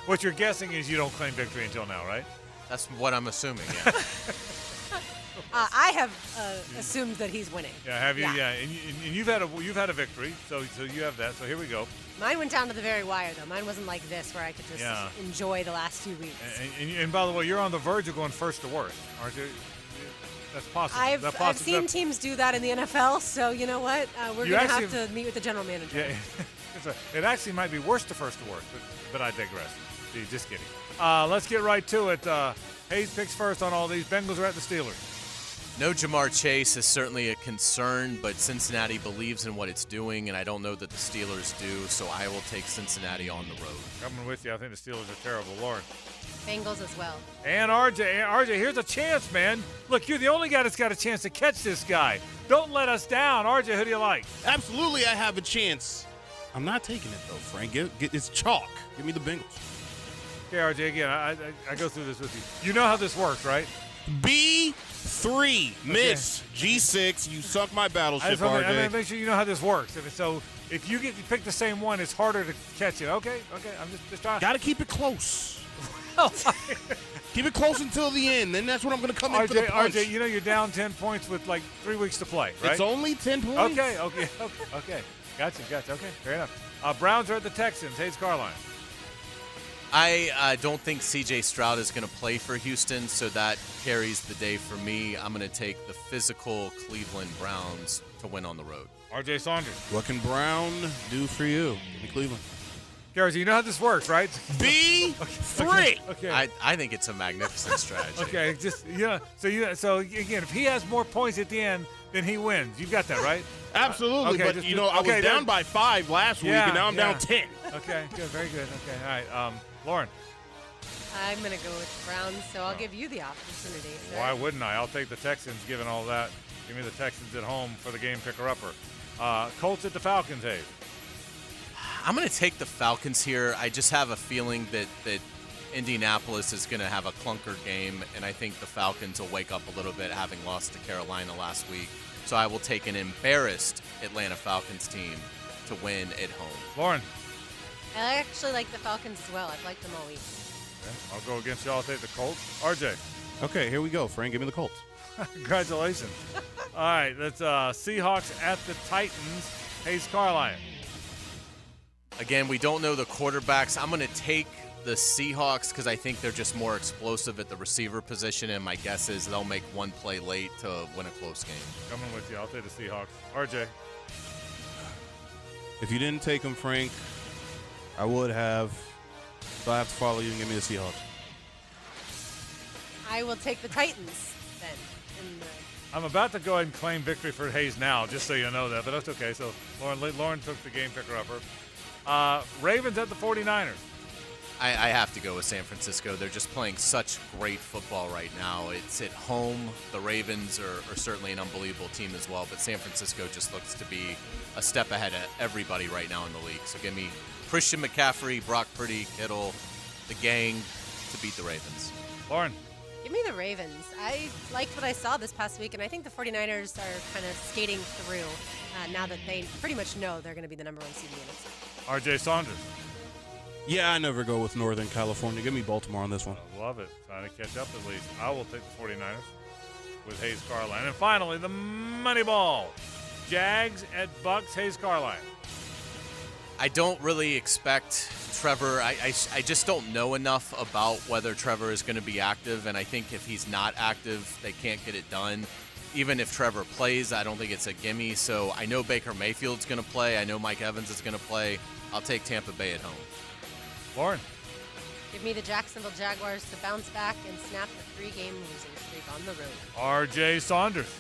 [SPEAKER 5] What you're guessing is you don't claim victory until now, right?
[SPEAKER 6] That's what I'm assuming. Yeah.
[SPEAKER 7] I have assumed that he's winning.
[SPEAKER 5] Yeah, have you? Yeah, and you've had a victory, so you have that. So here we go.
[SPEAKER 7] Mine went down to the very wire, though. Mine wasn't like this, where I could just enjoy the last 2 weeks.
[SPEAKER 5] And by the way, you're on the verge of going first to worst, aren't you? That's possible.
[SPEAKER 7] I've seen teams do that in the NFL, so you know what? We're going to have to meet with the general manager.
[SPEAKER 5] Yeah, it actually might be worse to first to worst, but I digress. Just kidding. Let's get right to it. Hayes picks first on all these. Bengals are at the Steelers.
[SPEAKER 6] No Jamar Chase is certainly a concern, but Cincinnati believes in what it's doing, and I don't know that the Steelers do, so I will take Cincinnati on the road.
[SPEAKER 5] Coming with you. I think the Steelers are terrible. Lauren.
[SPEAKER 7] Bengals as well.
[SPEAKER 5] And RJ, here's a chance, man. Look, you're the only guy that's got a chance to catch this guy. Don't let us down. RJ, who do you like?
[SPEAKER 15] Absolutely, I have a chance. I'm not taking it, though, Frank. It's chalk. Give me the Bengals.
[SPEAKER 5] Okay, RJ, again, I go through this with you. You know how this works, right?
[SPEAKER 15] B3, miss. Okay. G6, you sunk my battleship, RJ.
[SPEAKER 5] I'm going to make sure you know how this works. So if you pick the same one, it's harder to catch it. Okay, I'm just trying.
[SPEAKER 15] Got to keep it close. Keep it close until the end. Then that's when I'm going to come in for the punch.
[SPEAKER 5] RJ, you know you're down 10 points with like 3 weeks to play, right?
[SPEAKER 15] It's only 10 points.
[SPEAKER 5] Okay. Gotcha. Okay, fair enough. Browns are at the Texans. Hayes Carline.
[SPEAKER 6] I don't think C.J. Stroud is going to play for Houston, so that carries the day for me. I'm going to take the physical Cleveland Browns to win on the road.
[SPEAKER 5] R.J. Saunders.
[SPEAKER 15] What can Brown do for you? Give me Cleveland.
[SPEAKER 5] Garrett, you know how this works, right?
[SPEAKER 15] B3.
[SPEAKER 5] Okay.
[SPEAKER 6] I think it's a magnificent strategy.
[SPEAKER 5] Okay, so again, if he has more points at the end, then he wins. You've got that, right?
[SPEAKER 15] Absolutely, but I was down by 5 last week, and now I'm down 10.
[SPEAKER 5] Okay, good, very good. Okay, all right, Lauren.
[SPEAKER 7] I'm going to go with Browns, so I'll give you the opportunity. Sir.
[SPEAKER 5] Why wouldn't I? I'll take the Texans, given all that. Give me the Texans at home for the game picker-upper. Colts at the Falcons, Hayes.
[SPEAKER 6] I'm going to take the Falcons here. I just have a feeling that Indianapolis is going to have a clunker game, and I think the Falcons will wake up a little bit having lost to Carolina last week. So I will take an embarrassed Atlanta Falcons team to win at home.
[SPEAKER 5] Lauren.
[SPEAKER 7] I actually like the Falcons as well. I've liked them all week.
[SPEAKER 5] Okay, I'll go against y'all. I'll take the Colts. RJ.
[SPEAKER 15] Okay, here we go, Frank. Give me the Colts.
[SPEAKER 5] Congratulations. All right, that's Seahawks at the Titans. Hayes Carline.
[SPEAKER 6] Again, we don't know the quarterbacks. I'm going to take the Seahawks because I think they're just more explosive at the receiver position, and my guess is they'll make one play late to win a close game.
[SPEAKER 5] Coming with you. I'll take the Seahawks. RJ.
[SPEAKER 15] If you didn't take them, Frank, I would have. So I have to follow you and give me the Seahawks.
[SPEAKER 7] I will take the Titans then.
[SPEAKER 5] I'm about to go ahead and claim victory for Hayes now, just so you know that, but that's okay. So Lauren took the game picker-upper. Ravens at the 49ers.
[SPEAKER 6] I have to go with San Francisco. They're just playing such great football right now. It's at home. The Ravens are certainly an unbelievable team as well, but San Francisco just looks to be a step ahead of everybody right now in the league. So give me Christian McCaffrey, Brock Purdy, Kittle, the gang to beat the Ravens.
[SPEAKER 5] Lauren.
[SPEAKER 7] Give me the Ravens. I liked what I saw this past week, and I think the 49ers are kind of skating through now that they pretty much know they're going to be the number one seed in the NFC.
[SPEAKER 5] R.J. Saunders.
[SPEAKER 15] Yeah, I never go with Northern California. Give me Baltimore on this one.
[SPEAKER 5] I love it. Trying to catch up at least. I will take the 49ers with Hayes Carline. And finally, the money ball. Jags at Bucks, Hayes Carline.
[SPEAKER 6] I don't really expect Trevor. I just don't know enough about whether Trevor is going to be active, and I think if he's not active, they can't get it done. Even if Trevor plays, I don't think it's a gimme. So I know Baker Mayfield's going to play. I know Mike Evans is going to play. I'll take Tampa Bay at home.
[SPEAKER 5] Lauren.
[SPEAKER 7] Give me the Jacksonville Jaguars to bounce back and snap the 3-game losing streak on the road.
[SPEAKER 5] R.J. Saunders.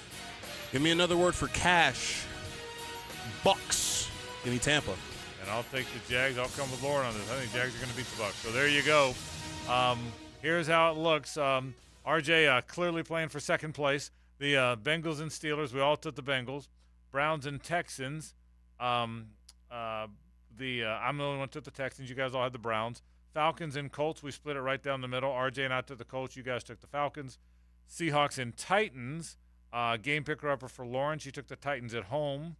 [SPEAKER 15] Give me another word for cash. Bucks. Give me Tampa.
[SPEAKER 5] And I'll take the Jags. I'll come with Lauren on this. I think Jags are going to beat the Bucks. So there you go. Here's how it looks. RJ clearly playing for second place. The Bengals and Steelers, we all took the Bengals. Browns and Texans. I'm the only one who took the Texans. You guys all had the Browns. Falcons and Colts, we split it right down the middle. RJ and I took the Colts. You guys took the Falcons. Seahawks and Titans. Game picker-upper for Lauren. She took the Titans at home.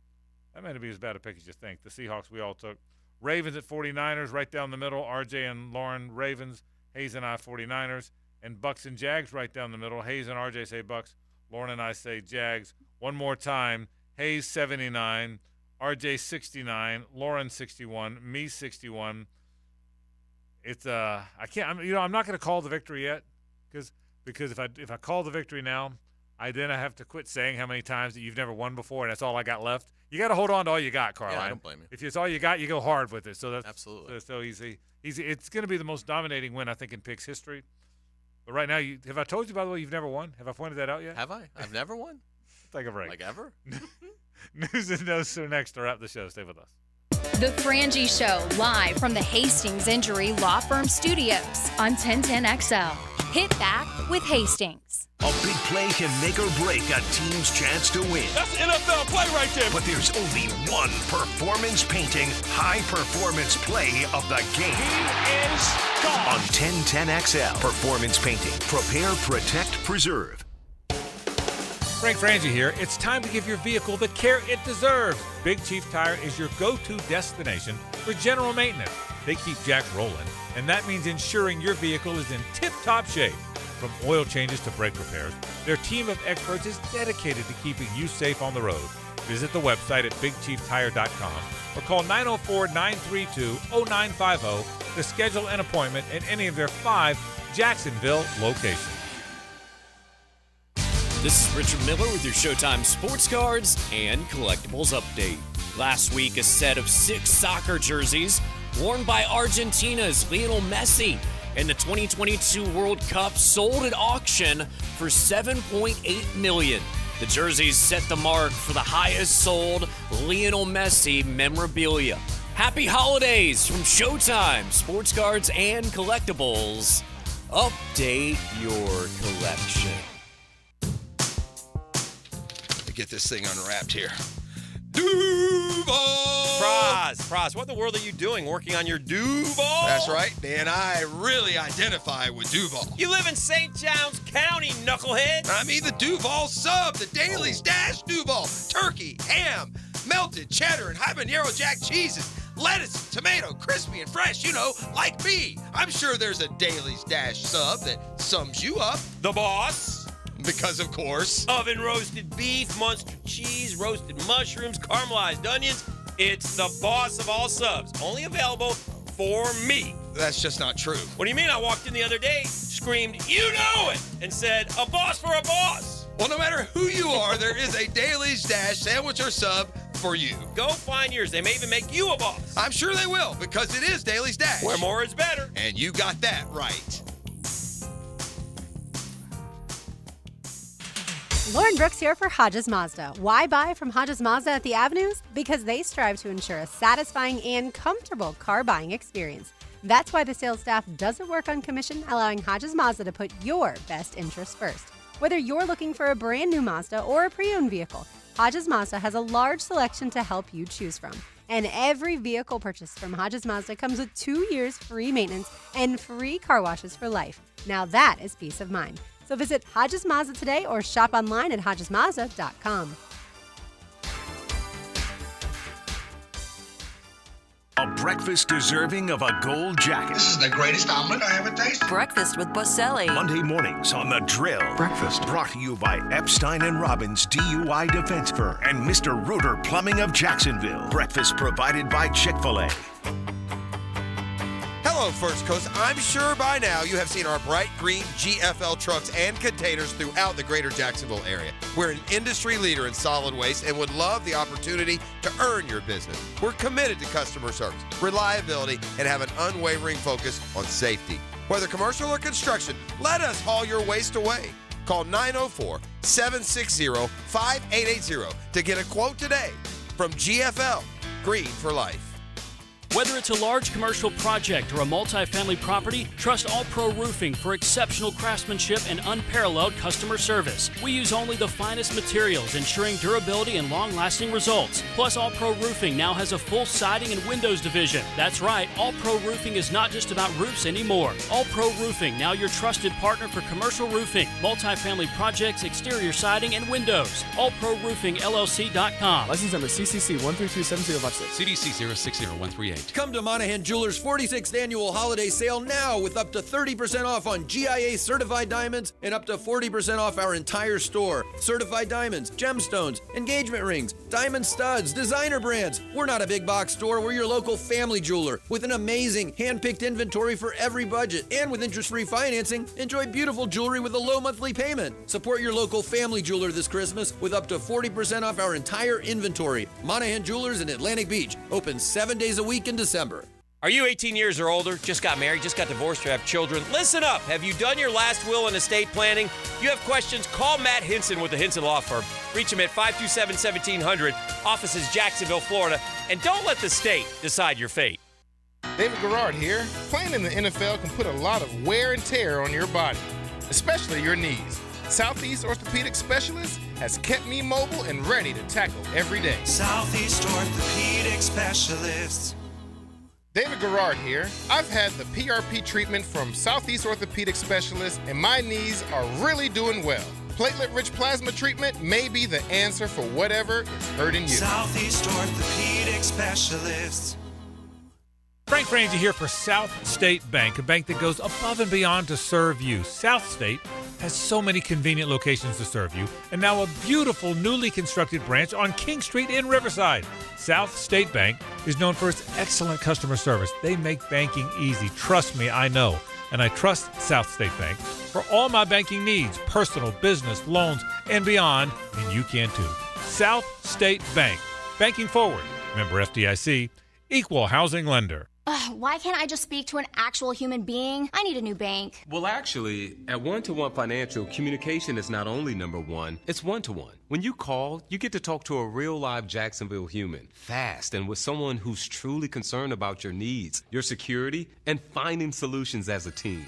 [SPEAKER 5] That may not be as bad a pick as you think. The Seahawks we all took. Ravens at 49ers, right down the middle. RJ and Lauren, Ravens. Hayes and I, 49ers. And Bucks and Jags, right down the middle. Hayes and RJ say Bucks. Lauren and I say Jags. One more time. Hayes, 79. RJ, 69. Lauren, 61. Me, 61. It's I can't. I'm not going to call the victory yet, because if I call the victory now, I have to quit saying how many times that you've never won before, and that's all I got left. You got to hold on to all you got, Carline.
[SPEAKER 6] Yeah, I don't blame you.
[SPEAKER 5] If it's all you got, you go hard with it. So that's
[SPEAKER 6] absolutely
[SPEAKER 5] so easy. It's going to be the most dominating win I think in picks history. But right now, have I told you, by the way, you've never won? Have I pointed that out yet?
[SPEAKER 6] Have I? I've never won.
[SPEAKER 5] Take a break.
[SPEAKER 6] Like ever?
[SPEAKER 5] News and notes are next to wrap the show. Stay with us.
[SPEAKER 4] The Frangie Show, live from the Hastings Injury Law Firm Studios on 1010XL. Hit back with Hastings.
[SPEAKER 2] A big play can make or break a team's chance to win.
[SPEAKER 26] That's an NFL play right there.
[SPEAKER 2] But there's only one performance-painting, high-performance play of the game.
[SPEAKER 26] He is gone.
[SPEAKER 2] On 1010XL, Performance Painting. Prepare, protect, preserve.
[SPEAKER 1] Frank Frangie here. It's time to give your vehicle the care it deserves. Big Chief Tire is your go-to destination for general maintenance. They keep jacks rolling, and that means ensuring your vehicle is in tip-top shape. From oil changes to brake repairs, their team of experts is dedicated to keeping you safe on the road. Visit the website at BigChiefTire.com or call 904-932-0950 to schedule an appointment at any of their 5 Jacksonville locations.
[SPEAKER 11] This is Richard Miller with your Showtime Sports Cards and Collectibles Update. Last week, a set of 6 soccer jerseys worn by Argentina's Lionel Messi in the 2022 World Cup sold at auction for $7.8 million. The jerseys set the mark for the highest sold Lionel Messi memorabilia. Happy holidays from Showtime Sports Cards and Collectibles. Update your collection.
[SPEAKER 26] Get this thing unwrapped here. Duval!
[SPEAKER 27] Prize, what in the world are you doing working on your Duval?
[SPEAKER 26] That's right, Dan. I really identify with Duval.
[SPEAKER 27] You live in St. Johns County, knucklehead.
[SPEAKER 26] I mean the Duval sub, the Dailies Dash Duval. Turkey, ham, melted cheddar, and habanero jack cheeses. Lettuce, tomato, crispy and fresh, like me. I'm sure there's a Dailies Dash sub that sums you up.
[SPEAKER 27] The boss.
[SPEAKER 26] Because, of course,
[SPEAKER 27] oven roasted beef, Munster cheese, roasted mushrooms, caramelized onions. It's the boss of all subs. Only available for me.
[SPEAKER 26] That's just not true.
[SPEAKER 27] What do you mean? I walked in the other day, screamed, "You know it!" and said, "A boss for a boss."
[SPEAKER 26] Well, no matter who you are, there is a Dailies Dash sandwich or sub for you.
[SPEAKER 27] Go find yours. They may even make you a boss.
[SPEAKER 26] I'm sure they will, because it is Dailies Dash.
[SPEAKER 27] Where more is better.
[SPEAKER 26] And you got that right.
[SPEAKER 7] Lauren Brooks here for Hodges Mazda. Why buy from Hodges Mazda at the Avenues? Because they strive to ensure a satisfying and comfortable car buying experience. That's why the sales staff doesn't work on commission, allowing Hodges Mazda to put your best interests first. Whether you're looking for a brand new Mazda or a pre-owned vehicle, Hodges Mazda has a large selection to help you choose from. And every vehicle purchased from Hodges Mazda comes with 2 years free maintenance and free car washes for life. Now that is peace of mind. So visit Hodges Mazda today or shop online at hodgesmazda.com.
[SPEAKER 2] A breakfast deserving of a gold jacket.
[SPEAKER 10] This is the greatest omelet I ever tasted.
[SPEAKER 13] Breakfast with Boselli.
[SPEAKER 2] Monday mornings on The Drill. Breakfast brought to you by Epstein & Robbins DUI Defense Firm and Mr. Reuter Plumbing of Jacksonville. Breakfast provided by Chick-fil-A.
[SPEAKER 26] Hello, First Coast. I'm sure by now you have seen our bright green GFL trucks and containers throughout the greater Jacksonville area. We're an industry leader in solid waste and would love the opportunity to earn your business. We're committed to customer service, reliability, and have an unwavering focus on safety. Whether commercial or construction, let us haul your waste away. Call 904-760-5880 to get a quote today from GFL, Green for Life.
[SPEAKER 17] Whether it's a large commercial project or a multifamily property, trust All Pro Roofing for exceptional craftsmanship and unparalleled customer service. We use only the finest materials, ensuring durability and long-lasting results. Plus, All Pro Roofing now has a full siding and windows division. That's right, All Pro Roofing is not just about roofs anymore. All Pro Roofing, now your trusted partner for commercial roofing, multifamily projects, exterior siding, and windows. AllProRoofingLLC.com.
[SPEAKER 18] License number CCC 1327056.
[SPEAKER 25] CDC 060138.
[SPEAKER 19] Come to Monahan Jewelers' 46th annual holiday sale now with up to 30% off on GIA certified diamonds and up to 40% off our entire store. Certified diamonds, gemstones, engagement rings, diamond studs, designer brands. We're not a big box store. We're your local family jeweler with an amazing hand-picked inventory for every budget. And with interest-free financing, enjoy beautiful jewelry with a low monthly payment. Support your local family jeweler this Christmas with up to 40% off our entire inventory. Monahan Jewelers in Atlantic Beach. Open 7 days a week in December.
[SPEAKER 27] Are you 18 years or older, just got married, just got divorced, or have children? Listen up. Have you done your last will and estate planning? If you have questions, call Matt Hinson with the Hinson Law Firm. Reach him at 527-1700, offices Jacksonville, Florida, and don't let the state decide your fate.
[SPEAKER 15] David Garrard here. Playing in the NFL can put a lot of wear and tear on your body, especially your knees. Southeast Orthopedic Specialist has kept me mobile and ready to tackle every day.
[SPEAKER 3] Southeast Orthopedic Specialists.
[SPEAKER 15] David Garrard here. I've had the PRP treatment from Southeast Orthopedic Specialists, and my knees are really doing well. Platelet-rich plasma treatment may be the answer for whatever is hurting you.
[SPEAKER 3] Southeast Orthopedic Specialists.
[SPEAKER 5] Frank Frangie here for South State Bank, a bank that goes above and beyond to serve you. South State has so many convenient locations to serve you, and now a beautiful newly constructed branch on King Street in Riverside. South State Bank is known for its excellent customer service. They make banking easy. Trust me, I know. And I trust South State Bank for all my banking needs, personal, business, loans, and beyond, and you can too. South State Bank, banking forward. Member FDIC, equal housing lender.
[SPEAKER 20] Why can't I just speak to an actual human being? I need a new bank.
[SPEAKER 22] Well, actually, at One-to-One Financial, communication is not only number one, it's one-to-one. When you call, you get to talk to a real live Jacksonville human, fast, and with someone who's truly concerned about your needs, your security, and finding solutions as a team.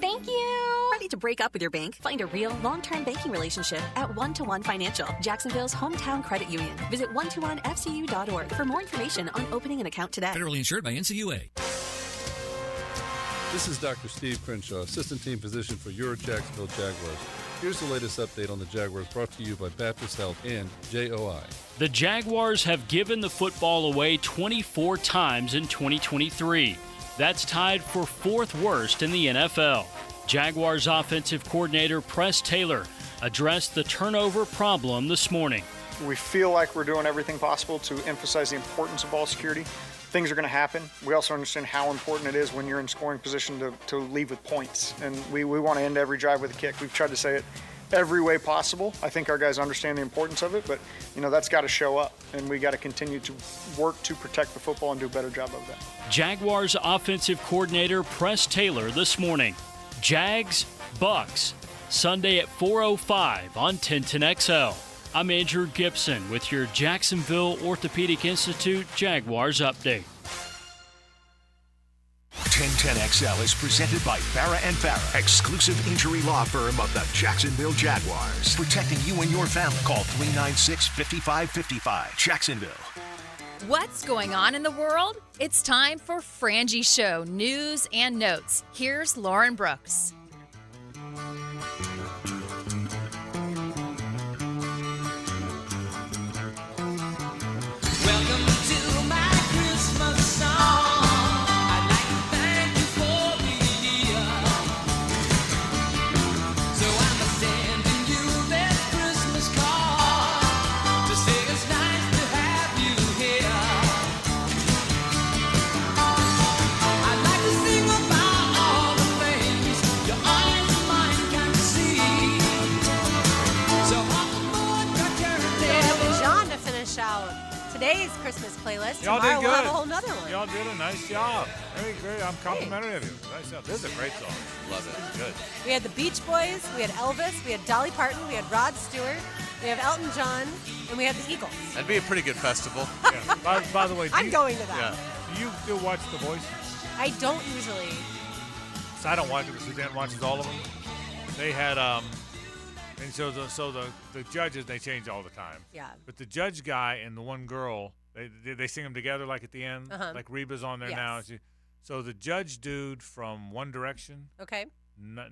[SPEAKER 20] Thank you.
[SPEAKER 14] Ready to break up with your bank? Find a real long-term banking relationship at One-to-One Financial, Jacksonville's hometown credit union. Visit one-to-onefcu.org for more information on opening an account today.
[SPEAKER 24] Federally insured by NCUA.
[SPEAKER 28] This is Dr. Steve Crenshaw, assistant team physician for your Jacksonville Jaguars. Here's the latest update on the Jaguars brought to you by Baptist Health and JOI.
[SPEAKER 17] The Jaguars have given the football away 24 times in 2023. That's tied for fourth worst in the NFL. Jaguars offensive coordinator Press Taylor addressed the turnover problem this morning.
[SPEAKER 6] we feel like we're doing everything possible to emphasize the importance of ball security. Things are going to happen. We also understand how important it is when you're in scoring position to leave with points. And we want to end every drive with a kick. We've tried to say it every way possible. I think our guys understand the importance of it, but that's got to show up, and we got to continue to work to protect the football and do a better job of that.
[SPEAKER 17] Jaguars offensive coordinator Press Taylor this morning. Jags, Bucks, Sunday at 4:05 on 1010XL. I'm Andrew Gibson with your Jacksonville Orthopedic Institute Jaguars update.
[SPEAKER 2] 1010XL is presented by Farah & Farah, exclusive injury law firm of the Jacksonville Jaguars. Protecting you and your family. Call 396-5555. Jacksonville.
[SPEAKER 4] What's going on in the world? It's time for Frangie Show news and notes. Here's Lauren Brooks.
[SPEAKER 3] Welcome to my Christmas song. I'd like to thank you for being here. So I'm sending you this Christmas card to say it's nice to have you here. I'd like to sing about all the things your eyes and mine can see. So
[SPEAKER 7] John to finish out today's Christmas playlist.
[SPEAKER 5] Y'all
[SPEAKER 7] Tomorrow
[SPEAKER 5] did good.
[SPEAKER 7] we'll have a whole nother one.
[SPEAKER 5] Y'all did a nice job. Very great. I'm complimentary of you. Nice job. This is a great song. Love it. Good.
[SPEAKER 7] We had the Beach Boys, we had Elvis, we had Dolly Parton, we had Rod Stewart, we have Elton John, and we have the Eagles.
[SPEAKER 8] That'd be a pretty good festival.
[SPEAKER 5] Yeah. By the way,
[SPEAKER 7] I'm going to that.
[SPEAKER 8] Yeah.
[SPEAKER 5] Do you still watch The Voice?
[SPEAKER 7] I don't usually.
[SPEAKER 5] So I don't watch it, but Suzanne watches all of them. They had and so the judges, they change all the time.
[SPEAKER 7] Yeah.
[SPEAKER 5] But the judge guy and the one girl, they sing them together like at the end.
[SPEAKER 7] Uh-huh.
[SPEAKER 5] Like Reba's on there
[SPEAKER 7] Yes.
[SPEAKER 5] now. So the judge dude from One Direction.
[SPEAKER 7] Okay.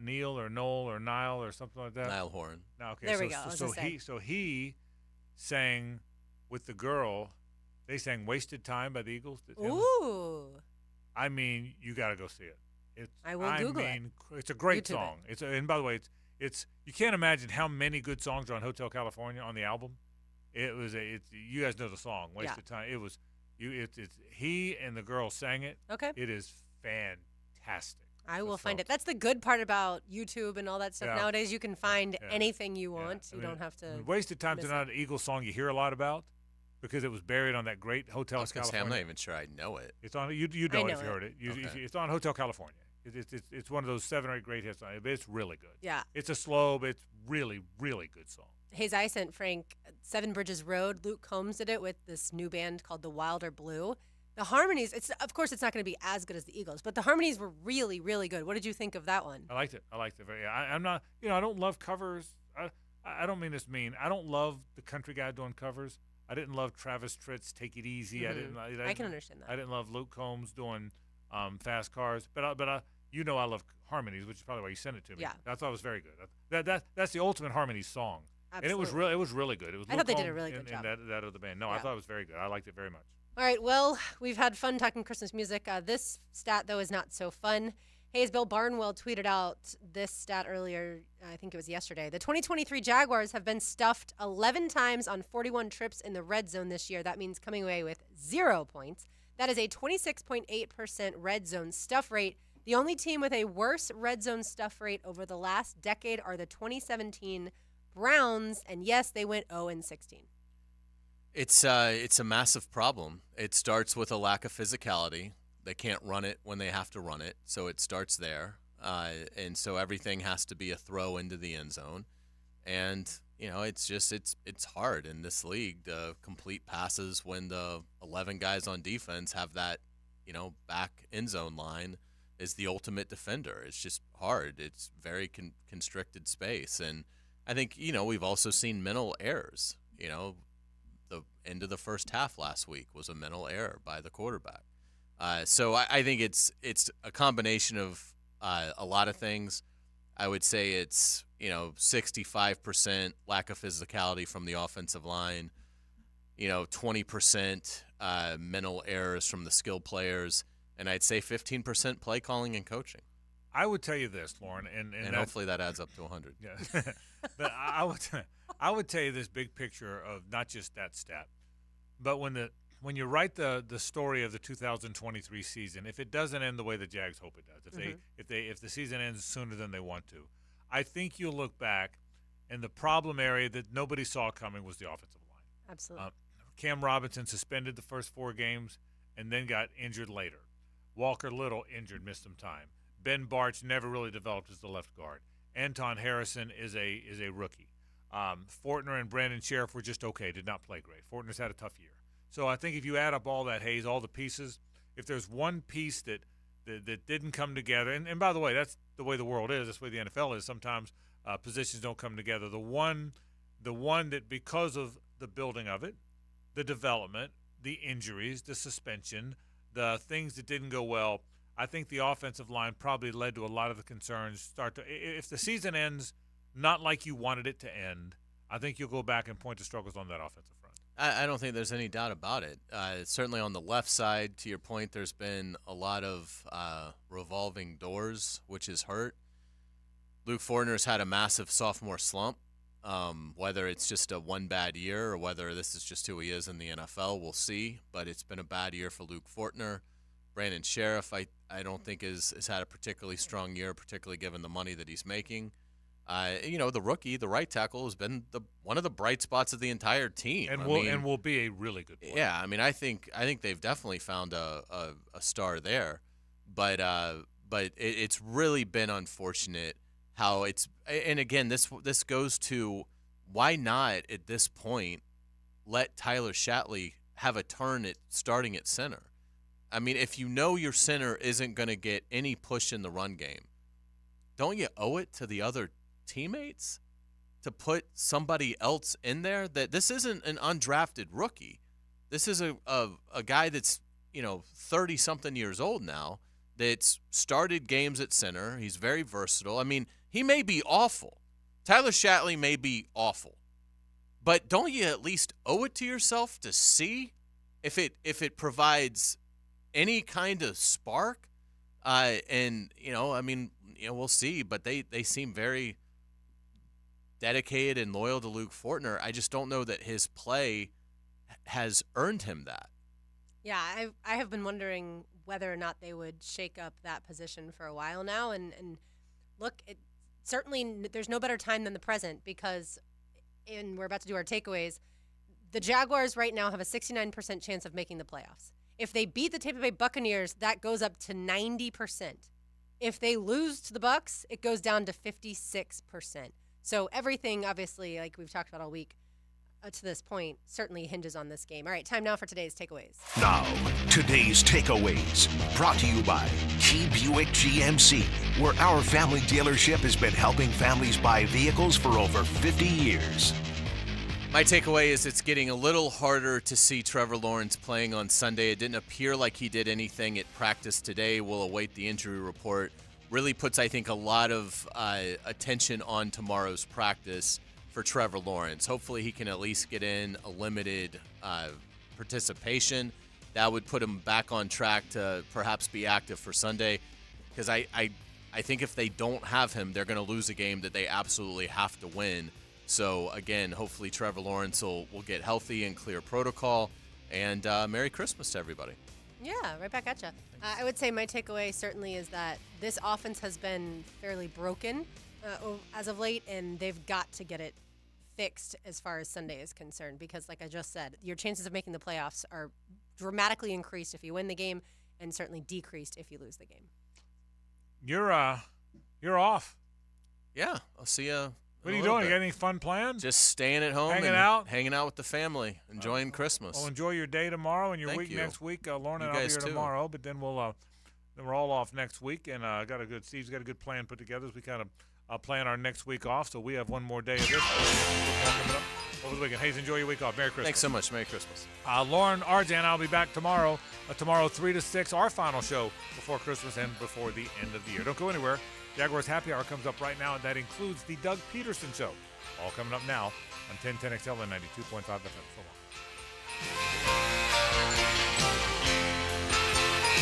[SPEAKER 5] Neil or Noel or Niall or something like that.
[SPEAKER 8] Niall Horan.
[SPEAKER 5] No, okay.
[SPEAKER 7] There we go. I was gonna say.
[SPEAKER 5] So he sang with the girl. They sang "Wasted Time" by the Eagles.
[SPEAKER 7] Ooh.
[SPEAKER 5] I mean, you got to go see it.
[SPEAKER 7] I will Google it.
[SPEAKER 5] It's a great
[SPEAKER 7] YouTube
[SPEAKER 5] song. And by the way, it's you can't imagine how many good songs are on Hotel California on the album. You guys know the song "Wasted Time." It's he and the girl sang it.
[SPEAKER 7] Okay.
[SPEAKER 5] It is fantastic.
[SPEAKER 7] I will find it. That's the good part about YouTube and all that stuff.
[SPEAKER 5] Yeah.
[SPEAKER 7] Nowadays, you can find anything you want. You don't have to.
[SPEAKER 5] "Wasted Time's not an Eagles song you hear a lot about because it was buried on that great Hotel California.
[SPEAKER 8] I'm not even sure I know it.
[SPEAKER 5] It's on. You know it if you heard it.
[SPEAKER 8] Okay.
[SPEAKER 5] It's on Hotel California. It's one of those 7 or 8 great hits. It's really good.
[SPEAKER 7] Yeah.
[SPEAKER 5] It's a slow, but it's really, really good song.
[SPEAKER 7] Hayes, I sent Frank Seven Bridges Road. Luke Combs did it with this new band called The Wilder Blue. The harmonies, of course, it's not going to be as good as the Eagles, but the harmonies were really, really good. What did you think of that one?
[SPEAKER 5] I liked it. I'm not, I don't love covers. I don't mean this mean. I don't love the country guy doing covers. I didn't love Travis Tritt's "Take It Easy."
[SPEAKER 7] Mm-hmm. I can understand that.
[SPEAKER 5] I didn't love Luke Combs doing "Fast Cars," but I love harmonies, which is probably why you sent it to me.
[SPEAKER 7] Yeah.
[SPEAKER 5] I thought it was very good. That's the ultimate harmonies song.
[SPEAKER 7] Absolutely.
[SPEAKER 5] And it was really good. It was.
[SPEAKER 7] I thought they did a really good job.
[SPEAKER 5] And that of the band. No, I thought it was very good. I liked it very much.
[SPEAKER 7] All right, well, we've had fun talking Christmas music. This stat, though, is not so fun. Hayes, Bill Barnwell tweeted out this stat earlier, I think it was yesterday. The 2023 Jaguars have been stuffed 11 times on 41 trips in the red zone this year. That means coming away with 0 points. That is a 26.8% red zone stuff rate. The only team with a worse red zone stuff rate over the last decade are the 2017 Browns, and yes, they went 0-16.
[SPEAKER 8] It's a massive problem. It starts with a lack of physicality. They can't run it when they have to run it, so it starts there. And so everything has to be a throw into the end zone. And, it's hard in this league to complete passes when the 11 guys on defense have that, back end zone line is the ultimate defender. It's just hard. It's very constricted space. And I think, we've also seen mental errors. The end of the first half last week was a mental error by the quarterback. So I think it's a combination of a lot of things. I would say it's 65% lack of physicality from the offensive line, 20% mental errors from the skill players, and I'd say 15% play calling and coaching.
[SPEAKER 5] I would tell you this, Lauren, and
[SPEAKER 8] hopefully that adds up to 100.
[SPEAKER 5] Yeah. But I would tell you this big picture of not just that stat, but when you write the story of the 2023 season, if it doesn't end the way the Jags hope it does, if the season ends sooner than they want to, I think you'll look back, and the problem area that nobody saw coming was the offensive line.
[SPEAKER 7] Absolutely.
[SPEAKER 5] Cam Robinson suspended the first 4 games and then got injured later. Walker Little injured, missed some time. Ben Barch never really developed as the left guard. Anton Harrison is a rookie. Fortner and Brandon Sheriff were just okay, did not play great. Fortner's had a tough year. So I think if you add up all that, Hayes, all the pieces, if there's one piece that didn't come together, and by the way, that's the way the world is, that's the way the NFL is. Sometimes positions don't come together. The one that because of the building of it, the development, the injuries, the suspension, the things that didn't go well, I think the offensive line probably led to a lot of the concerns if the season ends not like you wanted it to end, I think you'll go back and point to struggles on that offensive front.
[SPEAKER 8] I don't think there's any doubt about it. Certainly on the left side, to your point, there's been a lot of revolving doors, which has hurt. Luke Fortner's had a massive sophomore slump. Whether it's just a one bad year or whether this is just who he is in the NFL, we'll see. But it's been a bad year for Luke Fortner. Brandon Sheriff, I don't think has had a particularly strong year, particularly given the money that he's making. The rookie, the right tackle, has been one of the bright spots of the entire team,
[SPEAKER 5] and will be a really good player.
[SPEAKER 8] Yeah, I mean, I think they've definitely found a star there, but it's really been unfortunate how it's. And again, this goes to why not at this point let Tyler Shatley have a turn at starting at center. I mean, if you know your center isn't going to get any push in the run game, don't you owe it to the other teammates to put somebody else in there? That this isn't an undrafted rookie. This is a guy that's 30-something years old now that's started games at center. He's very versatile. I mean, he may be awful. Tyler Shatley may be awful. But don't you at least owe it to yourself to see if it provides any kind of spark? We'll see, but they seem very dedicated and loyal to Luke Fortner. I just don't know that his play has earned him that.
[SPEAKER 7] Yeah, I have been wondering whether or not they would shake up that position for a while now. And look, certainly there's no better time than the present because, and we're about to do our takeaways, the Jaguars right now have a 69% chance of making the playoffs. If they beat the Tampa Bay Buccaneers, that goes up to 90%. If they lose to the Bucs, it goes down to 56%. So everything, obviously, like we've talked about all week, to this point, certainly hinges on this game. All right, time now for today's takeaways.
[SPEAKER 2] Now, today's takeaways, brought to you by Key Buick GMC, where our family dealership has been helping families buy vehicles for over 50 years.
[SPEAKER 8] My takeaway is it's getting a little harder to see Trevor Lawrence playing on Sunday. It didn't appear like he did anything at practice today. We'll await the injury report. Really puts, I think, a lot of attention on tomorrow's practice for Trevor Lawrence. Hopefully he can at least get in a limited participation. That would put him back on track to perhaps be active for Sunday. Because I think if they don't have him, they're going to lose a game that they absolutely have to win. So, again, hopefully Trevor Lawrence will get healthy and clear protocol. And Merry Christmas to everybody.
[SPEAKER 7] Yeah, right back at you. I would say my takeaway certainly is that this offense has been fairly broken as of late, and they've got to get it fixed as far as Sunday is concerned. Because, like I just said, your chances of making the playoffs are dramatically increased if you win the game and certainly decreased if you lose the game.
[SPEAKER 5] You're off.
[SPEAKER 8] Yeah, I'll see you.
[SPEAKER 5] What are you doing? You got any fun plans?
[SPEAKER 8] Just staying at home, hanging out with the family, enjoying Christmas.
[SPEAKER 5] Well, enjoy your day tomorrow and your
[SPEAKER 8] Thank
[SPEAKER 5] week
[SPEAKER 8] you.
[SPEAKER 5] next week. Lauren and I'll be here tomorrow, but then we're all off next week, and Steve's got a good plan put together as we kind of plan our next week off. So we have one more day of this coming up over the weekend. Hayes, enjoy your week off. Merry Christmas.
[SPEAKER 8] Thanks so much. Merry Christmas.
[SPEAKER 5] Lauren, RJ, and I'll be back tomorrow. Tomorrow 3 to 6, our final show before Christmas and before the end of the year. Don't go anywhere. Jaguars Happy Hour comes up right now, and that includes the Doug Peterson Show. All coming up now on 1010XL and 92.5 FM. So long.